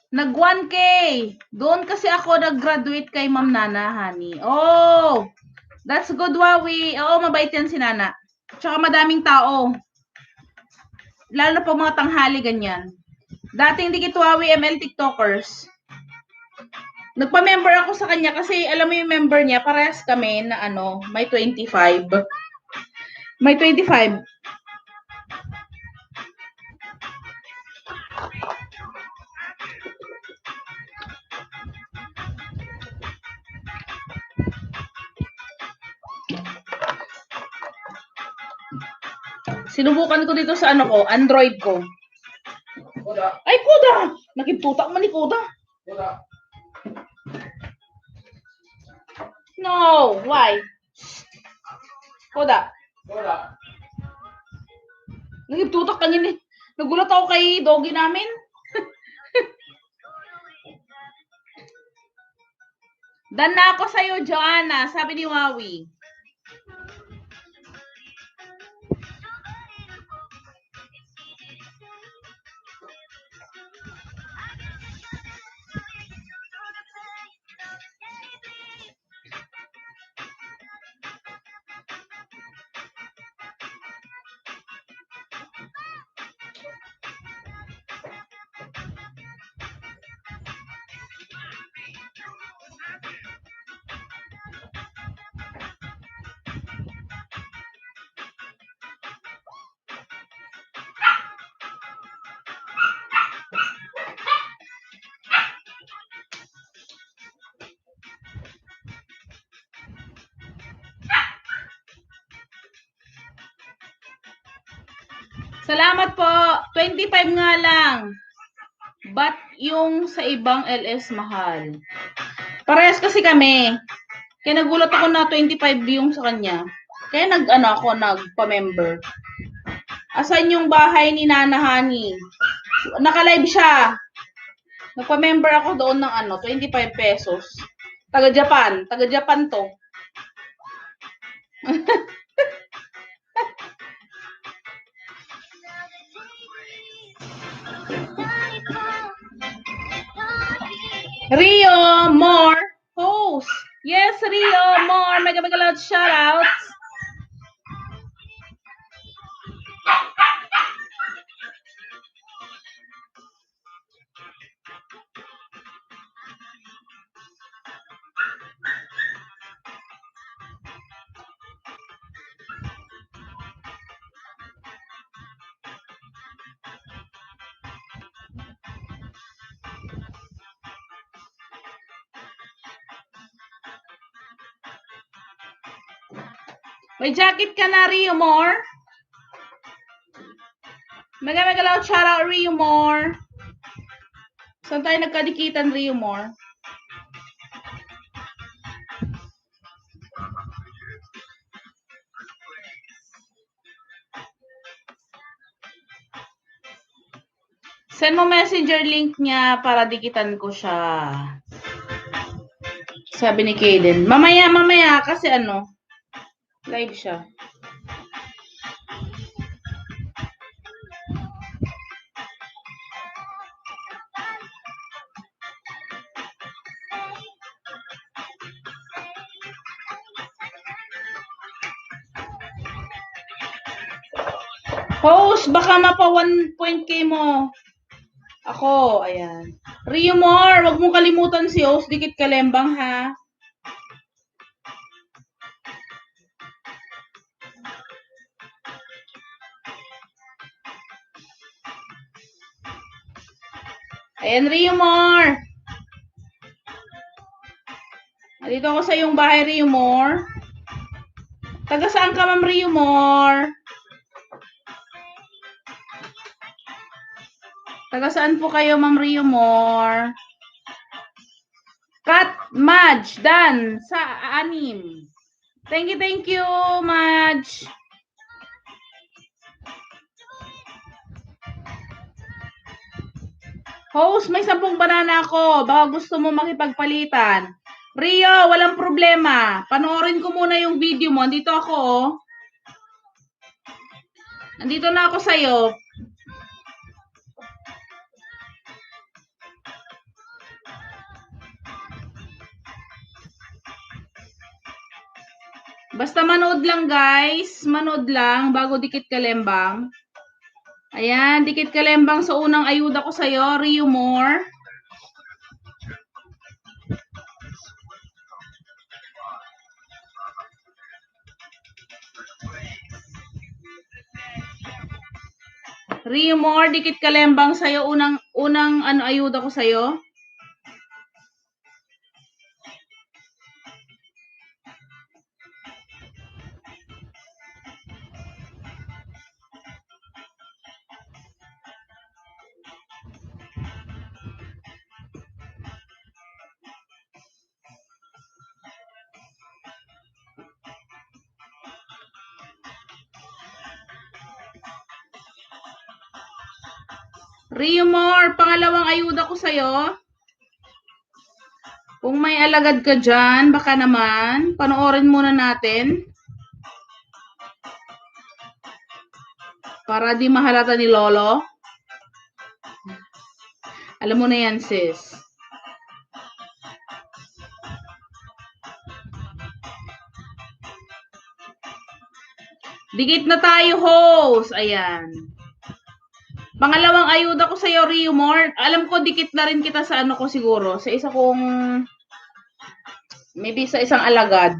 Nag 1K. Doon kasi ako nag-graduate kay Ma'am Nana, honey. Oh, that's good, Wawi. Oo, mabait yan si Nana. Tsaka madaming tao. Lalo na po mga tanghali, ganyan. Dating dikit Wawi ML TikTokers. Nagpa-member ako sa kanya kasi alam mo yung member niya, parehas kami na ano, may 25. May 25. Sinubukan ko dito sa ano ko, Android ko. Kuda. Ay, kuda! Nakiptutak man ni kuda. Kuda. No, why? Kuda. Kuda. Nakiptutak kanina. Nagulat ako kay doggy namin. Dan na ako sa'yo, Joanna, sabi ni Wawi. Salamat po. 25 nga lang. But yung sa ibang LS mahal. Parehas kasi kami. Kaya nagulat ako na 25 yung sa kanya. Kaya nagpa-member. Asan yung bahay ni Nana Honey? Naka-live siya. Nagpa-member ako doon ng 25 pesos. Taga-Japan. Taga-Japan to. Rio, more host. Yes, Rio, more. Mega loud shoutouts. May jacket ka na, Rio More. Mega loud shoutout, Rio More. Saan tayo nagkadikitan, Rio More? Send mo messenger link niya para dikitan ko siya. Sabi ni Kaden. Mamaya kasi ano, live siya. Host, baka mapa 1.k mo. Ako, ayan. Rio More, wag mong kalimutan si host, dikit kalembang ha. Ayan, Rio More. Nandito ako sa iyong bahay, Rio More. Taga saan ka, Ma'am Rio More? Taga saan po kayo, Ma'am Rio More? Kat, Madge, Dan, sa anim. Thank you, Madge. Host, may 10 banana ako. Baka gusto mo makipagpalitan. Rio, walang problema. Panoorin ko muna yung video mo. Andito ako, oh. Andito na ako sa'yo. Basta manood lang, guys. Manood lang bago dikit kalembang. Ayan, dikit kalembang sa unang ayuda ko sa'yo, Rio More. Rio More, dikit kalembang sa'yo, unang ano ayuda ko sa'yo. Rio More, pangalawang ayuda ko sa'yo. Kung may alagad ka dyan, baka naman, panoorin muna natin. Para di mahalata ni Lolo. Alam mo na yan, sis. Dikit na tayo, host. Ayan. Pangalawang ayuda ko sa'yo, Rio More. Alam ko, dikit na rin kita sa ano ko siguro. Sa isa kong, maybe sa isang alagad.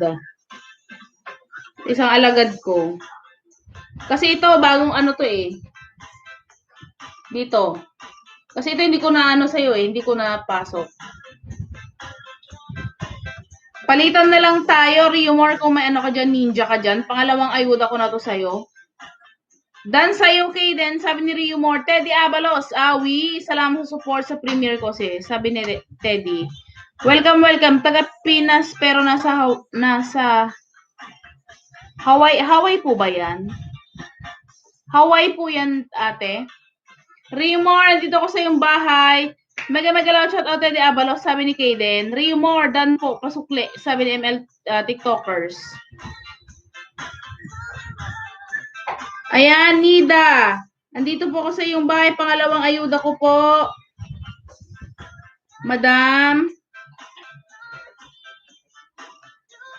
Isang alagad ko. Kasi ito, bagong ano to eh. Dito. Kasi ito hindi ko na ano sa'yo eh. Hindi ko na pasok. Palitan na lang tayo, Rio More, kung may ano ka dyan, ninja ka dyan. Pangalawang ayuda ko na to sa'yo. Dan sa'yo, Kaden, sabi ni Rio More, Teddy Abalos, Awi, salamat sa support sa premiere ko, sis. Sabi ni Teddy. Welcome, welcome. Taga Pinas, pero nasa Hawaii po ba yan? Hawaii po yan, ate. Rio More, dito ko sa iyong bahay. Mega love shout out Teddy Abalos, sabi ni Kaden. Rio More, dan po, pasukli, sabi ni ML TikTokers. Ayan, Nida. Andito po ako sa iyong bahay. Pangalawang ayuda ko po. Madam.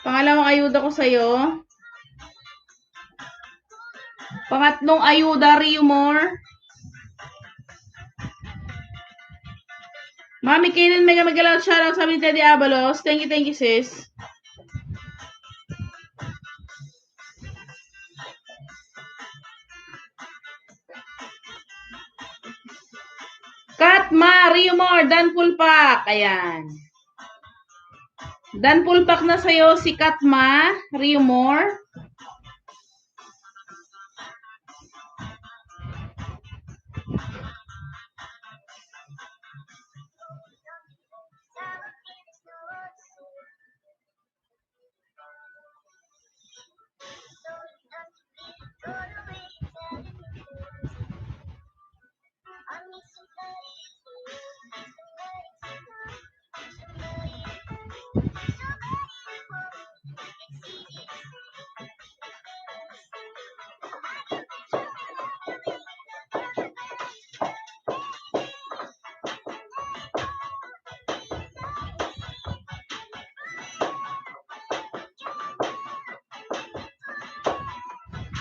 Pangalawang ayuda ko sa iyo. Pangatlong ayuda, Rio More. Mami Kaden, mega love shout out, sabi ni Teddy Abalos. Thank you, sis. Katma, Rio More, Dan Pulpak. Ayan. Dan Pulpak na sa'yo si Katma, Rio More.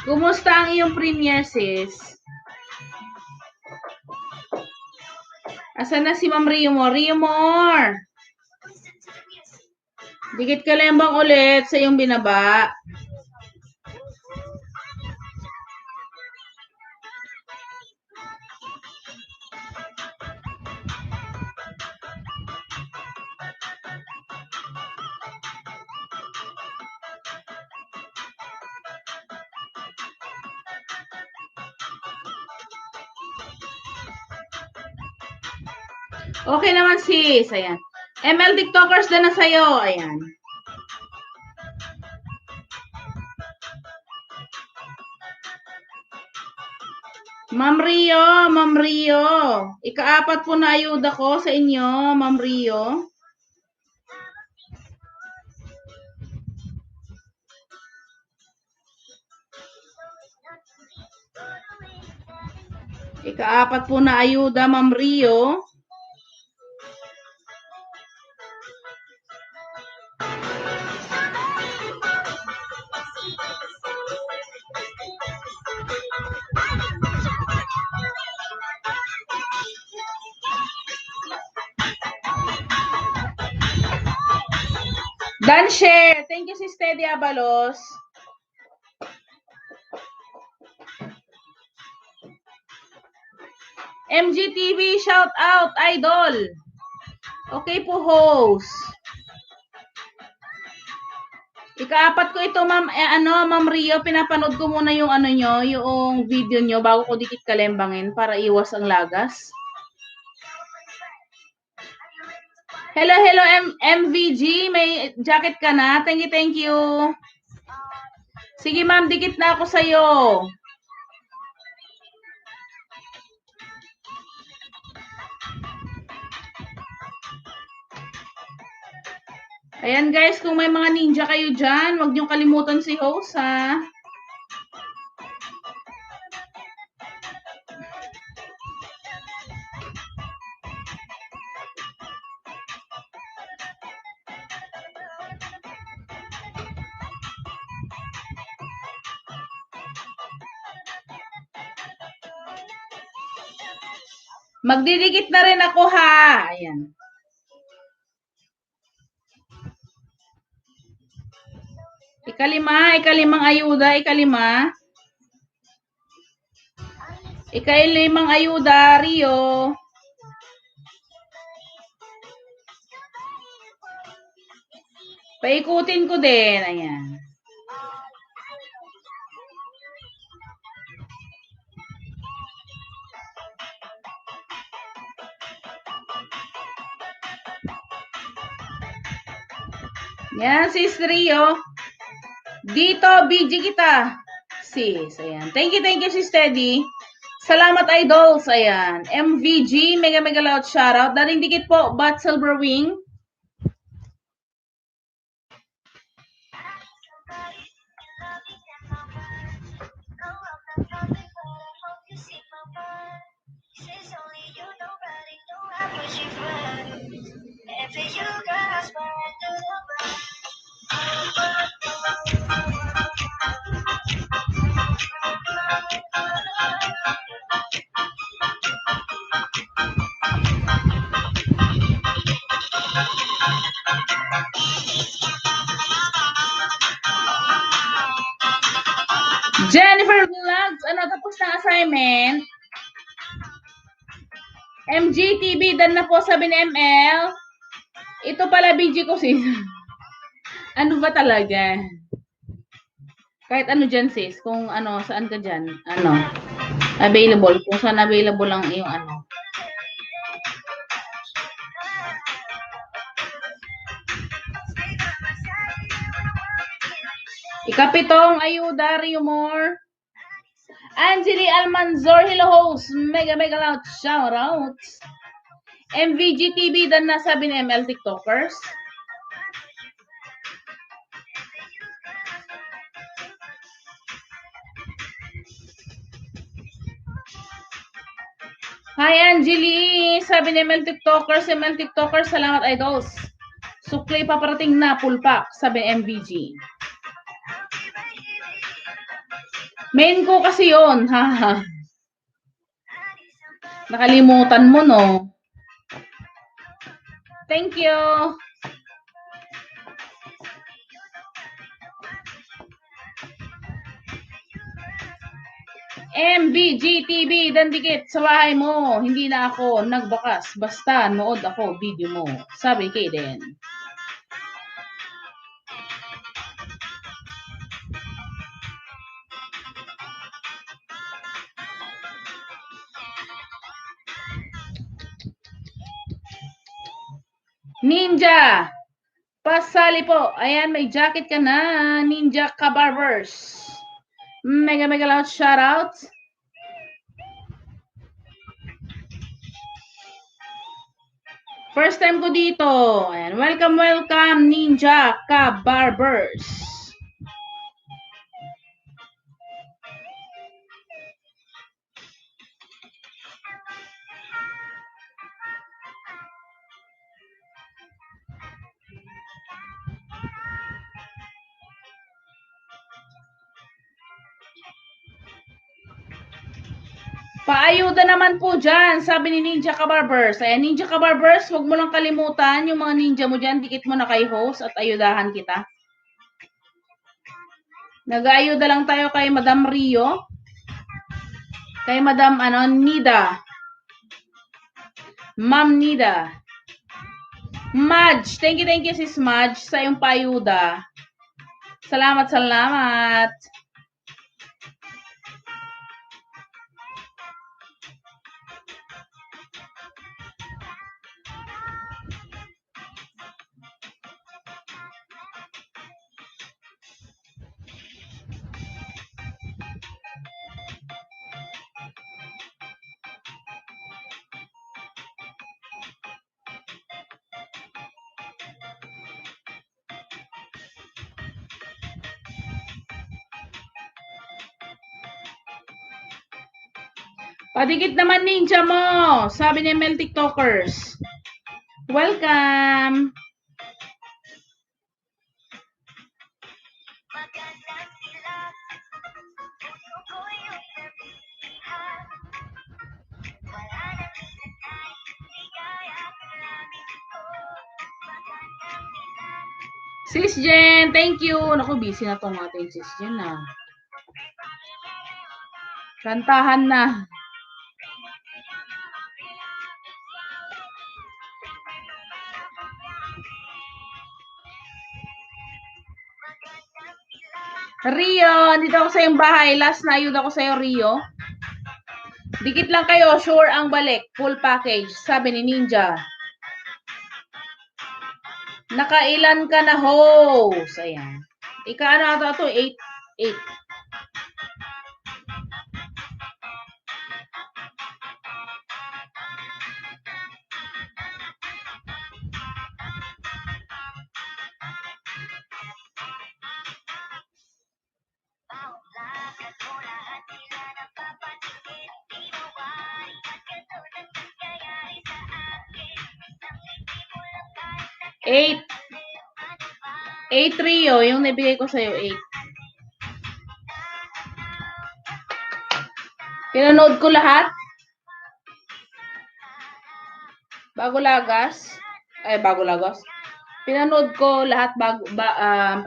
Kumusta ang iyong premiere, sis? Asan na si Ma'am Riomor? Riomor! Dikit ka lembang ulit sa iyong binaba. Okay naman sis. Ayan. ML TikTokers din na sa'yo. Ayan. Ma'am Rio. Ika-4 po na ayuda ko sa inyo, Ma'am Rio. Ika-4 po na ayuda, Ma'am Rio. Dan share. Thank you, si Steady Abalos. MGTV, shout out, idol. Okay po, host. Ika-4 ko ito, Ma'am, Ma'am Rio, pinapanood ko muna yung yung video nyo bago ko dikit kalembangin para iwas ang lagas. Hello, MVG, may jacket ka na? Thank you. Sige, ma'am, dikit na ako sa'yo. Ayan guys, kung may mga ninja kayo dyan, huwag niyong kalimutan si host, ha? Magdidikit na rin ako, ha? Ayan. Ikalimang ayuda, ikalimang ayuda, Rio. Paikutin ko din, ayan. Yan, sis Rio. Dito, BG kita. Sis, ayan. Thank you, sis Teddy. Salamat, idols. Ayan. MVG, mega loud shoutout. Daling dikit po, Bat Silver Wing. Jennifer Vlogs, tapos na assignment. MGTV, dan na po sabi ni ML. Ito pala BG ko sis. Ano ba talaga? Kahit ano dyan sis, kung saan ka dyan, available, kung saan available lang yung Ikapitong ayuda, Rio More. Angeli Almanzor, hello host, mega loud shoutouts. MVG TV, dan na sabi ni ML TikTokers. Hi Angeli, sabi ni ML TikTokers, salamat idols. Sukli paparating na, full pack, sabi ni MVG. Main ko kasi yon, haha. Nakalimutan mo, no? Thank you. MBGTV, dandikit sa bahay mo. Hindi na ako nagbakas. Basta nood ako video mo. Sabi kay Den. Ninja! Pasali po. Ayan, may jacket ka na. Ninja Kabarbers. Mega loud shoutout. First time ko dito. Ayan, welcome Ninja Kabarbers. Paayuda naman po dyan, sabi ni Ninja Kabarbers. Ayan, Ninja Kabarbers, huwag mo lang kalimutan yung mga ninja mo dyan. Dikit mo na kay host at ayudahan kita. Nag-aayuda lang tayo kay Madam Rio. Kay Madam Nida. Ma'am Nida. Madge, thank you sis Madge sa iyong paayuda. Salamat. Padikit naman ninja mo, sabi ni Mel TikTokers. Welcome. Sis Jen, thank you. Naku, busy na tong ating Sis Jen na. Kantahan na. Rio, dito ako sa iyong bahay. Last na ayuda ko sa iyo, Rio. Dikit lang kayo, sure ang balik. Full package, sabi ni Ninja. Nakailan ka na, host? Ayan. Ika-ano ito? 8. Eight Rio, yung nabigay ko sa'yo, 8. Pinanood ko lahat. Bago lagas. Pinanood ko lahat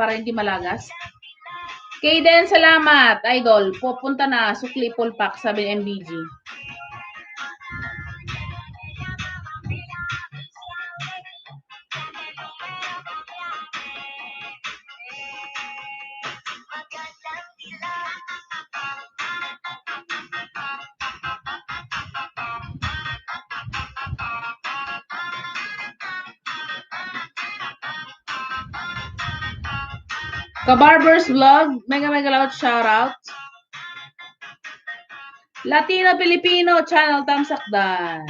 para hindi malagas. Kayden, salamat, idol. Pupunta na, sukli full pack, sabi ng MBG. Kabarbers Vlog, mega loud shoutout. Latino Filipino channel, tamsakdan.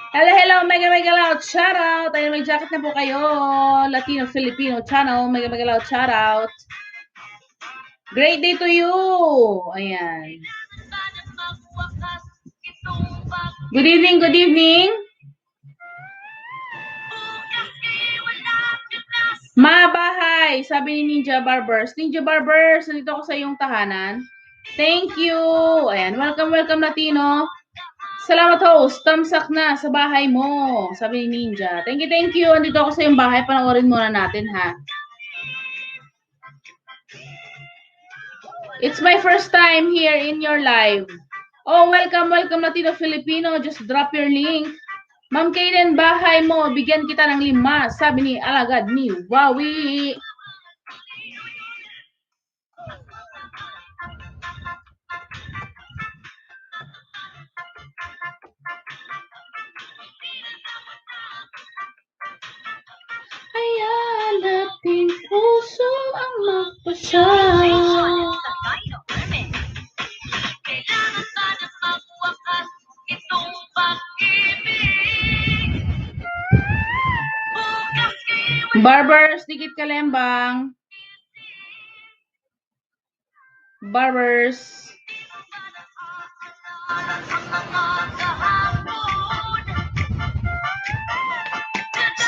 Hello, mega loud shoutout. Ayun, may jacket na po kayo. Latino Filipino channel, mega loud shoutout. Great day to you. Ayan. Good evening. Mabahay, sabi ni Ninja Barbers. Ninja Barbers, nandito ako sa iyong tahanan. Thank you. Ayan, welcome, welcome Latino. Salamat host, tamsak na sa bahay mo, sabi ni Ninja. Thank you, thank you. Andito ako sa iyong bahay, panoorin muna natin ha. It's my first time here in your live. Oh, welcome, welcome Latino Filipino. Just drop your link. Ma'am Kaden, bahay mo, bigyan kita ng 5, sabi ni alagad ni Wawi. Hayaan natin puso ang magpasya. Barbers, dikit kalembang. Barbers.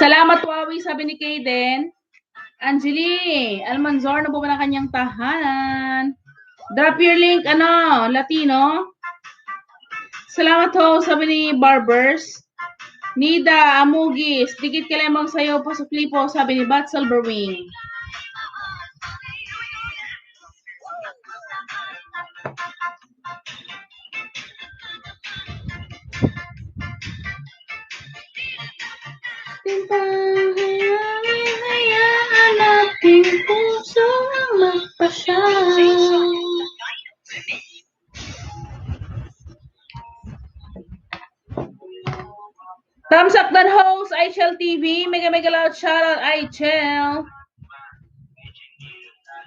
Salamat Wawi, sabi ni Kaden. Angeli, Almanzor na po ba ng kanyang tahanan? Drop your link, Latino. Salamat ho, sabi ni Barbers. Nida, Amugis, dikit ka lemang sayo, pasukli po, sabi ni Bat Silverwing. Hayaan natin puso ang magpasya. Thumbs up dan host, Aichel TV. Mega loud shoutout, Aichel.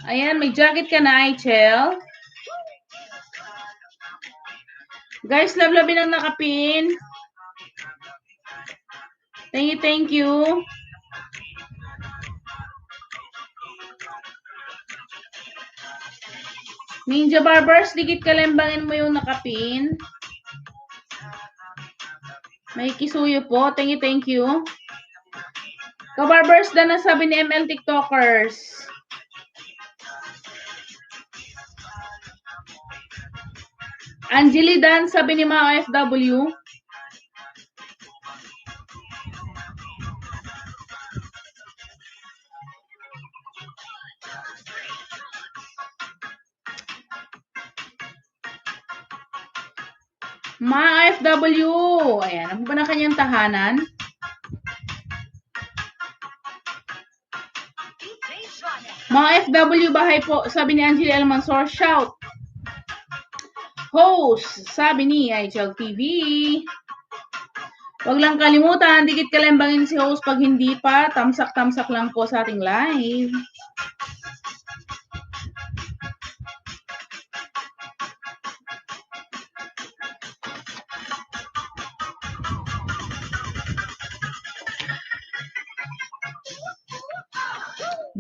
Ayan, may jacket ka na, Aichel. Guys, lablabin ang nakapin. Thank you. Ninja Barbers, dikit kalembangin mo yung nakapin. May kisuyo po. Thank you. Ka-barbers na nasabi ni ML TikTokers. Angeli Dan, sabi ni mga OFW. Mga OFW. Ayan, ano ba na kanyang tahanan? Mga FW bahay po, sabi ni Angeli Almansor, shout. Host, sabi ni Aichel TV. Huwag lang kalimutan, dikit kalembangin si host pag hindi pa, tamsak lang po sa ating live.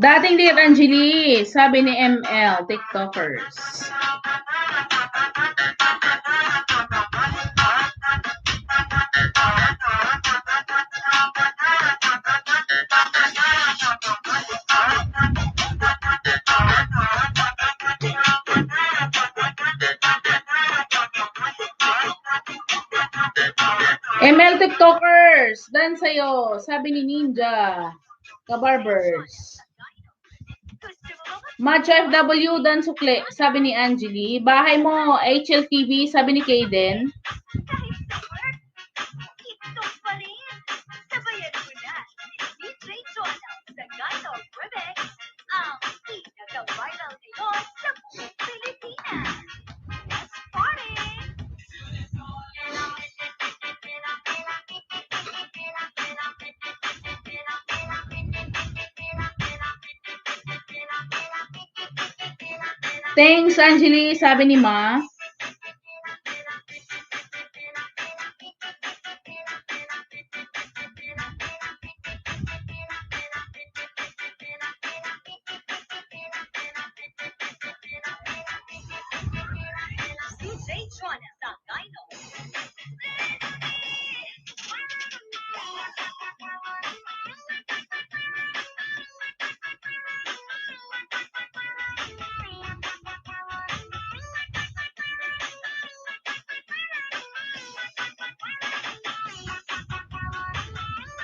Dating dikit Angeli, sabi ni ML TikTokers. ML TikTokers, dan sa'yo, sabi ni Ninja, ka-barbers. Match FW, dan sukle, sabi ni Angeli. Bahay mo, HLTV, sabi ni Kaden. Thanks, Angeli, sabi ni Ma.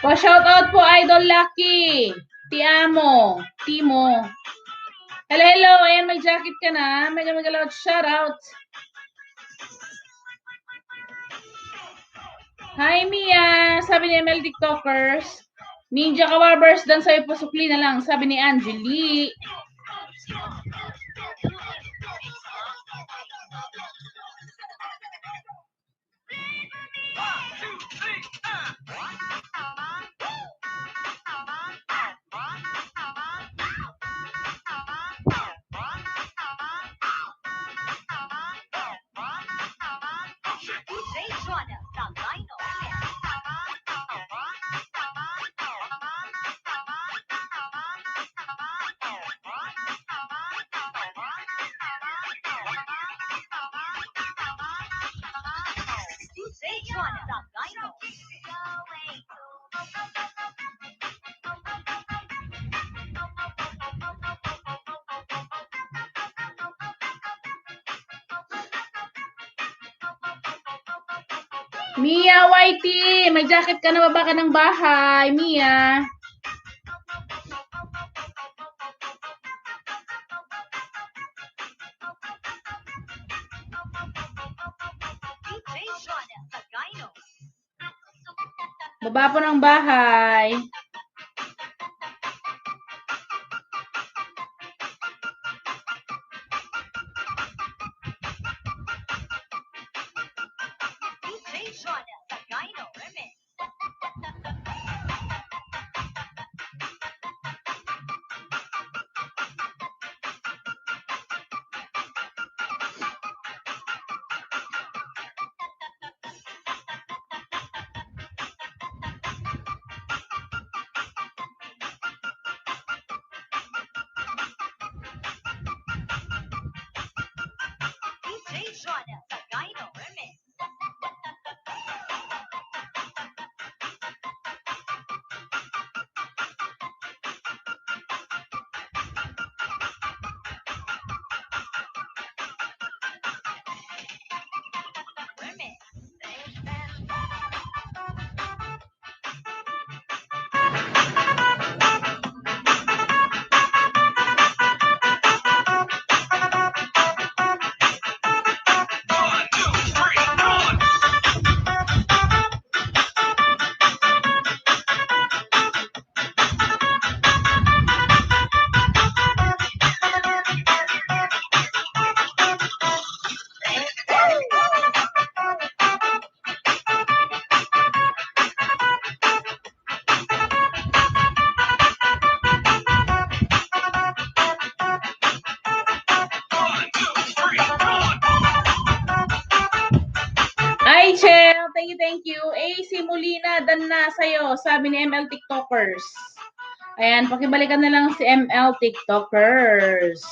Pa-shoutout po, Idol Lucky. Ti amo. Timo. Hello, hello. Ayan, may jacket ka na. Mega loud shoutout. Hi, Mia. Sabi ni ML TikTokers. Ninja Kawarbers, dan sa'yo pasukli na lang. Sabi ni Angeli. Mia Whitey, may jacket ka na, baba ka ng bahay, Mia. Baba po ng bahay. Hi, Chel. Thank you. AC Molina, dan na sa'yo. Sabi ni ML TikTokers. Ayan, pakibalikan na lang si ML TikTokers.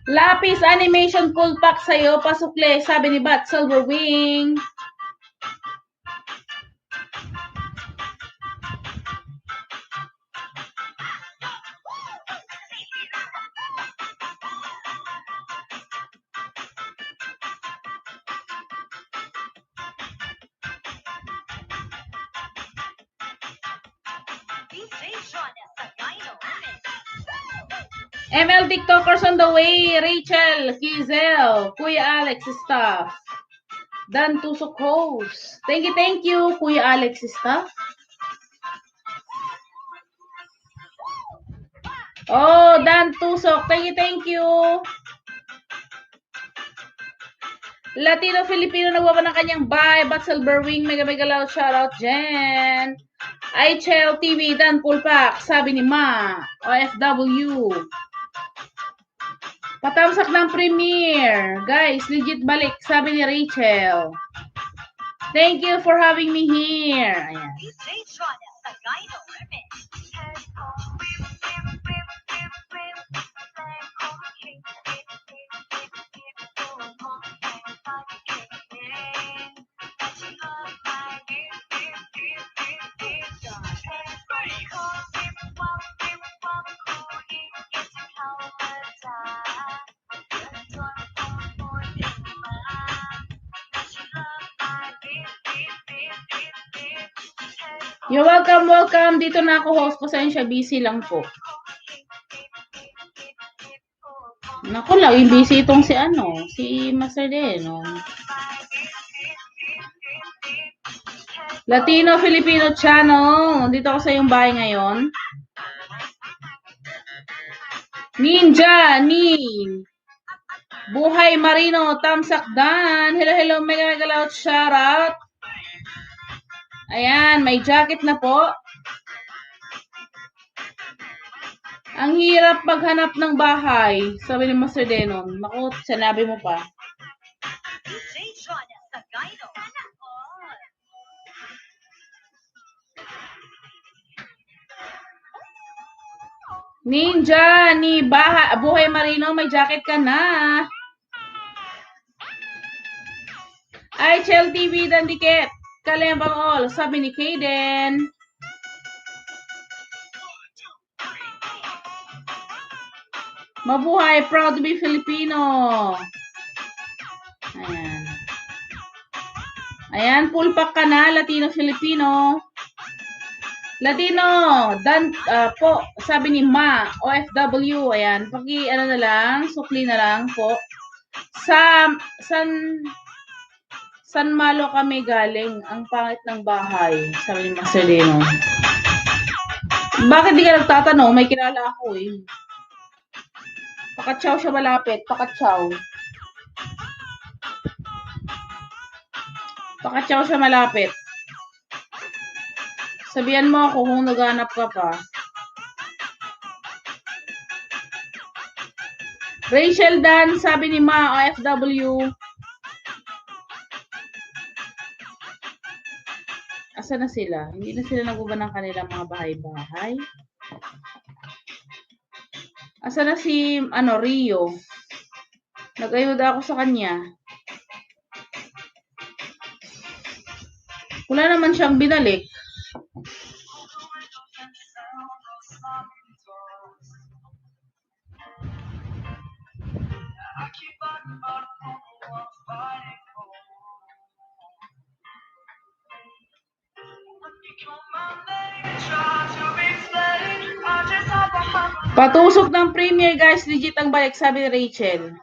Lapis animation full pack sa'yo, pasukle, sabi ni Bat Silver Wing. ML TikTokers on the way. Rachel, Kizel, Kuya Alex Staff. Dan Tusok host. Thank you, Kuya Alex Staff. Oh, Dan Tusok. Thank you. Latino Filipino nagbaba ng kanyang bye. But Silver Wing, mega loud shoutout, Jen. IHL TV, Dan Pulpak, sabi ni Ma, OFW. Patamsak ng premiere. Guys, legit balik, sabi ni Rachel. Thank you for having me here. Ayan. You're welcome, welcome. Dito na ako host. Pasensya, busy lang po. Naku, laging busy itong si Master Deno. Latino-Filipino channel. Dito ako sa iyong bahay ngayon. Ninja, Buhay Marino, Tamsak Dan. Hello, hello, mega loud shoutout. Ayan, may jacket na po. Ang hirap maghanap ng bahay, sabi ni Master Denon. Naku, sinabi mo pa. Ninja, Buhay Marino, may jacket ka na. IHL TV, Dandikit. Kalembang all, sabi ni Kaden. Mabuhay, proud to be Filipino. Ayan. Ayan, pulpak ka na, Latino-Filipino. Latino, Dan po, sabi ni Ma, OFW, ayan, na lang, sukli na lang po. San Malo kami galing, ang pangit ng bahay, sabi ni Master Deno. Bakit di ka nagtatanong? May kilala ako eh. Pakatsaw siya malapit, pakatsaw. Pakatsaw siya malapit. Sabihan mo ako kung naghanap ka pa. Rachel Dan, sabi ni Ma, OFW. Asa na sila? Hindi na sila naguba ng kanilang mga bahay-bahay. Asa na si, Rio? Nag-ayuda ako sa kanya. Wala naman siyang binalik. Patusok ng premiere guys, legit ang balik, sabi ni Rachel.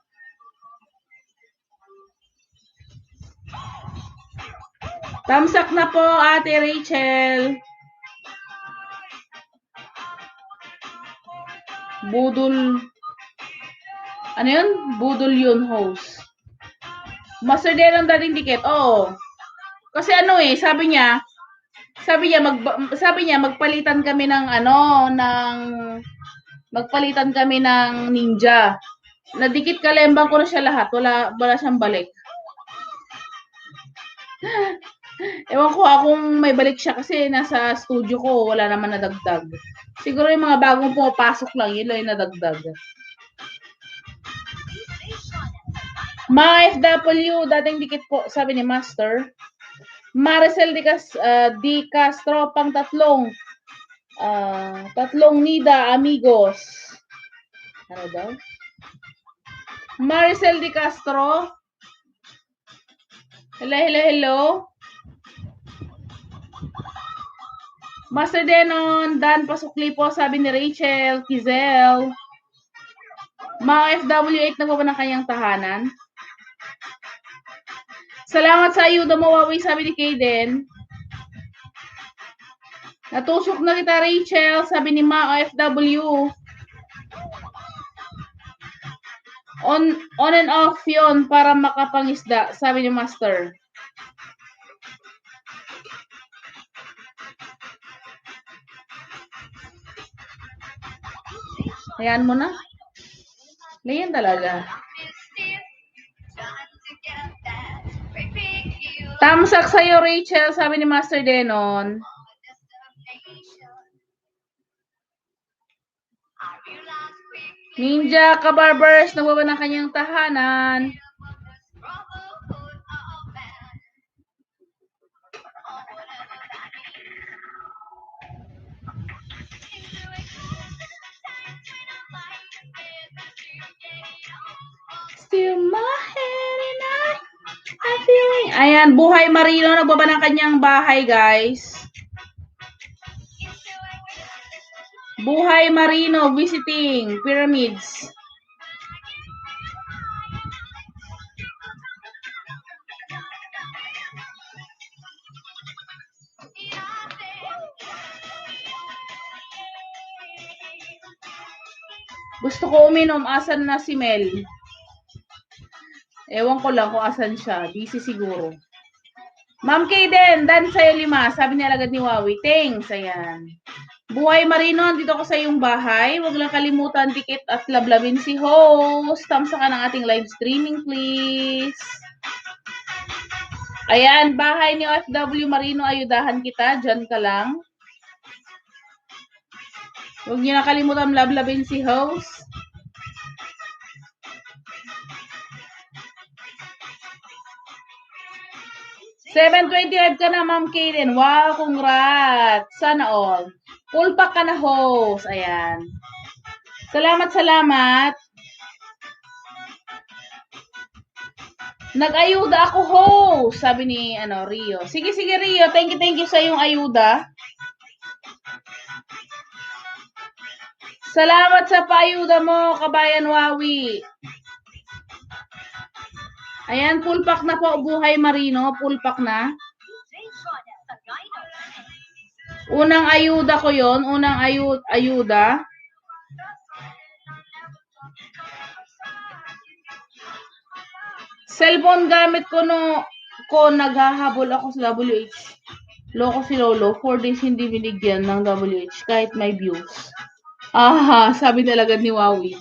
Tamsak na po, Ate Rachel. Budol. Ano yun? Budol yun, host. Master Denon ang dating dikit. Oo. Kasi sabi niya magpalitan kami ng magpalitan kami ng ninja. Nadikit kalembang ko na siya lahat. Wala siyang balik. Ewan ko kung may balik siya kasi nasa studio ko, wala naman nadagdag. Siguro yung mga bagong pumapasok lang, yun lang yung nadagdag. Mga FW, dating dikit po, sabi ni Master. Maricel Di Castro, pang tatlong Nida, amigos. Ano daw? Maricel Di Castro. Hello. Master Denon, Dan Pasukli po, sabi ni Rachel, Kizel. Mga FW8 na po ba ng kanyang tahanan? Salamat sa ayuda mo, Wawi, sabi ni Kaden. Natusok na kita, Rachel, sabi ni Ma OFW. On and off yun para makapangisda, sabi ni Master. Ayan mo na. Ganyan talaga. Tamsak sa'yo, Rachel, sabi ni Master Denon. Ninja Kabarbers, nagbaba ng kanyang tahanan. Still my head and I'm feeling... Ayan, Buhay Marino, nagbaba ng kanyang bahay, guys. Buhay Marino visiting pyramids. Gusto ko uminom, asan na si Mel? Ewan ko lang kung asan siya. Busy siguro. Ma'am Kaden, dan sa'yo 5. Sabi niya agad ni Wawi. Thanks. Ayan. Buhay Marino, dito ko sa iyong bahay. Huwag lang kalimutan, dikit at lablabin si host. Tamsa ka ng ating live streaming, please. Ayan, bahay ni OFW Marino, ayudahan kita. Diyan ka lang. Huwag niyo nakalimutan lablabin si host. $7.25 ka na, Ma'am Kaden. Wow, congrats. Sana all. Full pack ka na, host. Ayan. Salamat. Nag-ayuda ako, host. Sabi ni Rio. Sige, Rio. Thank you sa iyong ayuda. Salamat sa paayuda mo, kabayan Wawi. Ayan, full pack na po, Buhay Marino. Full pack na. Unang ayuda ko yon, unang ayuda. Cellphone gamit ko naghahabol ako sa WH. Loko si Lolo, 4 days hindi binigyan ng WH kahit may views. Aha, sabi talaga ni Wawi.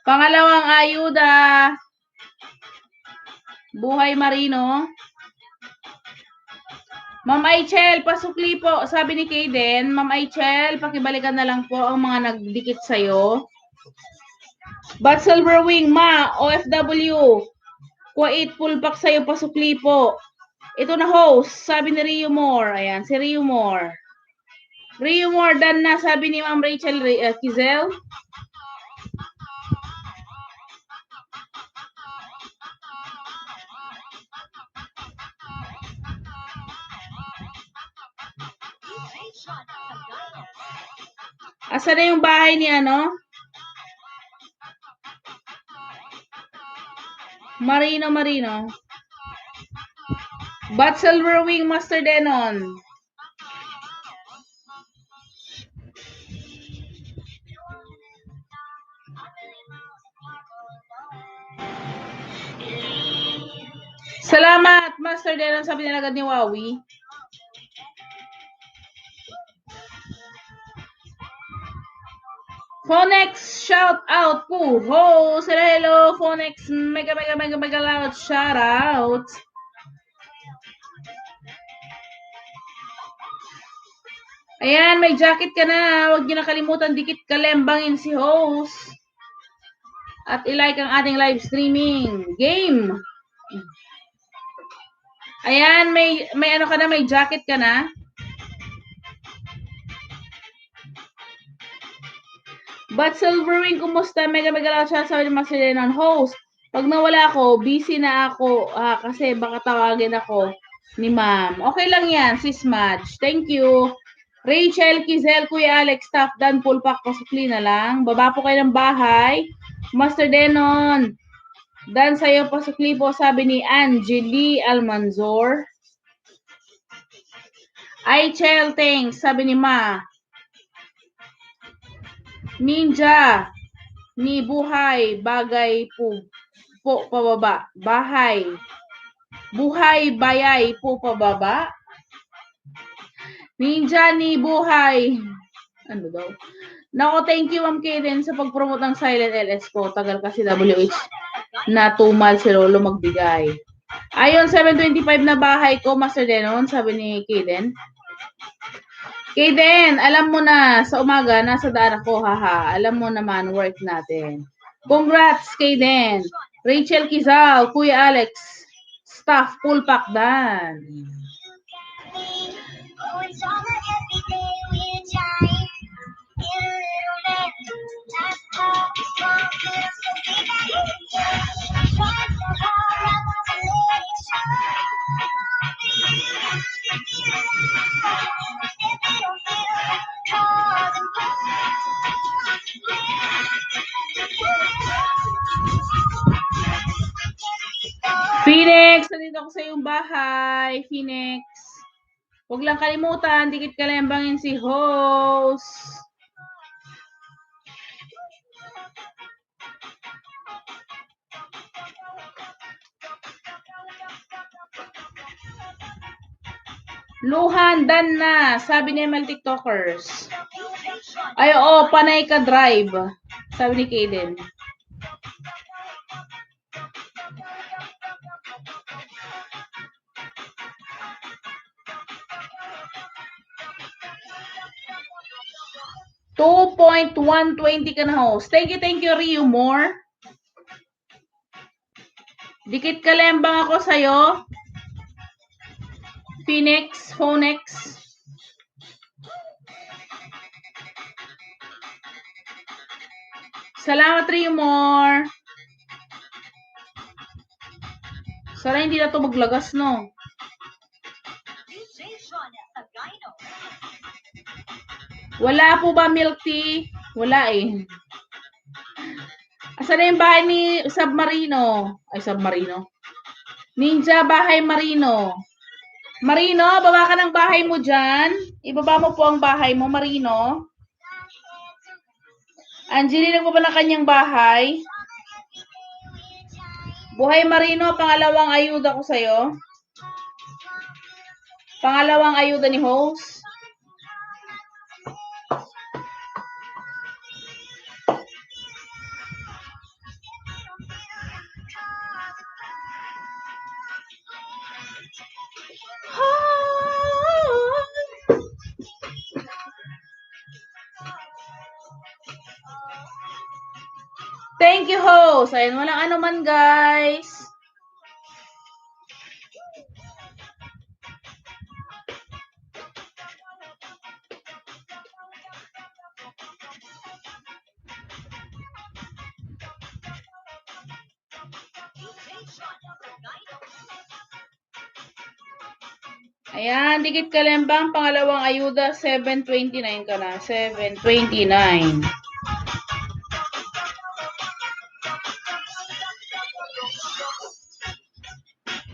Pangalawang ayuda. Buhay Marino. Ma'am Aichel, pasukli po. Sabi ni Kaden, Ma'am Aichel, pakibalikan na lang po ang mga nagdikit sa'yo. But Silver Wing, Ma, OFW. Kuwait, full pack sa'yo, pasukli po. Ito na host, sabi ni Rio Moore. Ayan, si Rio Moore. Rio Moore, dan na, sabi ni Ma'am Rachel Kizel. Asa na yung bahay ni Marino. But Silver Wing, Master Denon. Salamat, Master Denon, sabi nila agad ni Wawi. Phonex, shout out po. Ho, sila hello, Phonex, mega loud shout out. Ayan, may jacket ka na. Huwag niyo nakalimutan, dikit kalembangin si host. At i-like ang ating live streaming game. Ayan, may ka na, may jacket ka na. But Silver Wing, kumusta? Mega loud shout out sa Master Denon host. Pag nawala ako, busy na ako kasi baka tawagin ako ni ma'am. Okay lang yan, sis Madge. Thank you. Rachel, Kizel, Kuya Alex, staff, dan full pack, pasukli na lang. Baba po kayo ng bahay. Master Denon, dan sa'yo pasukli po, sabi ni Angeli Almanzor. Aichel, thanks, sabi ni Ma. Ninja, ni Buhay, bagay po pababa. Bahay. Buhay, bayay po pababa. Ninja ni Buhay. Ano daw? Nako, thank you Ma'am Kaden sa pag-promote ng Silent LS ko. Tagal kasi WH na tumal si Lolo magbigay. Ayon, 725 na bahay ko, Master Denon, sabi ni Kaden. Kaden, alam mo na, sa umaga, nasa daan ako, haha. Alam mo naman, work natin. Congrats, Kaden. Rachel Kizal, Kuya Alex, staff, full pack dan. Phoenix, nandito ako sa iyong bahay. Phoenix. Huwag lang kalimutan, dikit kalembangin si host. Luhan, dan na. Sabi ni ML TikTokers. Ay, oo, panay ka drive. Sabi ni Kaden. $2.120 ka na host. Thank you, Rio More. Dikit kalembang ako sa'yo. Phoenix, Phonex. Salamat, Rio More. Sana hindi na ito maglagas, no? Wala po ba milk tea? Wala eh. Asan na yung bahay ni Submarino? Ay, Submarino. Ninja, bahay Marino. Marino, baba ka ng bahay mo dyan. Ibaba mo po ang bahay mo, Marino. Angeli, nagbaba na kanyang bahay. Buhay Marino, pangalawang ayuda ko sa'yo. Pangalawang ayuda ni host. Thank you, host. Ayun, walang ano man, guys. Ayan, dikit kalembang, pangalawang ayuda, 729 ka na. 729.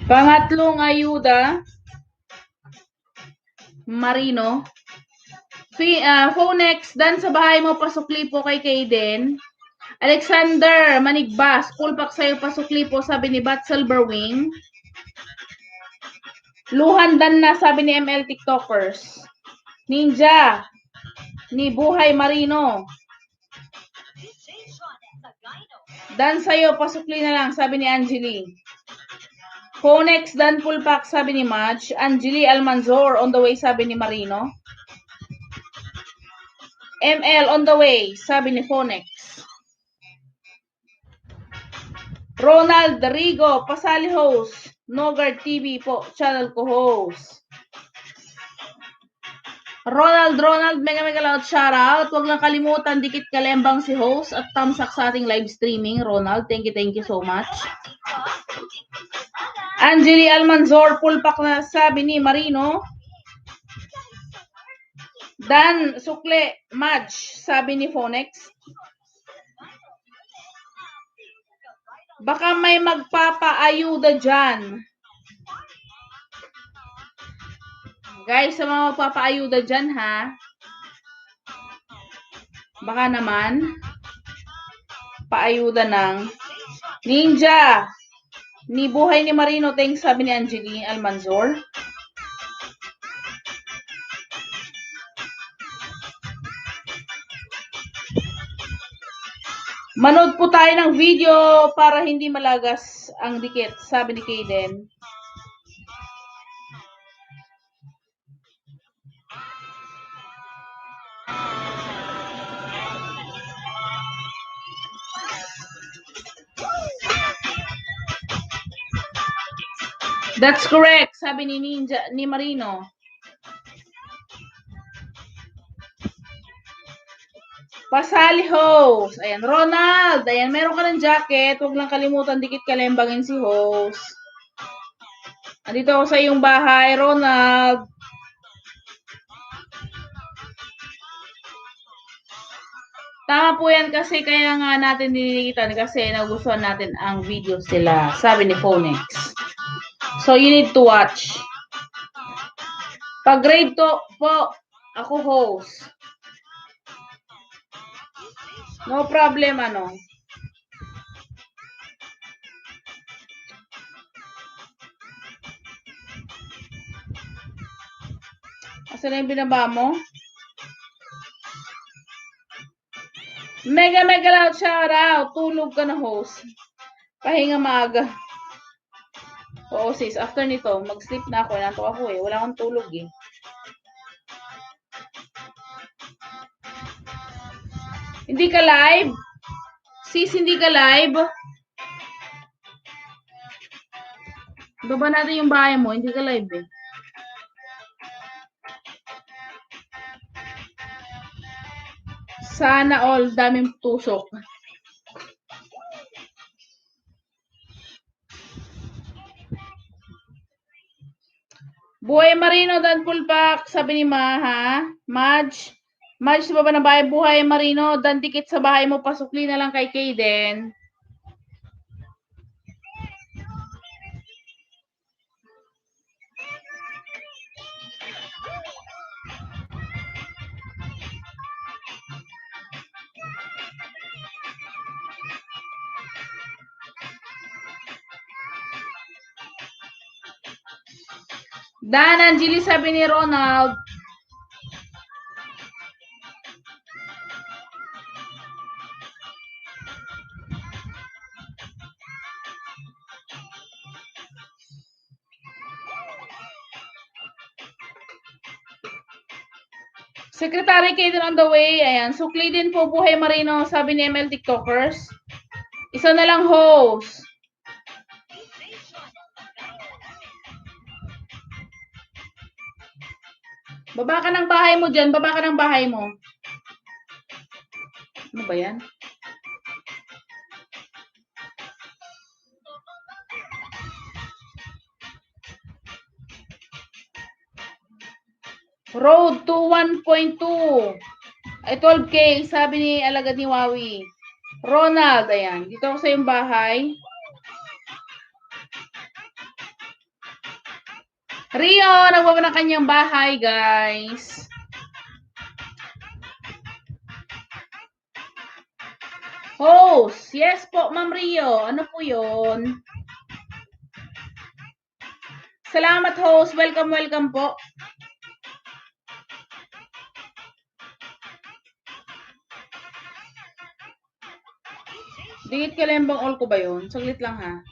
Pangatlong ayuda, Marino. Phonex, dan sa bahay mo, pasukli po kay Kaden. Alexander, Manigbas, full pack sa'yo, pasukli po, sabi ni Bat Silverwing. Luhan, dan na, sabi ni ML TikTokers. Ninja, ni Buhay Marino. Dan sa'yo, pasukli na lang, sabi ni Angeli. Phonex, dan full pack, sabi ni Madge. Angeli Almanzor, on the way, sabi ni Marino. ML, on the way, sabi ni Phonex. Ronald Rigo, pasali host. Nogard TV po, channel ko host. Ronald, mega loud shoutout. Huwag lang kalimutan, dikit kalembang si host at tamsak sa ating live streaming. Ronald, thank you so much. Angeli Almanzor, full pack na sabi ni Marino. Dan, sukle, Madge, sabi ni Phonex. Baka may magpapaayuda dyan. Guys, sa mga magpapaayuda dyan, ha? Baka naman, paayuda ng Ninja. Ni Buhay ni Marino, thanks, sabi ni Angeli Almanzor. Manood po tayo ng video para hindi malagas ang dikit, sabi ni Kaden. That's correct, sabi ni Ninja, ni Marino. Pasali host. Ayan, Ronald. Ayan, meron ka ng jacket. Huwag lang kalimutan, dikit kalembangin si host. Andito ako sa iyong bahay, Ronald. Tama po yan kasi kaya nga natin dinidikitan kasi nagustuhan natin ang video sila, sabi ni Phoenix. So, you need to watch. Pag grade 2 po, ako host. No problem, ano. Asa na yung binaba mo? Mega loud shout out. Tulog ka na, host. Pahinga maaga. Oo, sis. After nito, mag-sleep na ako. Nantok ako eh. Wala akong tulog eh. Hindi ka live? Sis, hindi ka live? Baba natin yung bahay mo. Hindi ka live eh. Sana all. Daming tusok. Buhay Marino, Dan Pulpak, sabi ni Maha. Madge, sa baba ng bahay, Buhay Marino, dan dikit sa bahay mo, pasukli na lang kay Kaden. Dan, Angeli, sabi ni Ronald. Secretary Kaden on the way. Ayan. Sukli din po Buhay Marino, sabi ni ML TikTokers. Isa na lang host. Baba ka ng bahay mo dyan. Baba ka ng bahay mo. Ano ba yan? Road to 1.2. Ay, 12K, sabi ni alagad ni Wawi. Ronald, ayan. Dito ako sa iyong bahay. Rio, nagbaba ng kanyang bahay, guys. Host, yes po, Ma'am Rio. Ano po yun? Salamat, host. Welcome po. Dikit kalembang all ko ba yun? Saglit lang ha.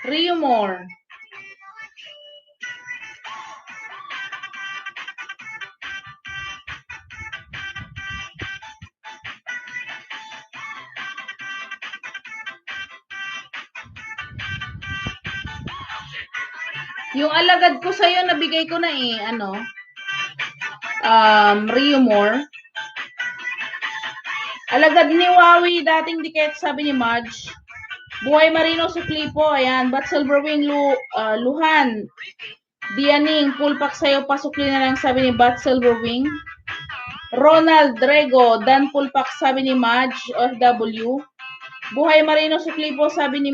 Rio more. Yung alagad ko sa'yo, nabigay ko na eh. Ano? Rio more. Alagad ni Wawi, dating dikit, sabi ni Madge. Buhay Marino, sukli po. Ayan. Bat Silverwing, Luhan. Dianing, Pulpak sa'yo, pasukli na lang, sabi ni Bat Silverwing. Ronald Drego, Dan Pulpak, sabi ni Madge, OFW. Buhay Marino, sukli po, sabi ni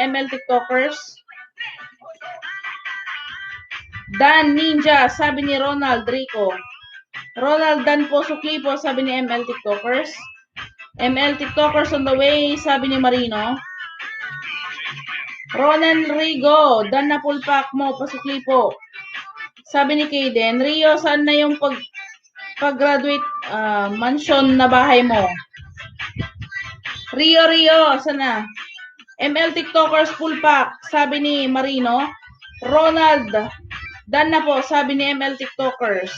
ML TikTokers. Dan Ninja, sabi ni Ronald Rico. Ronald Dan po, sukli po, sabi ni ML TikTokers. ML TikTokers on the way, sabi ni Marino. Ronan Rigo, dan na full pack mo, pasukli po. Sabi ni Kaden, Rio, saan na yung pag-graduate mansion na bahay mo? Rio, saan na? ML TikTokers full pack, sabi ni Marino. Ronald, dan na po, sabi ni ML TikTokers.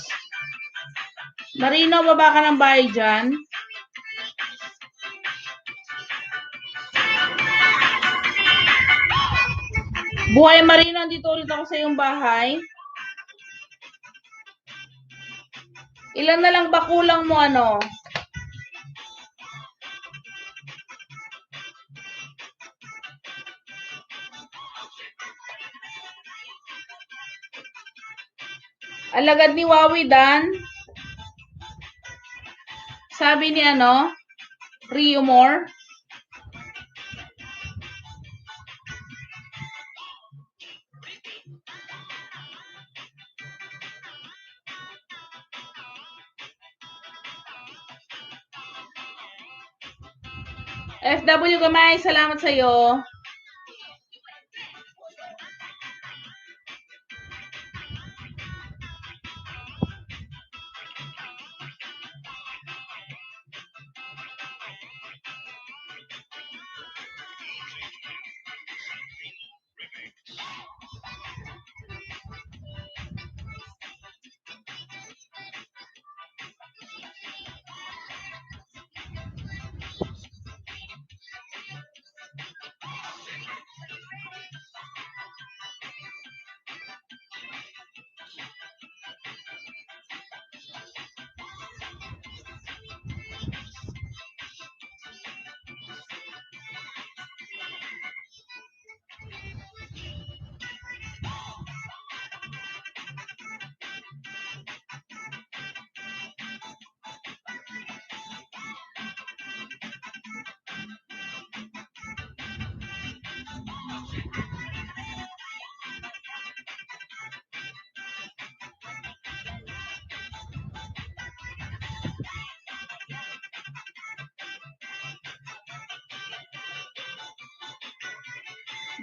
Marino, baba ka ng bahay dyan. Buhay Marino, dito ulit ako sa iyong bahay. Ilan na lang ba kulang mo ano? Alagad ni Wawi Dan. Sabi ni ano? Rio More. FW Gamay, salamat sa iyo.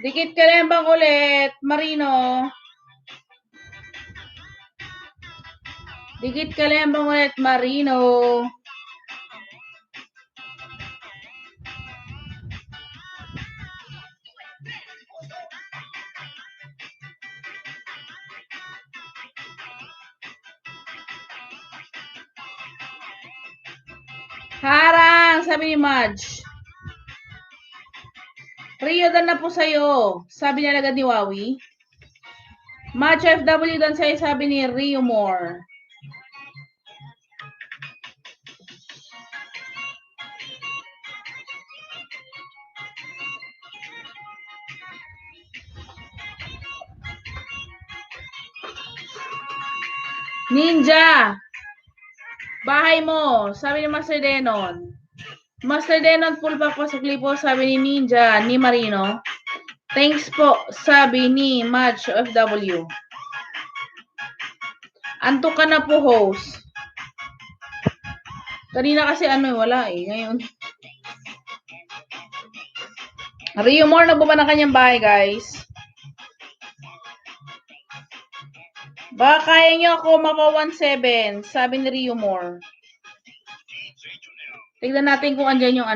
Dikit ka rin bang ulit, Marino? Dikit ka rin bang ulit, Marino? Harang, sabi ni Madge. Rio, dan na po sa'yo. Sabi niya agad ni Wawi. Madge FW, dan sa'yo, sabi ni Rio More. Ninja, bahay mo, sabi ni Master Denon. Master Denon, full back pasukli po, sabi ni Ninja, ni Marino. Thanks po, sabi ni Madge FW. Antok ka na po, host. Kanina kasi wala eh. Ngayon. Rio More, nagbaba ng kanyang bahay, guys. Baka kaya nyo ako mapa 1.7, sabi ni Rio More. Tignan natin kung andyan yung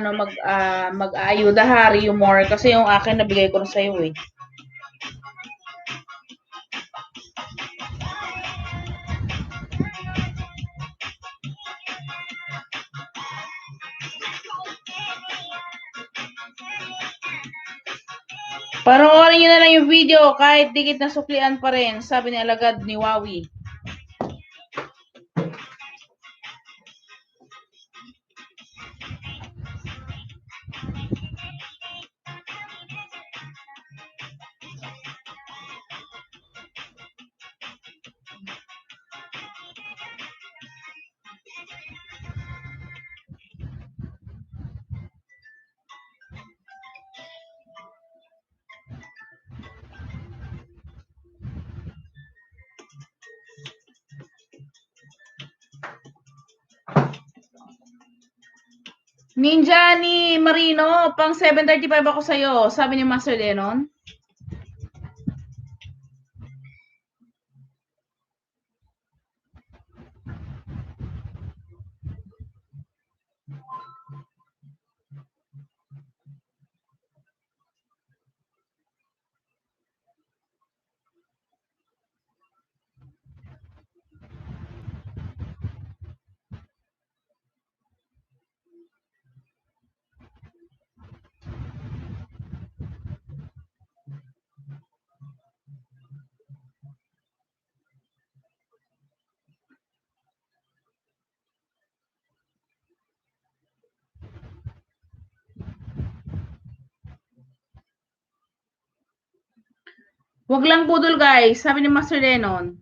mag-aayuda ha, Rio More. Kasi yung akin nabigay ko na sa'yo eh. Panoorin nyo na lang yung video kahit dikit na suklian pa rin, sabi ni alagad ni Wawi. Ninja ni Marino, pang 7.35 ako sa'yo, sabi ni Master Denon. Wag lang budol, guys. Sabi ni Master Denon.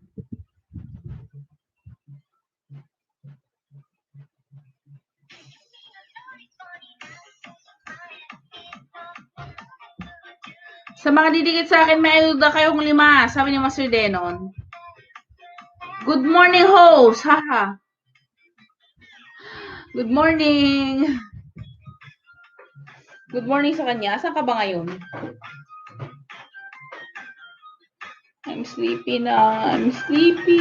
Sa mga didikit sa akin, may ayuda kayong 5. Sabi ni Master Denon. Good morning, host. Haha. Good morning. Good morning sa kanya. Asan ka ba ngayon? I'm sleepy na. I'm sleepy.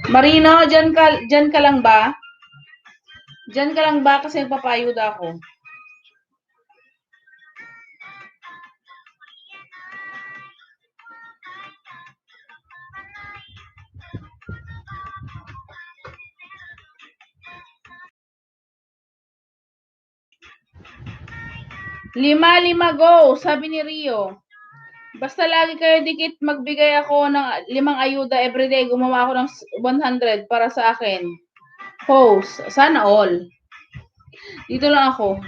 Marino, dyan ka lang ba? Dyan ka lang ba kasi nagpapayuda ako? Lima go, sabi ni Rio. Basta lagi kayo dikit, magbigay ako ng 5 ayuda everyday. Gumawa ako ng 100 para sa akin. Host, sana all. Dito lang ako.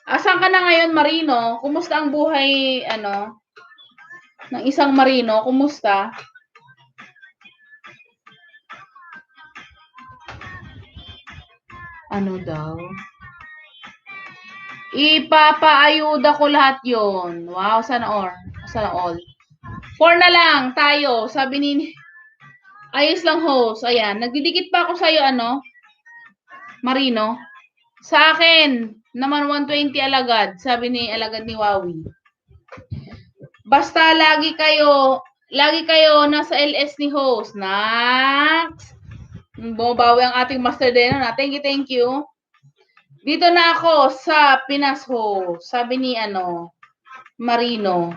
Asan ka na ngayon, Marino? Kumusta ang buhay, ng isang Marino? Kumusta? Ano daw? Ipapaayuda ko lahat yon. Wow, sana all. 4 na lang tayo. Sabi ni ayos lang, host. Ayan, nagdidikit pa ako sa'yo, Marino. Sa akin, naman 120 alagad. Sabi ni alagad ni Wawi. Basta lagi kayo nasa LS ni host. Next. Bumabawi ang ating Master Denon. Thank you. Dito na ako sa Pinas host. Sabi ni Marino.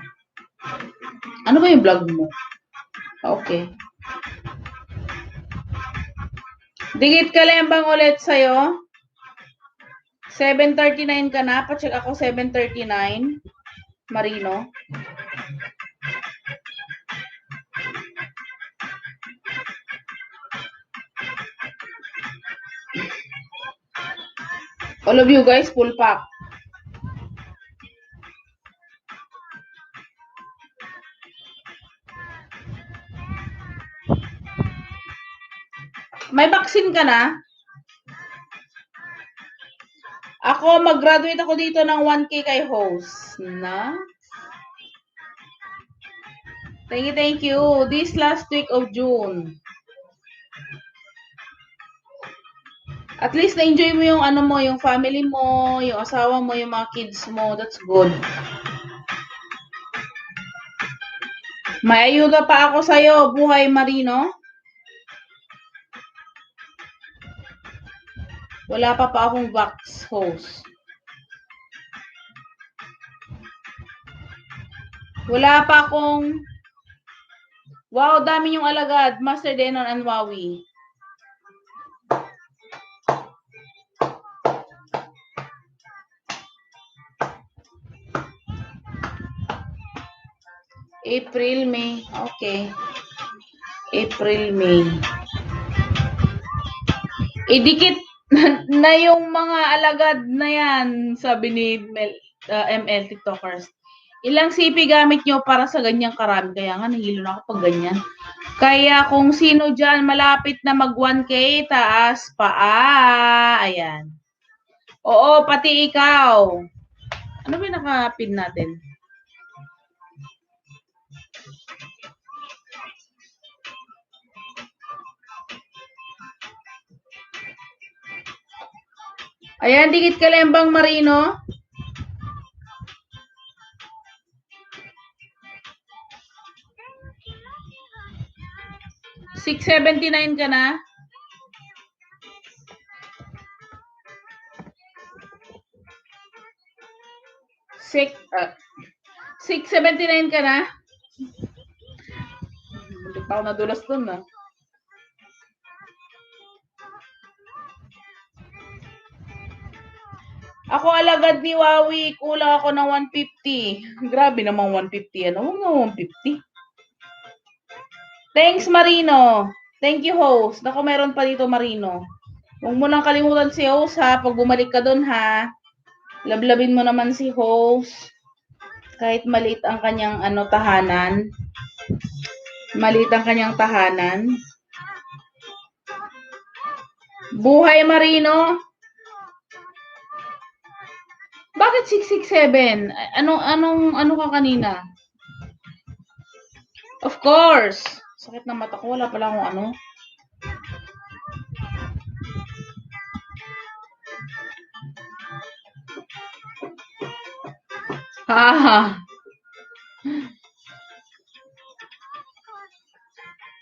Ano ba yung vlog mo? Okay. Dikit ka lang bang ulit sa'yo? 7:39 ka na. Pa-check ako 7:39. Marino. All of you guys, full pack. May vaccine ka na? Ako, mag-graduate ako dito ng 1K kay host. Na? Thank you. This last week of June. At least na-enjoy mo yung yung family mo, yung asawa mo, yung mga kids mo. That's good. May ayuda pa ako sa'yo, buhay Marino. Wala pa akong vax host. Wala pa akong... Wow, dami yung alagad. Master Denon and Wawi. April, May. Okay. April, May. Idikit na yung mga alagad na yan, sabi ni ML TikTokers. Ilang CP gamit nyo para sa ganyang karami? Kaya nga, nahilo na ako pag ganyan. Kaya kung sino dyan malapit na mag 1K, taas pa. Ayan. Oo, pati ikaw. Ano ba yung nakapin natin? Ayan, dikit ka lang bang Marino? $6.79 ka na? $6.79 ka na? Hindi pa ako nadulas dun na. Ako alagad ni Wawi, kulang ako ng 150. Grabe namang 150 ano, huwag nga 150. Thanks Marino. Thank you host. Naku, meron pa dito Marino. Huwag mo nang kalimutan si host ha, pag bumalik ka doon ha. Lablabin mo naman si host. Kahit maliit ang kanyang tahanan. Maliit ang kanyang tahanan. Buhay Marino. Bakit 667? Ano ka kanina? Of course. Sakit ng mata ko. Wala pala akong ano. Ha.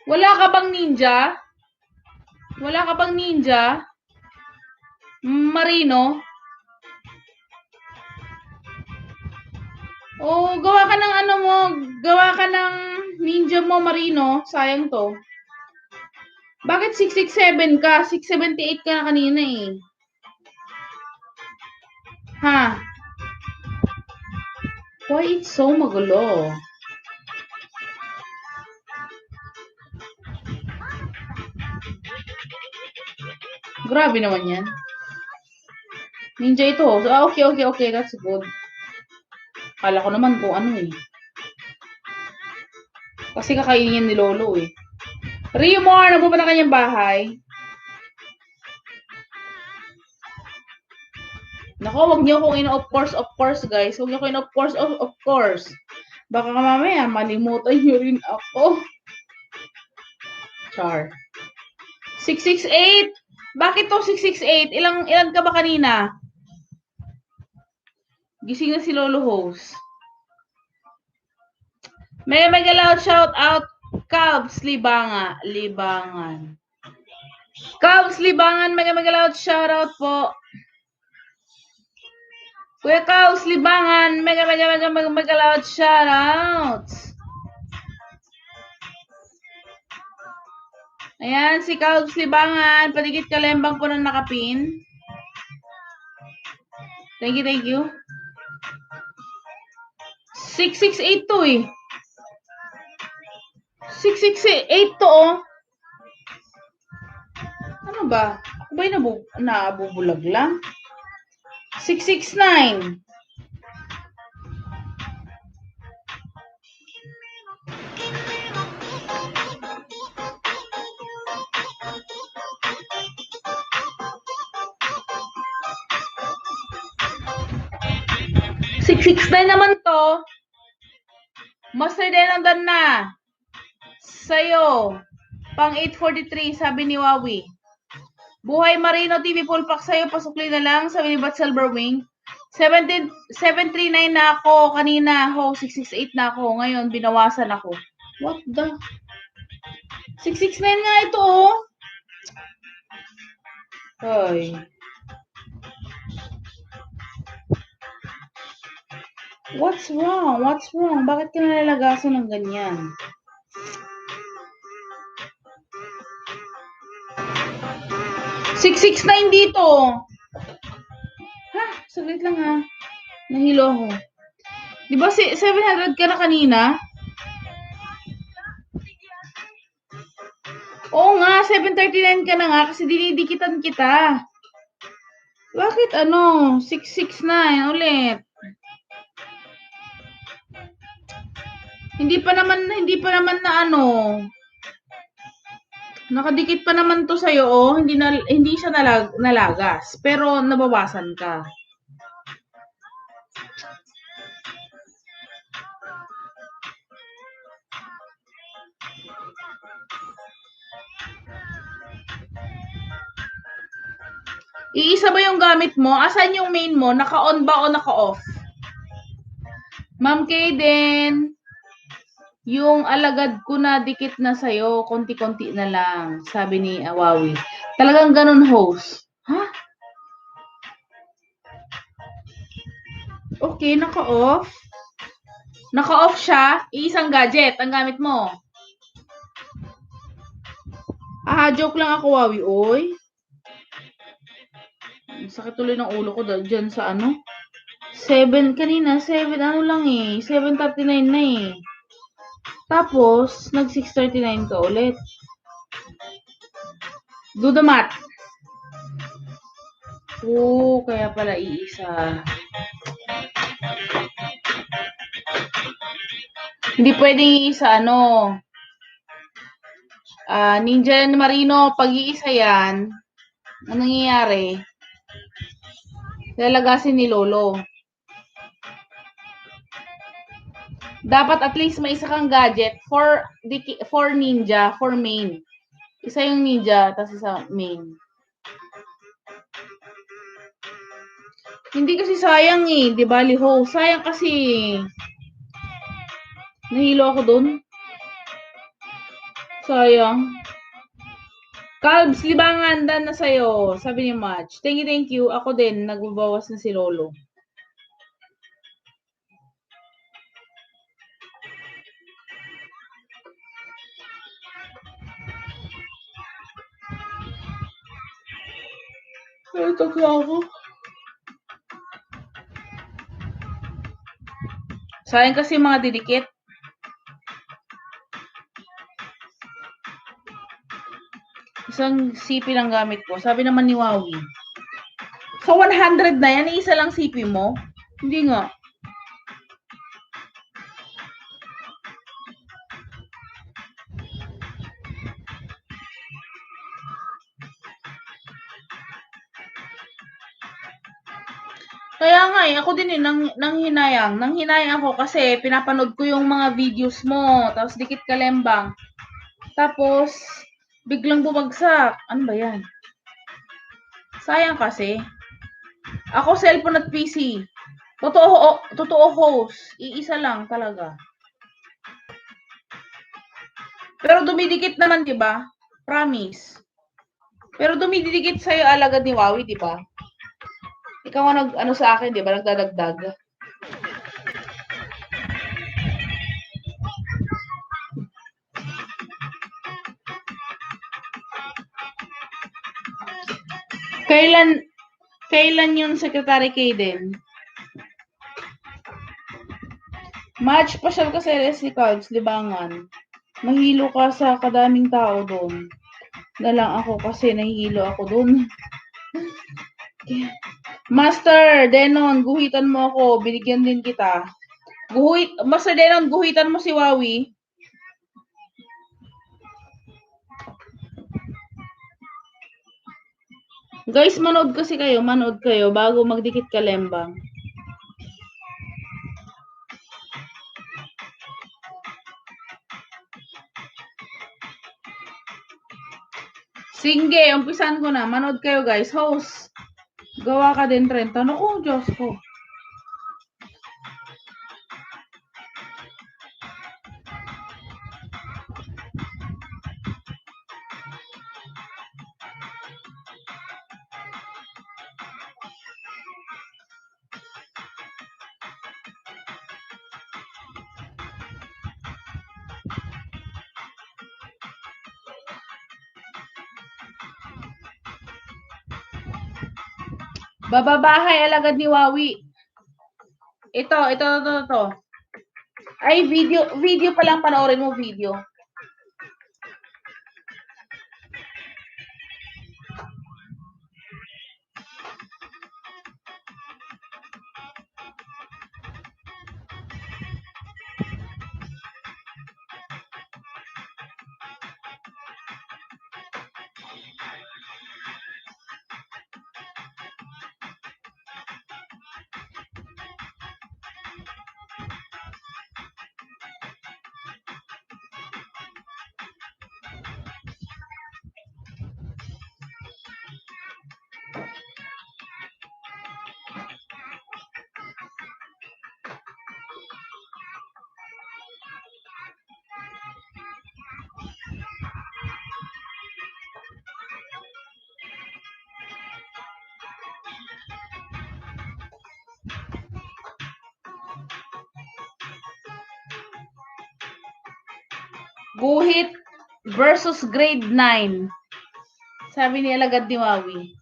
Wala ka bang ninja? Wala ka bang ninja? Marino? Oh, gawa ka ng gawa ka ng ninja mo, Marino. Sayang to. Bakit 667 ka? 678 ka na kanina eh. Ha? Why it's so magulo? Grabe naman yan. Ninja ito. Okay. That's good. Kala ko naman kung ano eh. Kasi kakainin ni Lolo eh. Rio Moore, nabuba na kanyang bahay. Nako, wag niyo kong of course guys. Wag niyo ko of course. Baka mamaya malimutan niyo rin ako. Char. 668. Bakit to 668? Ilan ka ba kanina? Gising na si Lolo host. May magalaw shout out Cubs Libangan. Cubs Libangan, magalaw shout out po. Kuya Cubs Libangan, magalaw shout out. Ayan, si Cubs Libangan, paligid kalembang po ng nakapin. Thank you. 668 to eh. 668 to oh. Ano ba? Ako ba'y naabubulag lang? 669. naman to. Master Denandan na. Sa'yo. Pang 843, sabi ni Wawi. Buhay Marino TV full pack sa'yo. Pasukli na lang. Sabi ni Bat Silverwing. 739 na ako kanina. 668 na ako. Ngayon, binawasan ako. What the? 669 nga ito, oh. Ay. What's wrong? Bakit ka nalalagasan ng ganyan? $669 dito. Ha? Saglit lang ha. Nahilo ako. Di ba 700 ka na kanina? Oo nga, 739 ka na nga kasi dinidikitan kita. Bakit 669 ulit? Hindi pa naman na nakadikit pa naman to sa'yo, oh. Hindi siya nalagas, pero nabawasan ka. Iisa ba yung gamit mo? Asan yung main mo? Naka-on ba o naka-off? Ma'am Kaden, yung alagad ko na dikit na sa'yo, konti-konti na lang, sabi ni Awawi. Talagang ganun, host. Ha? Okay, naka-off. Naka-off siya. Iisang gadget ang gamit mo. Joke lang ako, Wawi. Oy. Sakit tuloy ng ulo ko dyan sa ano. 7 kanina, 7 ano lang eh. 7:39 na eh. Tapos, nag 6:39 ka ulit. Do the math. Kaya pala iisa. Hindi pwedeng iisa, ano. Ninja and Marino, pag iisa yan, anong nangyayari? Lalagasin ni Lolo. Dapat at least may isa kang gadget for ninja, for main. Isa yung ninja, tapos isa main. Hindi kasi sayang eh, di ba, Liho? Sayang kasi. Nahilo ako dun. Sayang. Calbs, libangan, dan na sa'yo. Sabi ni Match. Thank you. Ako din, nagbabawas na si Lolo. Ito ako. Sayang kasi mga didikit. Isang CP lang gamit ko. Sabi naman ni Wawi. So, 100 na yan. Isa lang CP mo? Hindi nga. Kaya nga eh, ako din eh, nang hinayang. Nang hinayang ako kasi pinapanood ko yung mga videos mo. Tapos dikit kalembang. Tapos, biglang bumagsak. Ano ba yan? Sayang kasi. Ako cellphone at PC. Totoo host. Iisa lang talaga. Pero dumidikit naman, 'di ba? Promise. Pero dumidikit sa iyo alagad ni Wawi, 'di ba? Ikaw ang ano sa akin, 'di ba? Nagdadagdag. Kailan yung Secretary Kaden? Match pasyal ka sa LSC Cards, libangan. Mahilo ka sa kadaming tao doon. Na lang ako kasi nahihilo ako doon. Master Denon, guhitan mo ako. Binigyan din kita. Master Denon, guhitan mo si Wawi. Guys, manood kayo bago magdikit kalembang. Sige, umpisan ko na. Manood kayo guys. Host, gawa ka din 30. Ano ko, Diyos ko. Bababahay alagad ni Wawi. Ito. Ay, video pa lang, panoorin mo video. Guhit versus grade 9. Sabi ni alagad ni Wawi.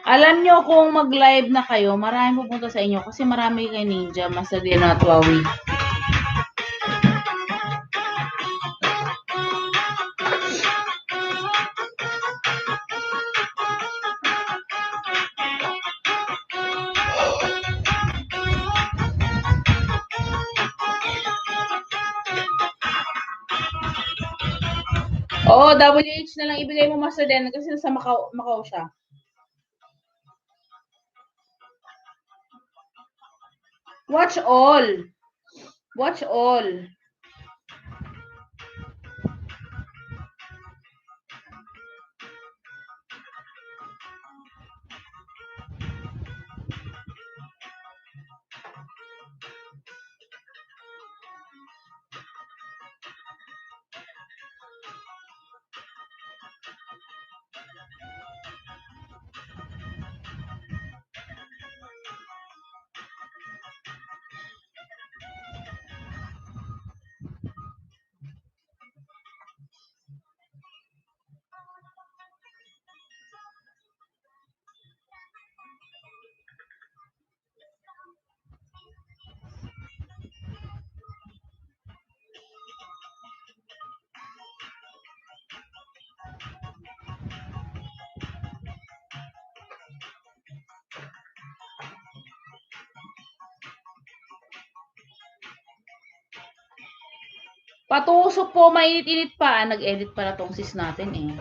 Alam nyo kung mag-live na kayo, marami pupunta sa inyo kasi marami kay Ninja, Masadin at Huawei. Oo, WH na lang ibigay mo, Master Den, kasi nasa Macau siya. Watch all. Watch all. Patusok po, mainit-init pa. Nag-edit pala tong sis natin eh.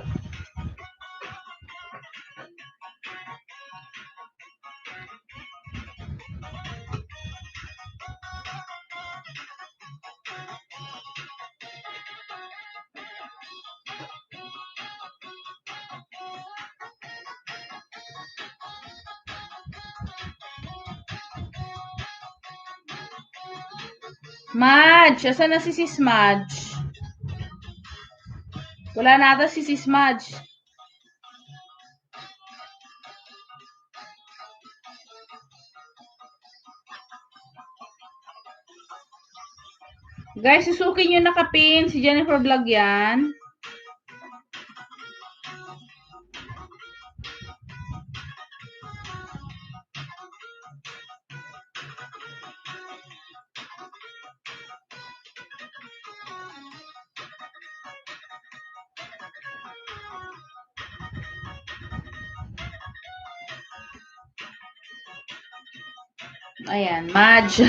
Madge, asan na si sis Madge? Wala na ata si sis Madge. Guys, susukin nyo nakapin. Si Jennifer Vlog yan. Ayan, Madge.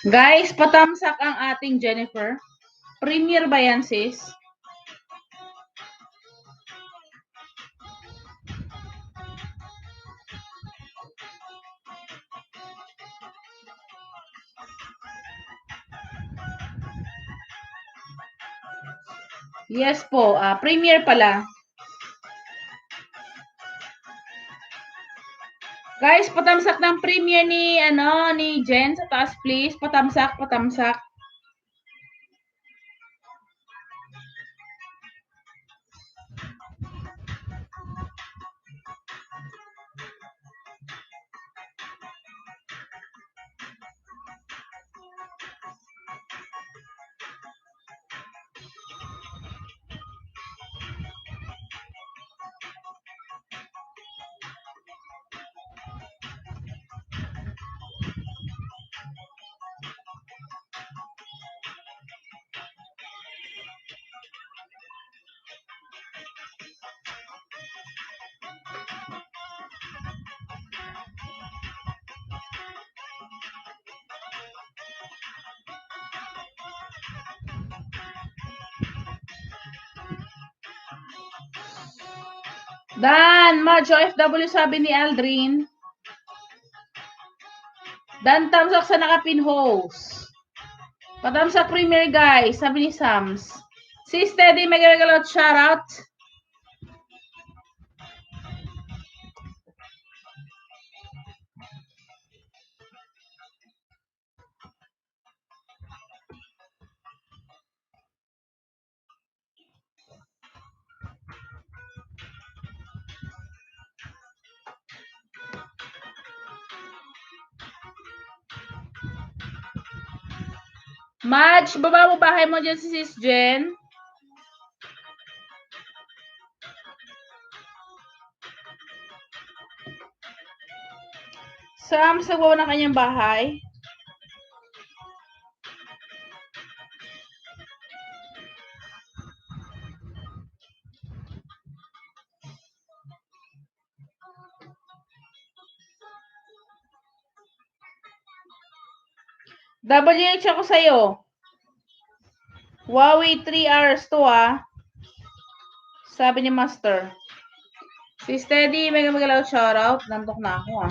Guys, patamsak ang ating Jennifer. Premier ba yan, sis? Yes po, premier pala. Guys, patamsak ng premier ni Jen sa taas, please. Patamsak, patamsak. Dan, Madge, OFW sabi ni Aldrin. Dan, tamsak sa nakapin host. Patamsak premier guys, sabi ni Sams. Si Steady, mag-regalot shoutout. Madge, baba mo bahay mo dyan si Sis Jen. Sam, sa gawa ng kanyang bahay. WH ako sa'yo. Huawei 3 hours to Sabi ni Master. Si Steady, mega magalaw shoutout. Nantok na ako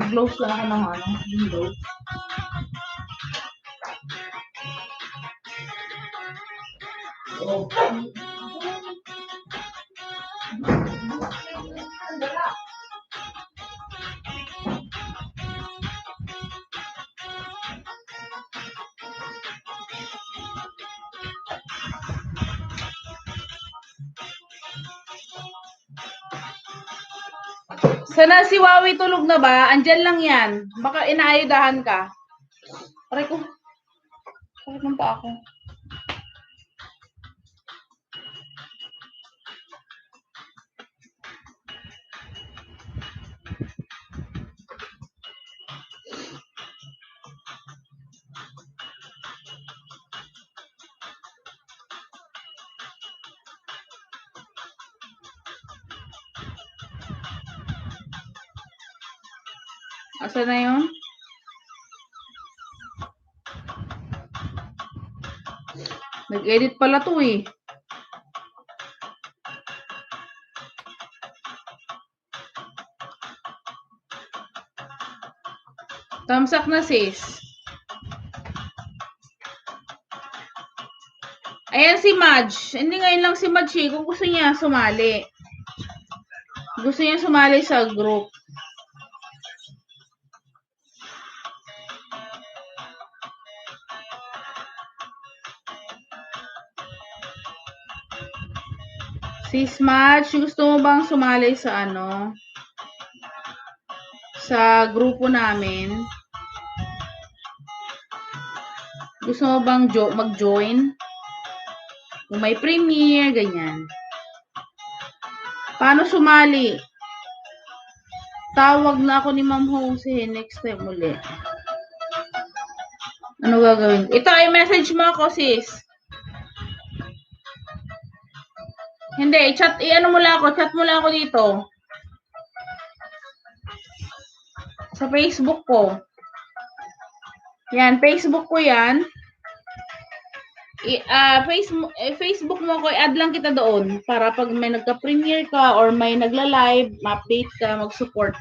Close lang ako ng window. Oh. Sana si Wawi tulog na ba? Andyan lang yan. Baka inaayudahan ka. Aray ko. Sakit ng pa ako. Asa na yun? Nag-edit pala to Tamsak na sis. Ayan si Madge. Hindi ngayon lang si Madge kung gusto niya sumali. Gusto niya sumali sa group. Sis Madge, gusto mo bang sumali sa sa grupo namin? Gusto mo bang mag-join? Kung may premiere, ganyan. Paano sumali? Tawag na ako ni Ma'am Jose next time ulit. Ano gagawin? Ito ay message mo ako, sis. Hindi, i-ano mo lang ako, chat mo lang ako dito. Sa Facebook ko. Yan, Facebook ko yan. Facebook mo ko, i-add lang kita doon para pag may nagka-premiere ka or may nagla-live, ma-update ka, mag-support.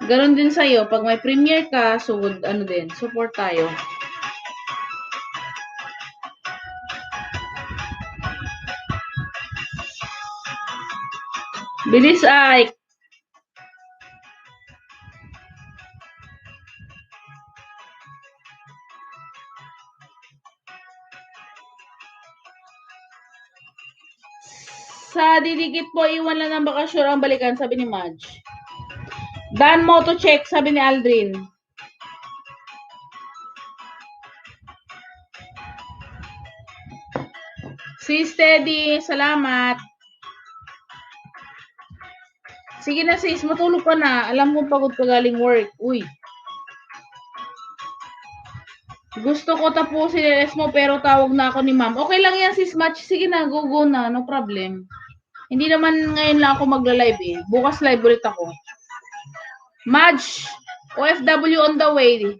Ganon din sa'yo, pag may premiere ka, so support tayo. Bilis ay. Sa diligit po, iwan lang ng bakasyon ang balikan, sabi ni Madge. Dan mo to check, sabi ni Aldrin. Si Steady, salamat. Sige na sis, matulog ka na. Alam kong pagod ka galing work. Uy. Gusto ko tapusin LS mo pero tawag na ako ni ma'am. Okay lang yan sis Match. Sige na, go na. No problem. Hindi naman ngayon lang ako magla-live Bukas live ulit ako. Madge, OFW on the way.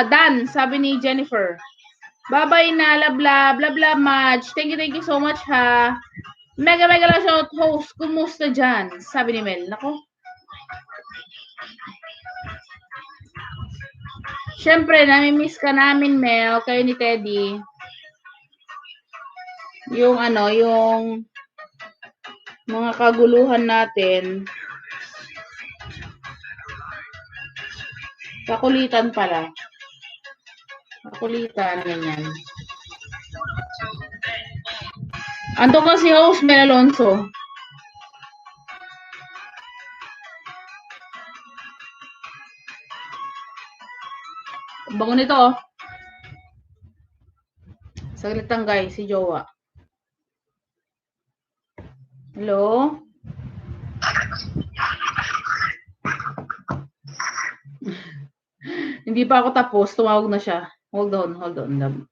Dan, sabi ni Jennifer. Bye-bye na, bla Madge. Thank you so much ha. Mega lang shout host. Kumusta dyan? Sabi ni Mel. Nako. Siyempre, nami-miss ka namin, Mel, kayo ni Teddy. Yung yung mga kaguluhan natin. Kakulitan pala. Kakulitan, ganyan. Ando ka si host Mel Alonso. Bango nito, oh. Saglit lang, guys, si Jowa. Hello? Hindi pa ako tapos. Tumawag na siya. Hold on, hold on.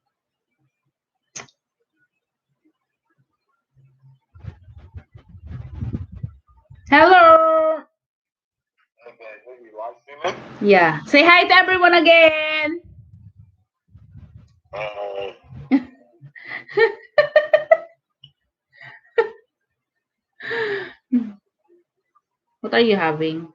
Hello! Yeah. Say hi to everyone again! What are you having?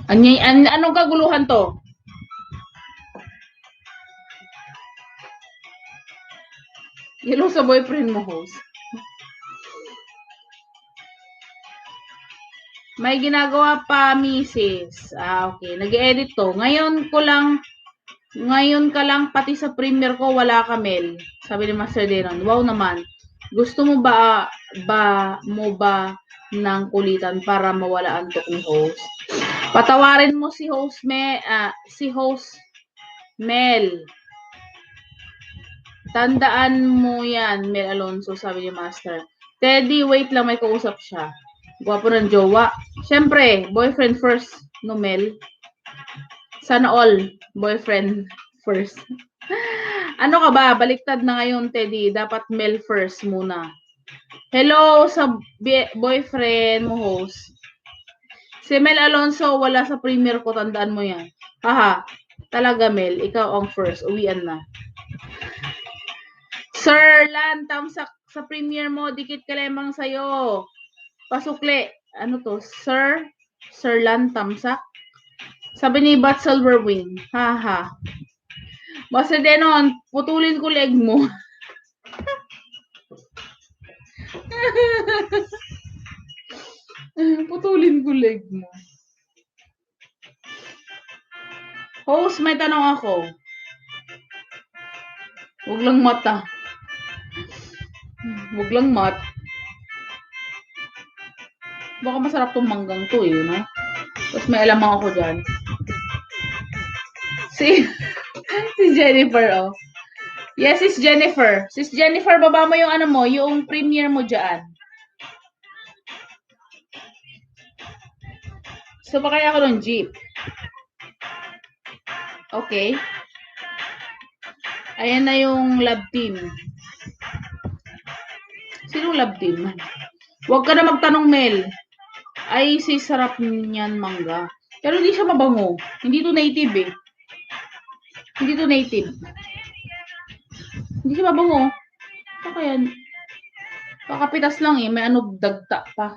Anong kaguluhan to? Hello sa boyfriend mo, host. May ginagawa pa, misis. Okay. Nag-edit to. Ngayon ka lang pati sa premiere ko, wala ka, Mel. Sabi ni Master Denon. Wow naman. Gusto mo ba ng kulitan para mawala ang tok ni host? Patawarin mo si host Mel. Tandaan mo yan, Mel Alonso, sabi ni Master. Teddy, wait lang, may kausap siya. Gwapo ng jowa. Siyempre, boyfriend first, no, Mel? Sana all, boyfriend first. Ano ka ba? Baliktad na ngayon, Teddy. Dapat Mel first muna. Hello sa boyfriend mo, host. Si Mel Alonso, wala sa premiere ko. Tandaan mo yan. Haha. Talaga, Mel. Ikaw ang first. Uwian na. Sir Lan, tamsak sa premiere mo. Dikit ka lemang sa'yo. Pasukli. Ano to? Sir Lan, tamsak. Sabi ni Bat Silverwing. Haha. Basta denon, putulin ko leg mo. Putulin ko leg mo. Host, may tanong ako. Huwag lang mata. Huwag lang mat. Baka masarap tong manggang to, no? Tapos may alamang ako dyan. Si Jennifer, oh. Yes, sis Jennifer. Sis Jennifer, baba mo yung ano mo, yung premiere mo dyan. So, baka ako ng jeep. Okay. Ayan na yung lab team. Sinong lab team? Huwag ka na magtanong, Mel. Ay, si sarap niyan mangga. Pero hindi siya mabango. Hindi to native eh. Hindi to native. Hindi siya mabango. Baka yan. Pakapitas lang eh. May ano, dagta pa.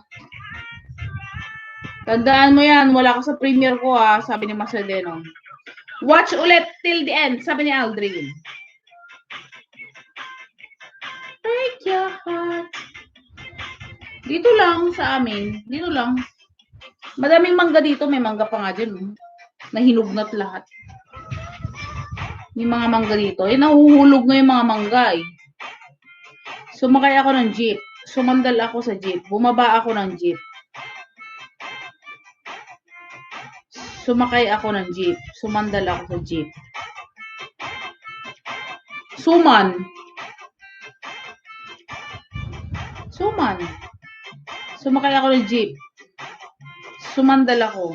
Tandaan mo yan. Wala ka sa premiere ko ah. Sabi ni Master Denon. Watch ulit till the end. Sabi ni Aldrin. Break your heart. Dito lang sa amin. Dito lang. Madaming mangga dito. May mangga pa nga dyan. Nahinugnat lahat. May mga mangga dito. Eh, nahuhulog na yung mga mangga eh. Sumakay ako ng jeep. Sumandal ako sa jeep. Bumaba ako ng jeep. Sumakay ako ng jeep. Sumandal ako sa jeep. Suman. Sumakay ako ng jeep. Sumandal ako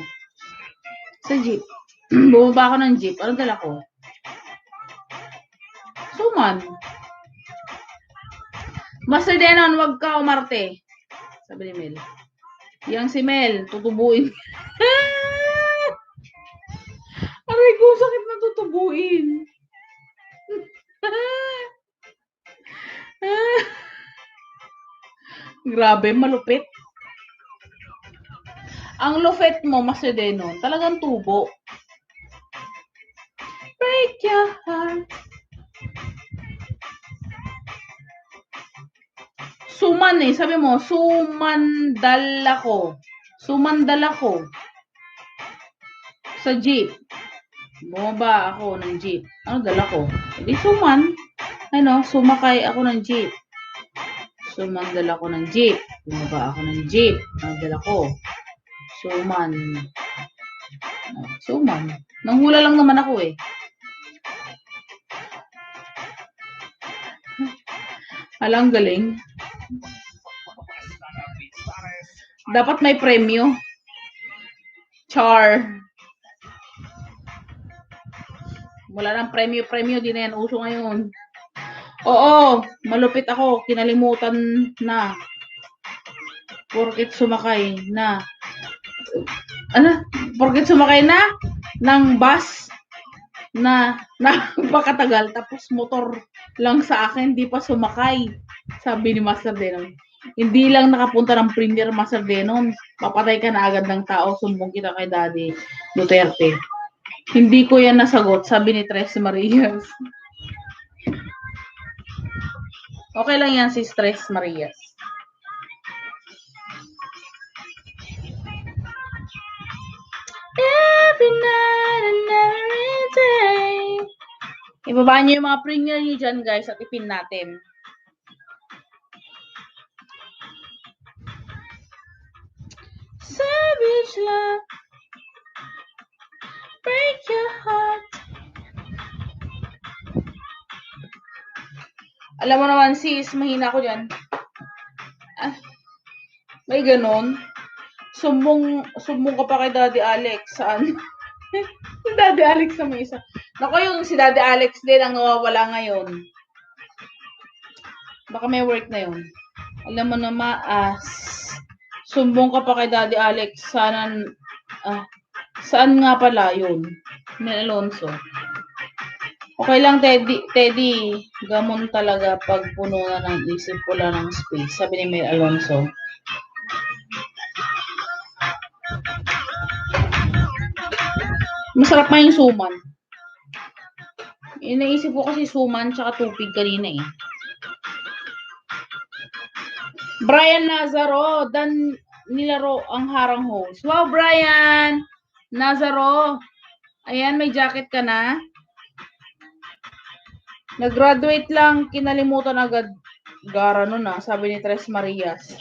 sa jeep. Bumaba ako ng jeep. Anong dala ko? Suman. Master Denon, wag ka umarte. Sabi ni Mel. Yang si Mel, tutubuin. Aray ko, sakit na tutubuin. Grabe, malupit. Ang lupit mo, Master Denon, talagang tubo. Break your heart. Suman eh. Sabi mo, sumandal ako. Sumandal ako. Sa jeep. Bumaba ako ng jeep. Ano dala ko? Hindi suman. Ano, sumakay ako ng jeep. Sumandal ako ng jeep. Bumaba ako ng jeep. Ano dala ko? Suman. Suman. Nanghula lang naman ako eh. Alang galing. Dapat may premyo. Char. Wala nang premyo. Di na yan uso ngayon. Oo, malupit ako. Kinalimutan na. Porket sumakay na. Ano? Porket sumakay na ng bus na napakatagal. Tapos motor lang sa akin. Di pa sumakay. Sabi ni Master Denon. Hindi lang nakapunta ng Premier, Master Denon. Papatay ka na agad ng tao. Sumbong kita kay Daddy Duterte. Hindi ko yan nasagot, sabi ni Tres Marias. Okay lang yan si Tres Marias. Every night and every day. Ibaba niyo yung mga premier niyo dyan, guys, at ipin natin. Savage love. Break your heart. Alam mo naman, sis, mahina ko dyan. May ganon. Sumbong ka pa kay Daddy Alex. Saan? Si Daddy Alex na may isa. Naku, yung si Daddy Alex din ang nawawala ngayon. Baka may work na yun. Alam mo naman, sumbong ka pa kay Daddy Alex. Saan nga pala yun? Mel Alonso. Okay lang, Teddy. Gamon talaga pag puno na ng isip, wala ng space. Sabi ni Mel Alonso. Masarap nga yung suman. Inaisip ko kasi suman tsaka tupig kanina eh. Brian Nazaro, dan nilaro ang harang host. Wow, Brian Nazaro. Ayan, may jacket ka na. Nag-graduate lang, kinalimutan agad. Gara nun sabi ni Tres Marias.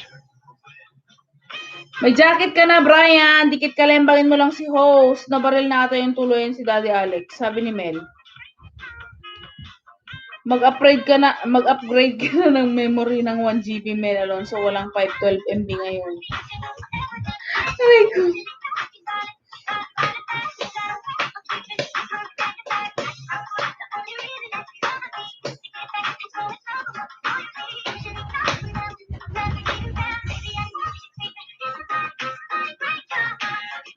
May jacket ka na, Brian. Dikit kalembangin mo lang si host. Nabaril na ata yung tuloyin si Daddy Alex. Sabi ni Mel. Mag-upgrade ka na ng memory ng 1GB Mel Alonso. Walang 512 MB ngayon. Ay ko.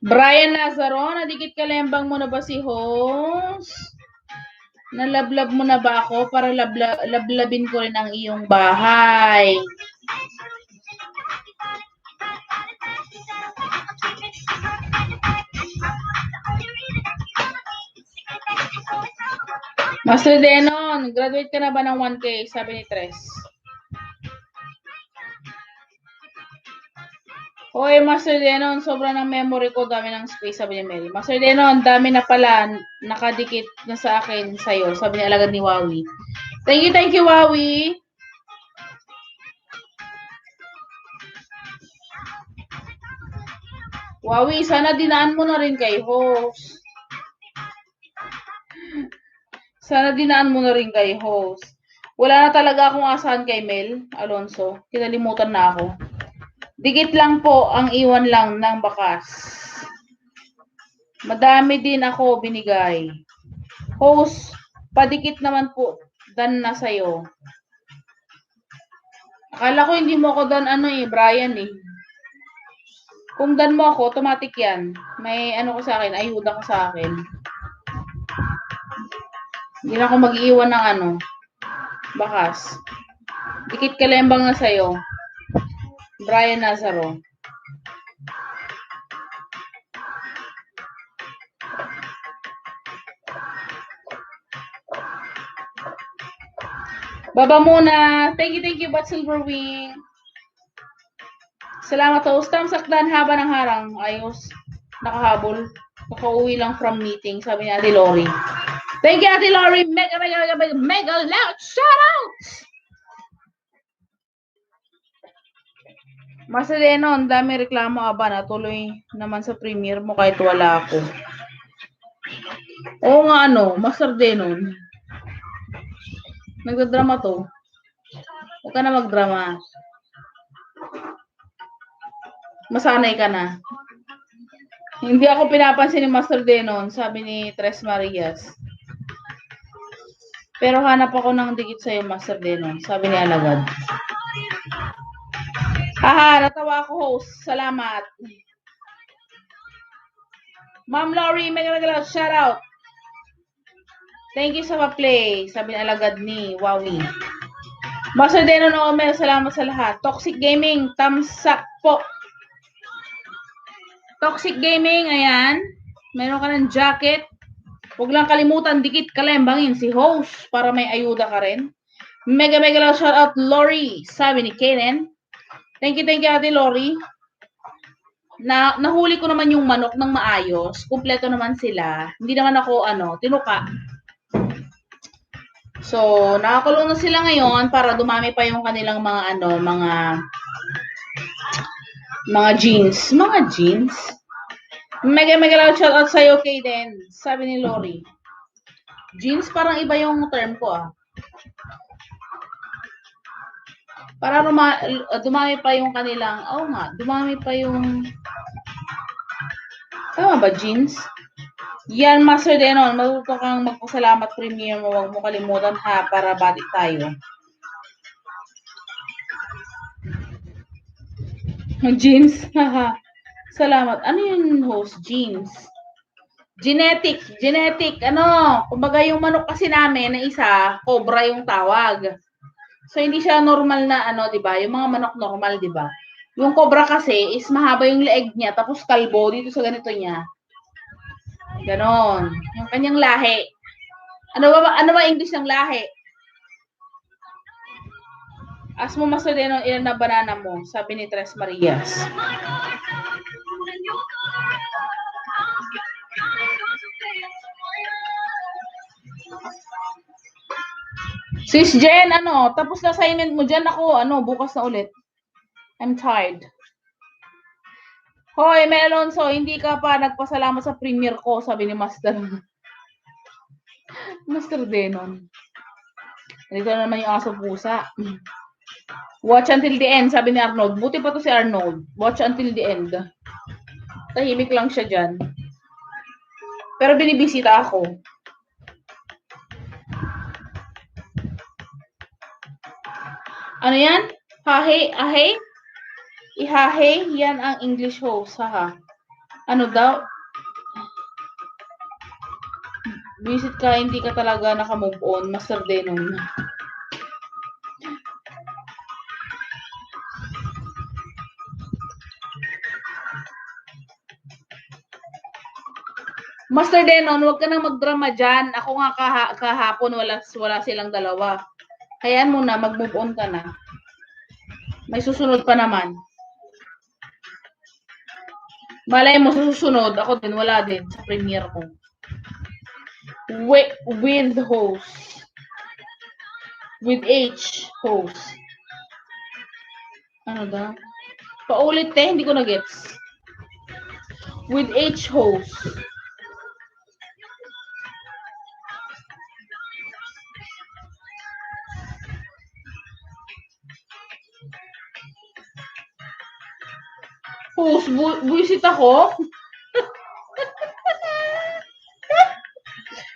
Brian Nazaro, nadikit kalembang mo na ba si host? Nalablab mo na ba ako para lablabin ko rin ang iyong bahay? Master Denon, graduate ka na ba ng 1K? Sabi ni Tres. Hoy, Master Denon, sobra ng memory ko, dami ng space, sabi ni Mary. Master Denon, dami na pala, nakadikit na sa akin, sa'yo, sabi ni alagad ni Wawi. Thank you, Wawi. Wawi, sana dinaan mo na rin kay host. Sana dinaan mo na rin kay host. Wala na talaga akong asahan kay Mel Alonso. Kinalimutan na ako. Dikit lang po ang iwan lang ng bakas. Madami din ako binigay. Host, padikit naman po. Dan na sa'yo. Akala ko hindi mo ako dan Brian eh. Kung dan mo ako, automatic yan. May ano ko sa akin, ayuda ko sa akin. Hindi na ako mag-iwan ng bakas. Dikit kalembang na sa'yo. Brian Nazaro. Baba muna. Thank you, Bat Silverwing. Salamat host. Tamsakdan haba ng harang. Ayos. Nakahabol. Nakauwi lang from meeting. Sabi ni Ate Lori. Thank you, Ate Lori. Mega loud shout out! Master Denon, dami reklamo aba na tuloy naman sa premiere mo kahit wala ako. Oo nga Master Denon. Nagdadrama to. Huwag ka na magdrama. Masanay ka na. Hindi ako pinapansin ni Master Denon, sabi ni Tres Marias. Pero hanap ako ng dikit sa'yo, Master Denon, sabi ni Alagad. Haha, natawa ako host. Salamat. Ma'am Lori, may nagalaw. Shout out. Thank you sa pa-play, sabi ni Alagad ni Wawi. Master Denon Omer, salamat sa lahat. Toxic Gaming, thumbs up po. Toxic Gaming, ayan. Meron ka ng jacket. Huwag lang kalimutan, dikit kalembangin si host para may ayuda ka rin. Mega lang shout out Lori, sabi ni Kenen. Thank you, Ate Lori. Nahuli ko naman yung manok ng maayos. Kumpleto naman sila. Hindi naman ako, tinuka. So, nakakulong na sila ngayon para dumami pa yung kanilang mga, mga jeans. Mga jeans? Mega lang shout out sa'yo, Kaden. Sabi ni Lori. Jeans, parang iba yung term ko, Para dumami pa yung kanilang, dumami pa yung, tama ba, jeans? Yan, Master Denon, matuto kang magpasalamat premiere mo, huwag mo kalimutan para bati tayo. Jeans, haha. Salamat. Ano yung host? Jeans. Genetic. Kumbaga yung manok kasi namin na isa, cobra yung tawag. So, hindi siya normal na, di ba? Yung mga manok normal, di ba? Yung cobra kasi is mahaba yung leeg niya, tapos kalbo dito sa ganito niya. Ganon. Yung kanyang lahi. Ano ba English ng lahi? As mo Master Denon, ilan na banana mo? Sabi ni Tres Marias. Sis Jen, tapos na assignment mo dyan. Ako, bukas na ulit. I'm tired. Hoy, Mel Alonso, hindi ka pa nagpasalamat sa premiere ko, sabi ni Master. Master Denon. Dito na naman yung aso pusa. Watch until the end, sabi ni Arnold. Buti pa to si Arnold. Watch until the end. Tahimik lang siya dyan. Pero binibisita ako. Ano yan? Hahe? Ahe? Ihahe? Yan ang English host. Haha. Ano daw? Visit ka, hindi ka talaga nakamove on. Master Denon. Master Denon, huwag ka nang magdrama dyan. Ako nga kahapon, wala silang dalawa. Hayaan mo na, mag-move on ka na. May susunod pa naman. Malay mo, susunod. Ako din, wala din sa premiere ko. With host. With H, host. Ano da? Paulit hindi ko na-gets. With H, host. Host, buisit ako?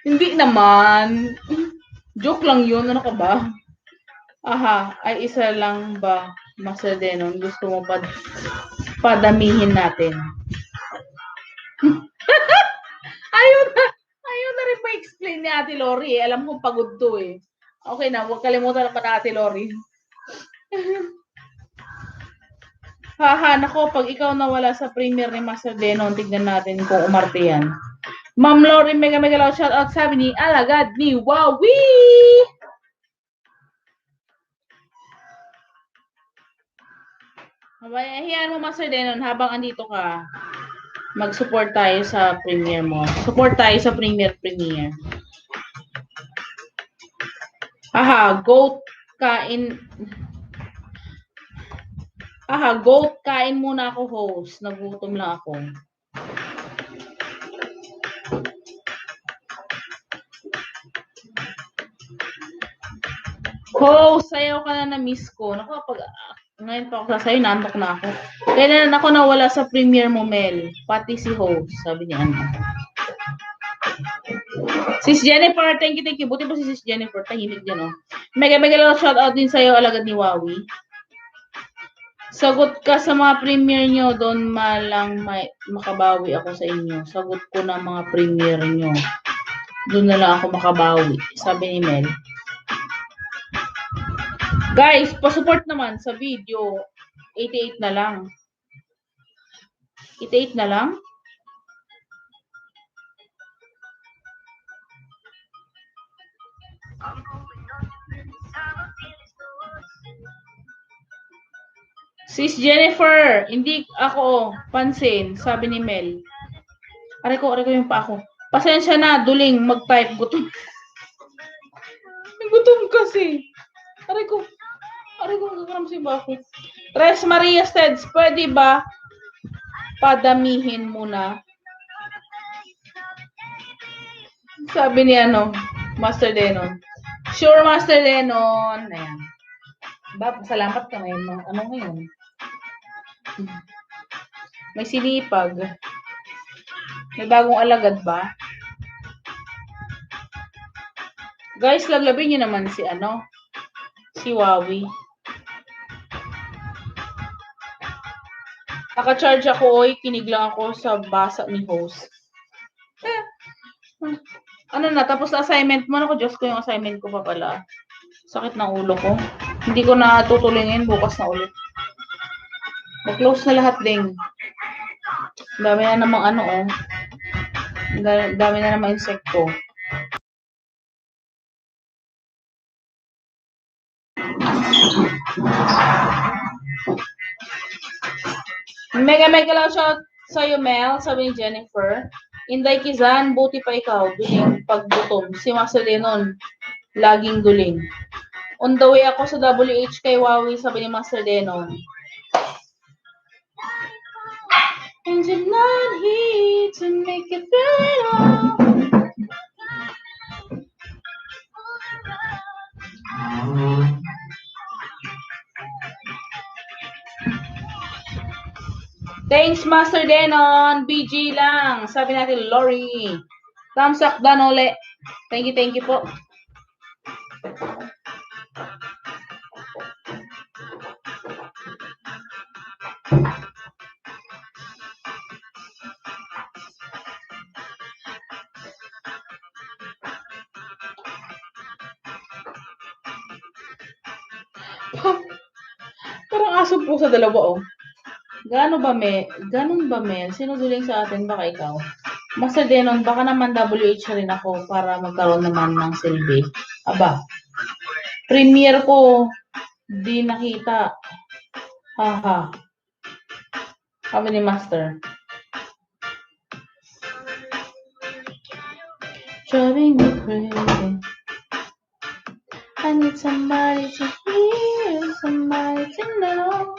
Hindi naman. Joke lang yun. Ano ka ba? Aha, ay isa lang ba, Master Denon? Gusto mo padamihin natin? Ayaw na rin pa-explain ni Ate Lori. Alam kong pagod to eh. Okay na, huwag kalimutan naman na Ate Lori. Haha, nako, pag ikaw nawala sa premiere ni Master Denon, tignan natin kung umarte yan. Ma'am Lori, mega loud shout out, sabi ni Alagad ni Wawi! Hayaan mo, Master Denon, habang andito ka, mag-support tayo sa premiere mo. Support tayo sa premiere. Aha, goat kain muna ako, host. Nagutom lang ako. Host, sayaw ka na miss ko. Naku, ngayon pa ako sasayo, nantok na ako. Kailan ako nawala sa premiere mo, Mel? Pati si host, sabi niya. Sis Jennifer, thank you. Buti pa si Sis Jennifer, tahimik dyan, oh. Mega lang shout out din sa'yo, Alagad ni Wawi. Sagot ka sa mga premiere nyo, doon malang makabawi ako sa inyo. Sagot ko na mga premiere nyo. Doon na lang ako makabawi, sabi ni Mel. Guys, pa-support naman sa video. 88 na lang. 88 na lang? Sis Jennifer, hindi ako pansin, sabi ni Mel. Aray ko yung pa ako. Pasensya na, duling, mag-type, gutom. May gutom kasi. Aray ko, magkakaramsi ba ako? Tres Maria Steds, pwede ba padamihin muna? Sabi ni Master Denon. Sure, Master Denon. Ayan. Salamat ka ngayon. Ngayon? May sinipag. May bagong alagad ba? Guys, laglabin niyo naman si si Wawi. Naka-charge ako, kinig lang ako sa basa ni host. Tapos na assignment mo. Ako, Diyos ko, yung assignment ko pa pala. Sakit ng ulo ko. Hindi ko na tutulingin, bukas na ulit. Mag-close na lahat din. Dami na namang dami na namang insekto. Mega lang shout sa'yo, Mel, sabi ni Jennifer. Inday Kizan, buti pa ikaw, duling paggutom. Si Master Denon, laging duling. On the way ako sa WH kay Wawi, sabi ni Master Denon. And you're not here to make it better. Thanks, Master Denon. BG lang. Sabi natin, Lori. Thumbs up, Danole. Thank you po. Parang aso po sa dalawa, oh. Ganon ba, Mel? Sino duling sa atin? Baka ikaw. Master Denon, baka naman WH rin ako para magkaroon naman ng silbi. Aba, premiere ko, di nakita. Haha. Sabi ni Master. driving me crazy. I need somebody to hear, somebody to know.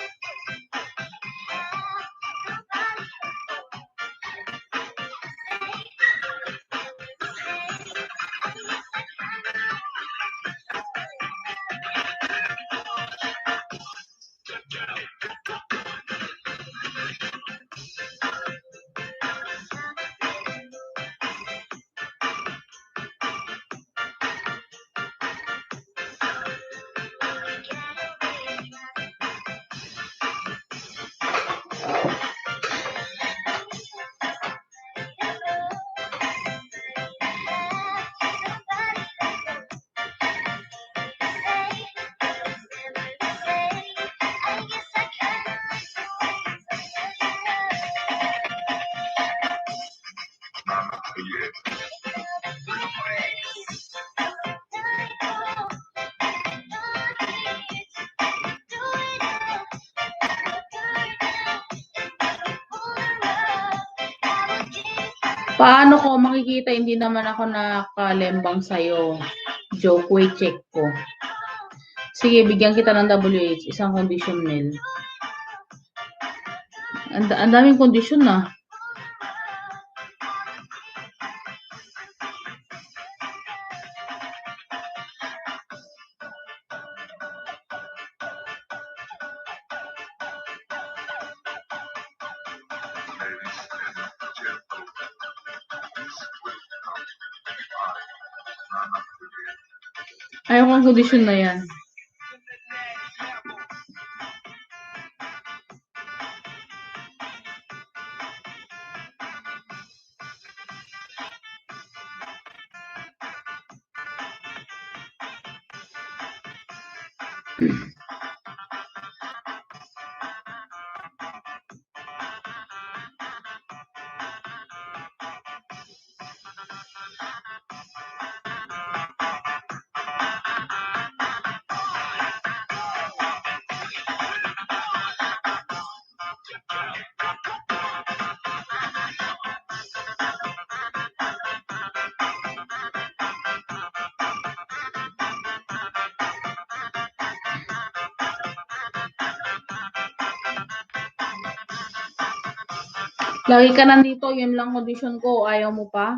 Paano ko makikita hindi naman ako nakalembang sa'yo? Joke, wait, check ko. Sige, bigyan kita ng WH. Isang condition mail. Ang daming kondisyon na. Ayaw kong kondisyon na yan. Lagi ka nandito, yun lang kondisyon ko. Ayaw mo pa?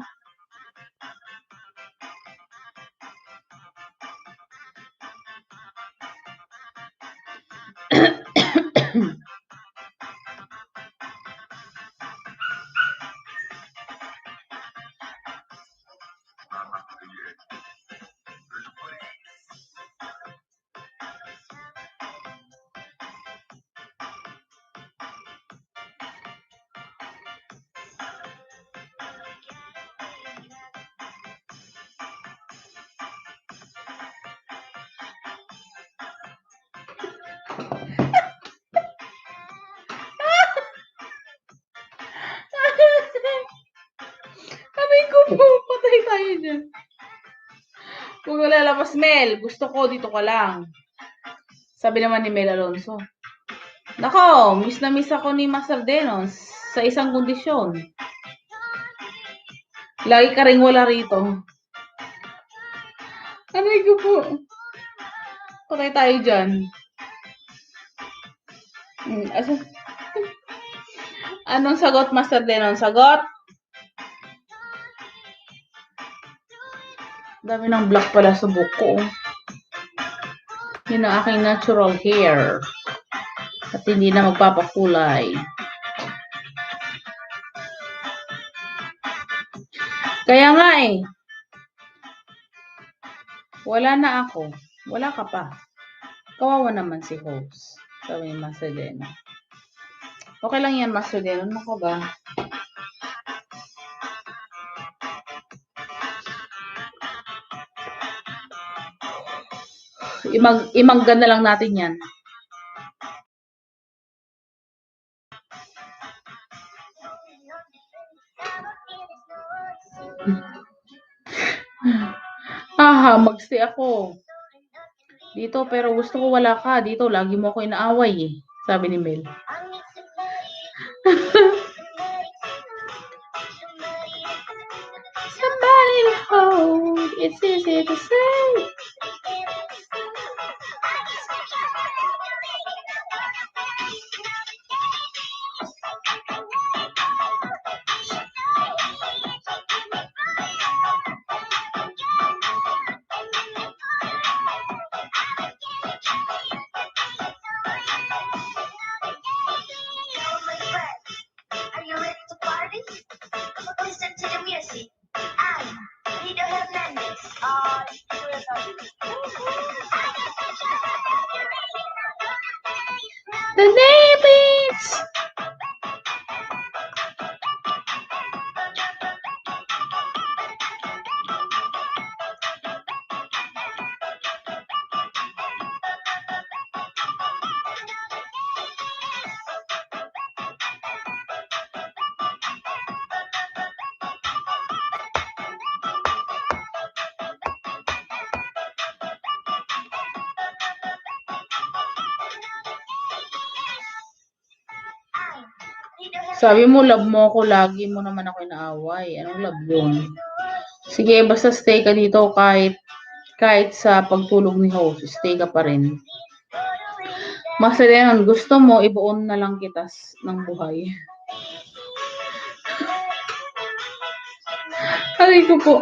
Sabi ko po, patay tayo dyan. Kung wala labas, Mel, gusto ko, dito ka lang. Sabi naman ni Mel Alonso. Nako, miss na miss ako ni Master Denos sa isang kondisyon. Lagi ka rin wala rito. Sabi ko po, patay tayo dyan. Anong sagot, Master Denon? Sagot? Dami ng black pala sa buko. Yun ang aking natural hair. At hindi na magpapakulay. Kaya nga eh. Wala na ako. Wala ka pa. Kawawa naman si host. Sabi ni Master Denon. Okay lang yan, Master Denon. Ano ka ba? Imanggan na lang natin yan. Magstay ako dito pero gusto ko wala ka dito. Lagi mo ako inaaway eh. Sabi ni Mel. Somebody somebody to hold. It's easy to say. The Navy. Sabi mo, love mo ako, lagi mo naman ako inaaway. Anong love yun? Sige, basta stay ka dito kahit sa pagtulog ni host, stay ka pa rin. Masaya nun, gusto mo, ibuon na lang kita ng buhay. Aray ko po.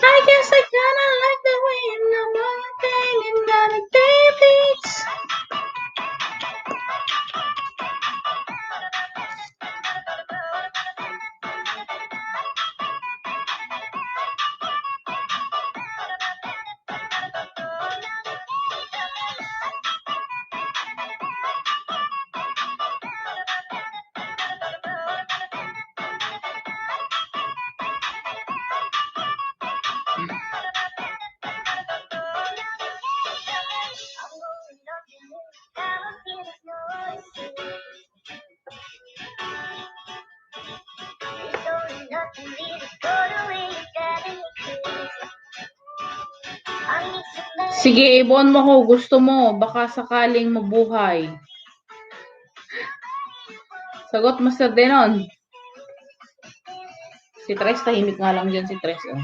I guess I kinda like the way you know my thing and got a babies. Sige, ibuon mo ko. Gusto mo. Baka sakaling mabuhay. Sagot, Master Denon. Si Tres, tahimik nga lang dyan si Tres. Oh.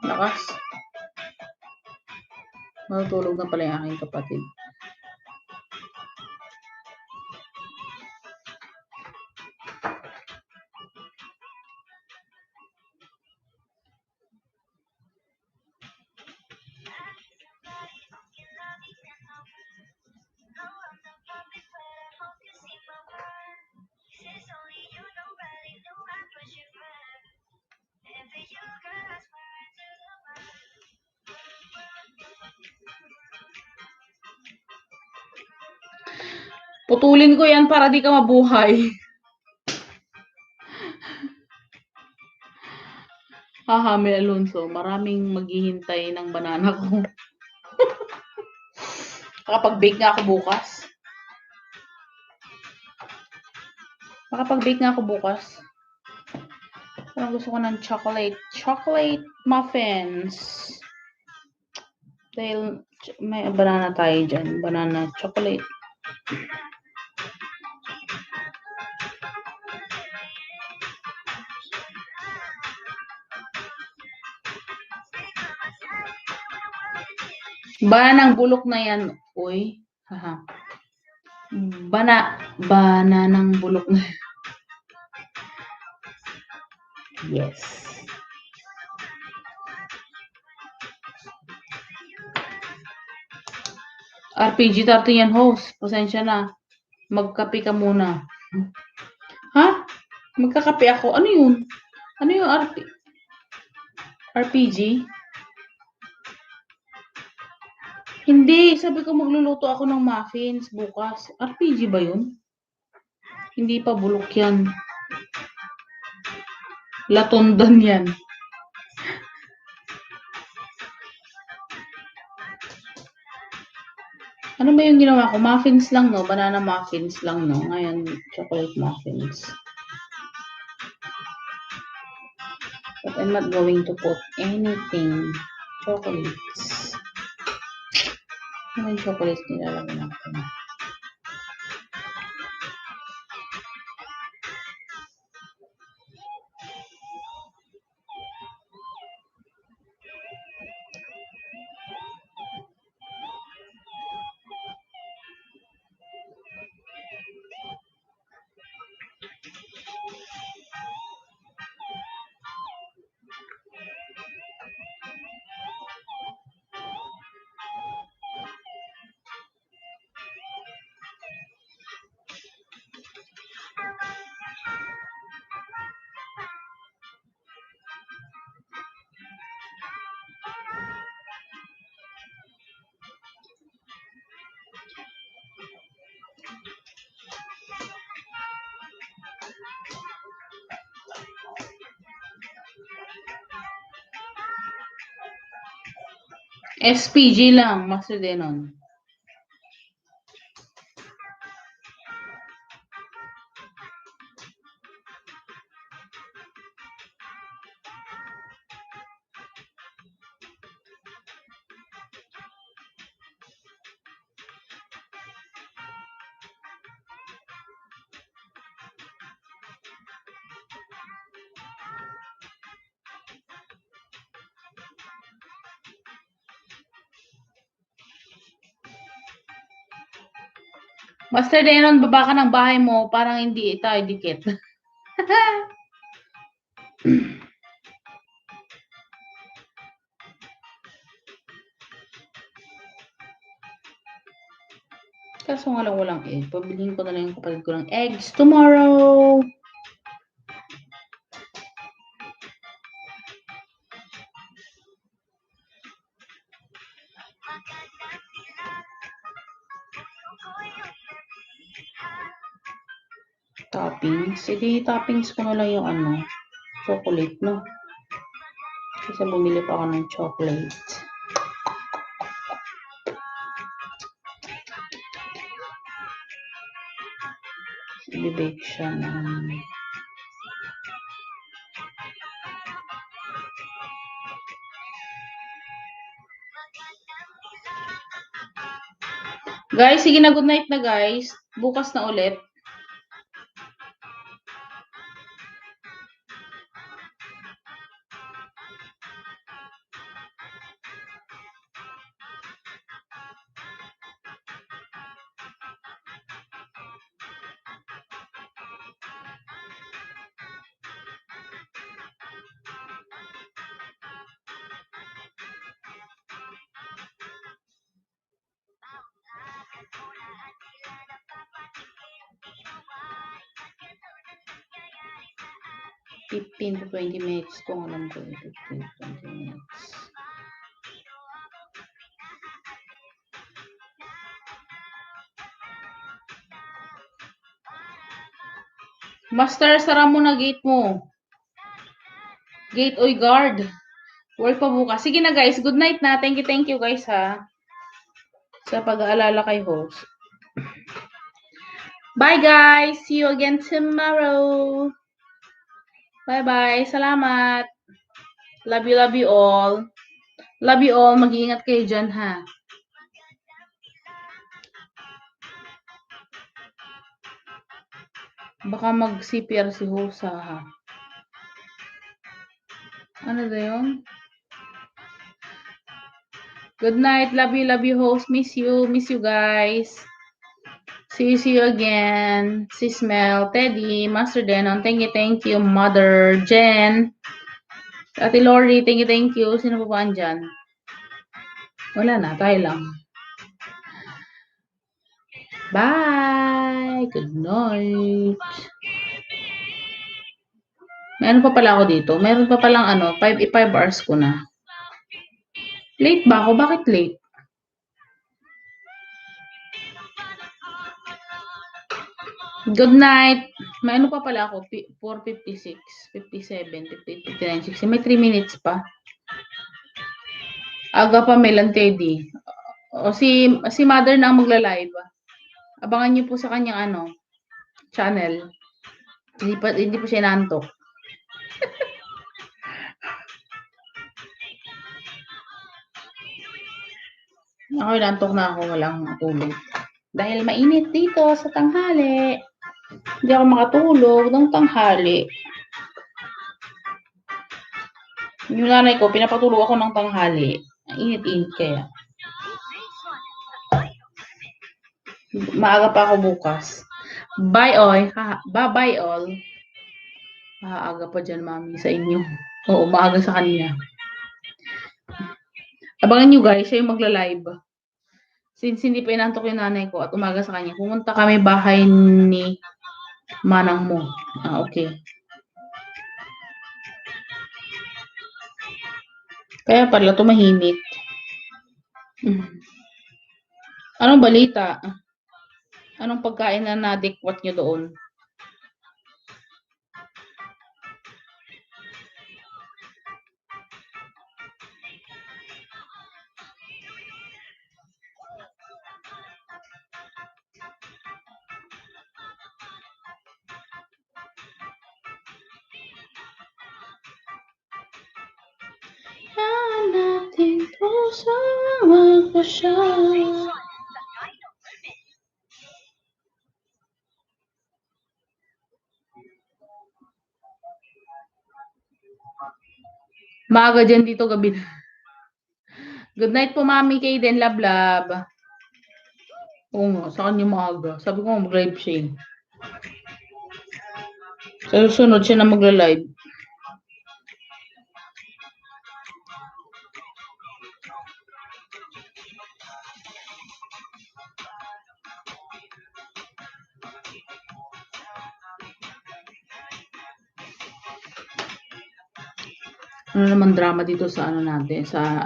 Lakas. Matutulog na pala yung aking kapatid. Putulin ko yan para di ka mabuhay. Mel Alonso, maraming maghihintay ng banana ko. Makapag-bake nga ako bukas. Parang gusto ko ng chocolate muffins. Dahil may banana tayo dyan. Banana chocolate. Banang bulok na yan. Uy. Haha. Bananang bulok na yan. Yes. RPG 30 yan, host. Pasensya na. Magkape ka muna. Ha? Magkakape ako. Ano yun? Ano yung RPG? Hindi. Sabi ko magluluto ako ng muffins bukas. RPG ba yun? Hindi pa, bulok yan. Latundan yan. Ano ba yung ginawa ko? Muffins lang, no? Banana muffins lang, no? Ngayon, chocolate muffins. But I'm not going to put anything. Chocolates. Ano yung chocolates nilalagay natin? SPG lang, Master Denon. Master Denon, baba ka ng bahay mo, parang hindi tayo dikit. Kaso nga lang walang egg. Pabilihin ko na lang yung kapatid ko ng eggs tomorrow. Toppings. Sige, toppings ko na lang yung chocolate, no? Kasi bumili pa ako ng chocolate. I-bake siya ng... Guys, sige na, good night na guys. Bukas na ulit. Fifteen to 20 minutes kung alam ko 15 to 20 minutes. Master, sara mo na gate mo. Gate oy guard. Work pa bukas. Sige na guys, good night na. Thank you guys ha. Sa pag-aalala kay host. Bye guys. See you again tomorrow. Bye-bye. Salamat. Love you all. Love you all. Mag-iingat kayo dyan ha. Baka mag-CPR si host ha. Ano ba yun? Good night. Love you host. Miss you guys. See you again. Sis Mel, Teddy, Master Denon, thank you, Mother Jen, Ate Lori, thank you. Sino pa ba andyan? Wala na, tayo lang. Bye! Good night! May ano pa pala ako dito? Meron pa palang 5 hours ko na. Late ba ako? Bakit late? Good night! May ano pa pala ako? 4:56, 57, 58, 59, 60. May 3 minutes pa. Aga pa Melan Teddy. O si Mother na ang magla-live. Abangan niyo po sa kanyang channel. Hindi po siya inaantok. Ako inaantok na ako, walang tulog. Dahil mainit dito sa tanghali. Hindi ako makatulog ng tanghali. Yung nanay ko, pinapatulog ako ng tanghali. Ang init-init kaya. Maaga pa ako bukas. Bye all. Bye all. Maaga pa dyan, mami, sa inyo. Oo, maaga sa kanya. Abangan nyo guys, siya yung magla-live. Since hindi pa inantok yung nanay ko at umaga sa kanya, pumunta kami bahay ni manang mo. Okay. Kaya pala tumahimik. Anong balita? Anong pagkain na nadikwat nyo doon? Natin puso magpasya. Maaga dyan dito gabi. Good night po, Mami Kayden. Love. Oo nga, sa kanya maaga. Sabi ko mag-live siya. Sa susunod siya na magla-live. Ano naman drama dito sa natin, sa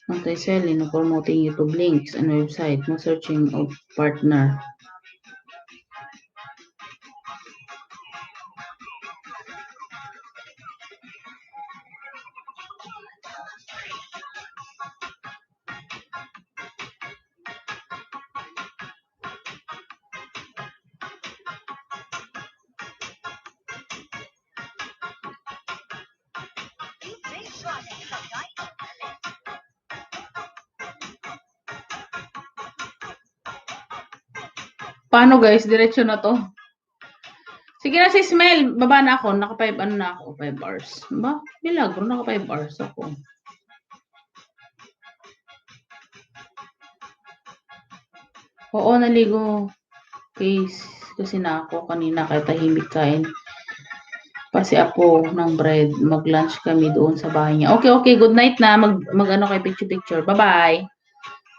Anti-selling, promoting YouTube links and website, no searching of partner. Paano guys? Diretso na to. Sige na si Smell. Baba na ako. Naka 5 na ako. 5 hours. Ba? Milagro. Naka 5 hours ako. Oo, naligo. Kasi na ako kanina kahit tahimik kain. Pasi apo ng bread. Mag-lunch kami doon sa bahay niya. Okay. Good night na. Mag-ano kay picture. Bye-bye.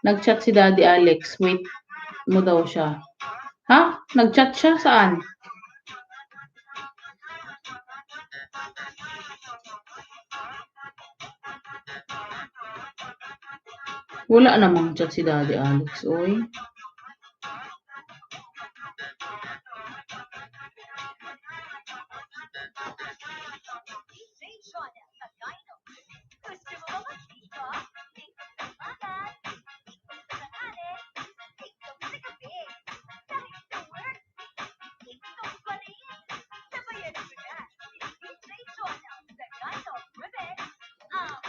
Nag-chat si Daddy Alex. Wait mo daw siya. Ha? Nag-chat siya? Saan? Wala namang chat si Daddy Alex. Oy.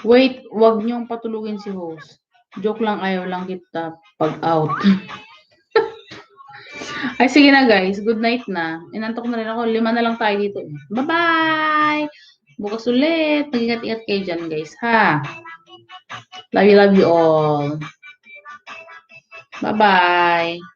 Wait, wag niyong patulugin si host. Joke lang, ayaw lang kita pag-out. Ay, sige na guys. Good night na. Inantok na rin ako. 5 na lang tayo dito. Bye-bye! Bukas ulit. Mag-ingat-ingat kayo dyan guys, ha? Love you all. Bye-bye!